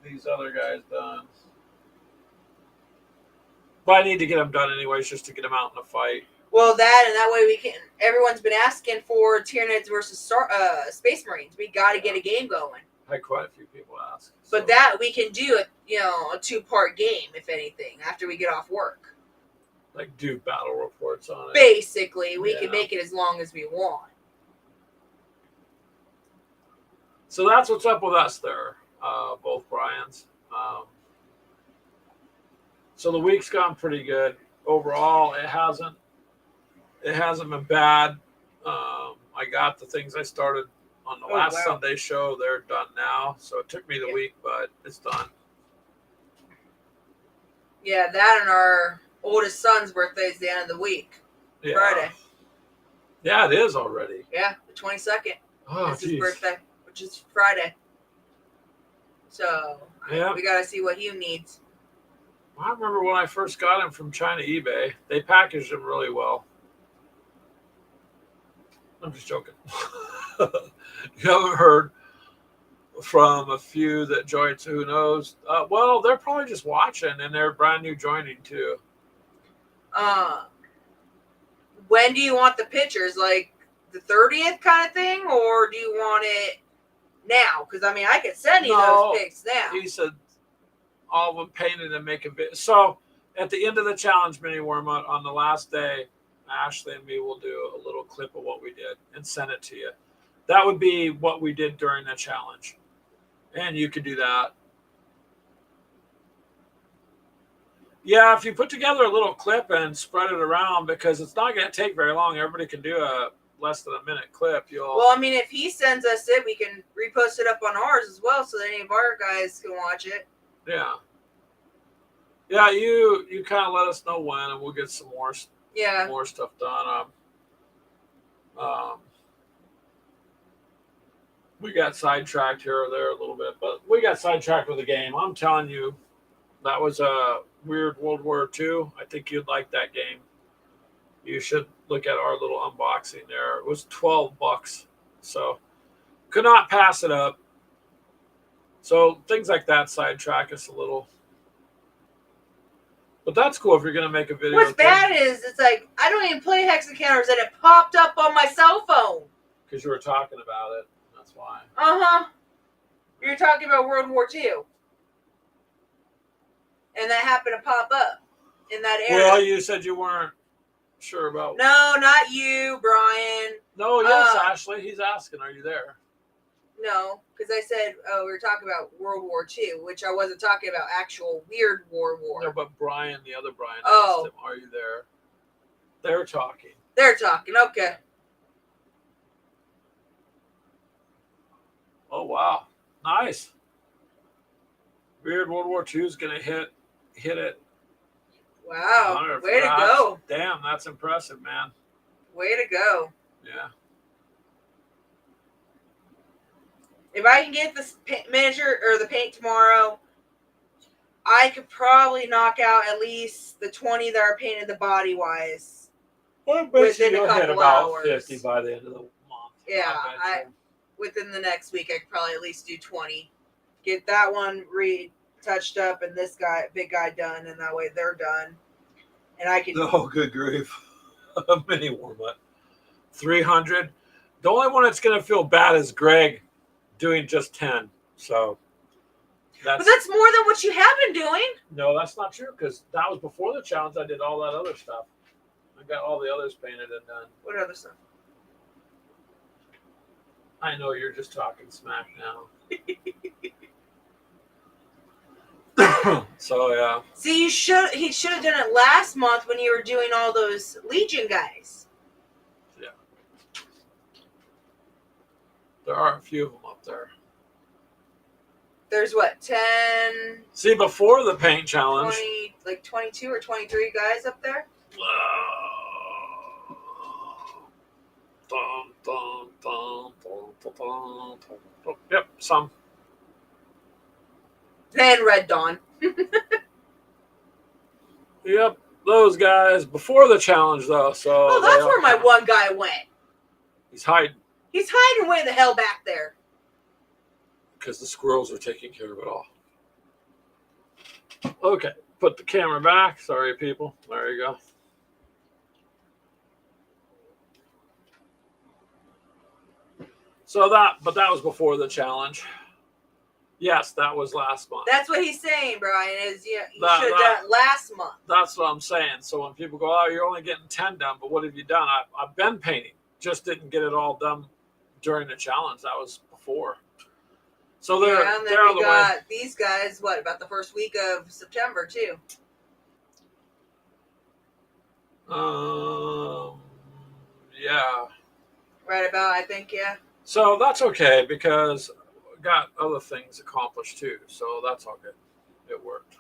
these other guys done. But I need to get them done anyways, just to get them out in the fight. Well, that way we can. Everyone's been asking for Tyranids versus Space Marines. We got to get a game going. I had quite a few people ask. But that we can do a 2-part game, if anything, after we get off work. Like do battle reports on it. Basically, we can make it as long as we want. So that's what's up with us there, both Brians. So the week's gone pretty good. Overall, it hasn't been bad. I got the things I started on the last Sunday show. They're done now. So it took me the week, but it's done. Yeah, that and our oldest son's birthday is the end of the week. Yeah. Friday. Yeah, it is already. Yeah, the 22nd. Oh, it's his birthday, which is Friday. So we got to see what he needs. I remember when I first got him from China eBay, they packaged him really well. I'm just joking. You haven't heard from a few that joined, so who knows? Well, they're probably just watching, and they're brand new joining too. When do you want the pictures? Like the 30th kind of thing, or do you want it now? Because I mean, I could send you those pics now. He said all of them painted and make a bit. So at the end of the challenge mini warm-up on the last day, Ashley and me will do a little clip of what we did and send it to you. That would be what we did during the challenge. And you could do that. Yeah, if you put together a little clip and spread it around, because it's not going to take very long. Everybody can do a less than a minute clip. Well, I mean, if he sends us it, we can repost it up on ours as well, so that any of our guys can watch it. Yeah. Yeah, you kind of let us know when, and we'll get some more stuff done. We got sidetracked here or there a little bit, but we got sidetracked with the game. I'm telling you, that was a weird World War II. I think you'd like that game. You should look at our little unboxing there. It was $12, so could not pass it up. So things like that sidetrack us a little. But that's cool if you're going to make a video. What's bad is it's like I don't even play Hex Encounters, and it popped up on my cell phone. Because you were talking about it. That's why. You're talking about World War II. And that happened to pop up in that area. Well, you said you weren't sure about. No, not you, Brian. No, yes, Ashley. He's asking, are you there? No, because I said, we were talking about World War II, which I wasn't talking about actual weird war. No, but Brian, the other Brian, asked him, are you there? They're talking. They're talking, okay. Oh, wow. Nice. Weird World War II is going to hit it. Wow. Way to go. Damn, that's impressive, man. Way to go. Yeah. If I can get this miniature or the paint tomorrow, I could probably knock out at least the 20 that are painted the body wise. Well, within you'll a couple hit about hours. 50 by the end of the month. Yeah, within the next week, I could probably at least do 20. Get that one retouched up and this guy, big guy, done, and that way they're done. And I can. Oh, good grief! Mini warm-up. 300. The only one that's going to feel bad is Greg doing just 10. So. But that's more than what you have been doing. No, that's not true because that was before the challenge. I did all that other stuff. I got all the others painted and done. What other stuff? I know you're just talking smack now. So yeah. See, he should have done it last month when you were doing all those Legion guys. Yeah. There are a few of them up there. There's what, 10? See, before the paint challenge, 20, like 22 or 23 guys up there. Yep, some. Then Red Dawn. Yep, those guys before the challenge though. So oh, that's where my one guy went. He's hiding. He's hiding way the hell back there. Because the squirrels are taking care of it all. Okay, put the camera back. Sorry, people. There you go. So that was before the challenge. Yes, that was last month. That's what he's saying, Brian, is you should have done it last month. That's what I'm saying. So when people go, oh, you're only getting 10 done, but what have you done? I've been painting. Just didn't get it all done during the challenge. That was before. So they're and then we got these guys, what, about the first week of September, too? Yeah. Right about, I think, yeah. So that's okay because I got other things accomplished too. So that's all good. It worked.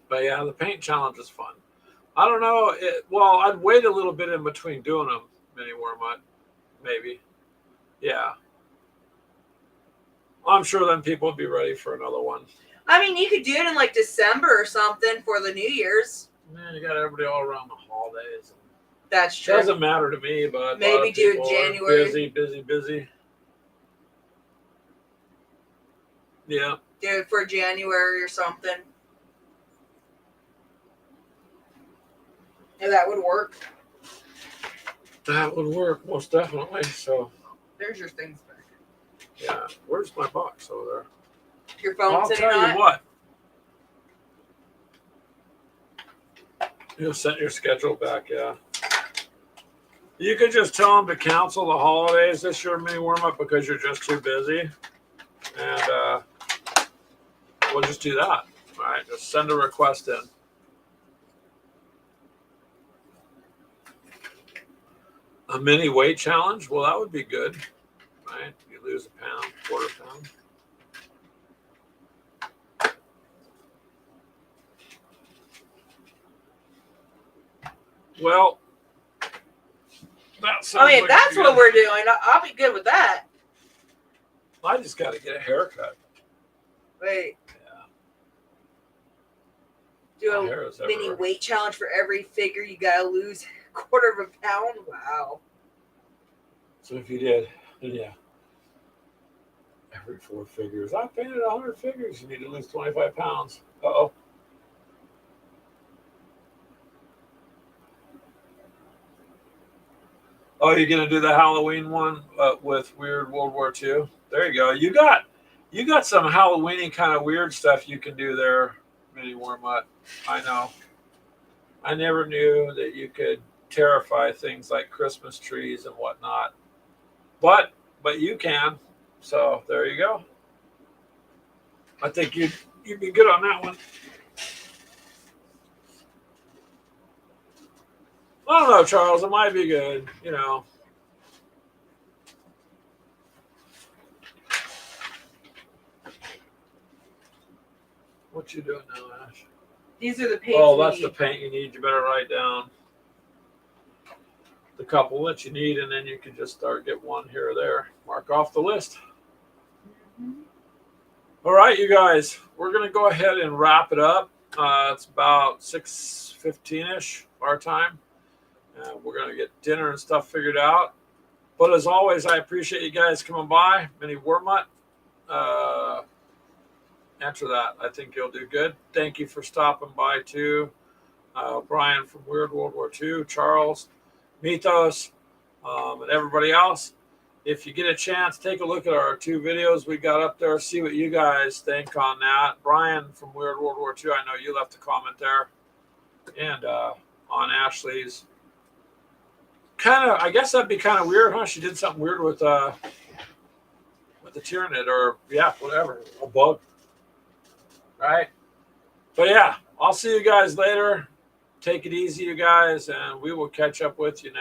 But yeah, the paint challenge is fun. I don't know. Well, I'd wait a little bit in between doing them mini warm-up, maybe. Yeah. I'm sure then people would be ready for another one. I mean, you could do it in like December or something for the New Year's. Man, you got everybody all around the holidays. That's true. Doesn't matter to me, but maybe do it January. Busy. Yeah. Do it for January or something. Yeah, that would work. That would work, most definitely. So. There's your things back. Yeah. Where's my box over there? Your phone I'll sitting tell on you it? what. You'll set your schedule back, yeah. You could just tell them to cancel the holidays this year, mini warm up, because you're just too busy, and we'll just do that. All right, just send a request in. A mini weight challenge? Well, that would be good, right? You lose a pound, quarter pound. Well, that sounds I mean, like that's you what got- we're doing. I'll be good with that. I just got to get a haircut. Wait, Yeah, do my a hair is mini everywhere. weight challenge for every figure you gotta lose a quarter of a pound. Wow. So if you did, yeah, every 4 figures. I painted 100 figures. You need to lose 25 pounds. Uh-oh. Oh, you're gonna do the Halloween one with Weird World War II? There you go. You got some Halloweeny kind of weird stuff you can do there, Mini Warmut. I know. I never knew that you could terrify things like Christmas trees and whatnot, but you can. So there you go. I think you'd be good on that one. I don't know, Charles. It might be good. You know. What you doing now, Ash? These are the paints. Oh, we that's the need. paint you need. You better write down the couple that you need, and then you can just start get one here or there. Mark off the list. Mhm. All right, you guys. We're gonna go ahead and wrap it up. It's about 6:15ish our time. We're gonna get dinner and stuff figured out. But as always, I appreciate you guys coming by. Mini Warmut. Answer that. I think you'll do good. Thank you for stopping by too. Brian from Weird World War II, Charles, Mythos, and everybody else. If you get a chance, take a look at our 2 videos we got up there. See what you guys think on that. Brian from Weird World War II, I know you left a comment there. And on Ashley's. Kind of, I guess that'd be kind of weird, huh? She did something weird with the Tyranid, or yeah, whatever, a bug, right? But yeah, I'll see you guys later. Take it easy, you guys, and we will catch up with you next.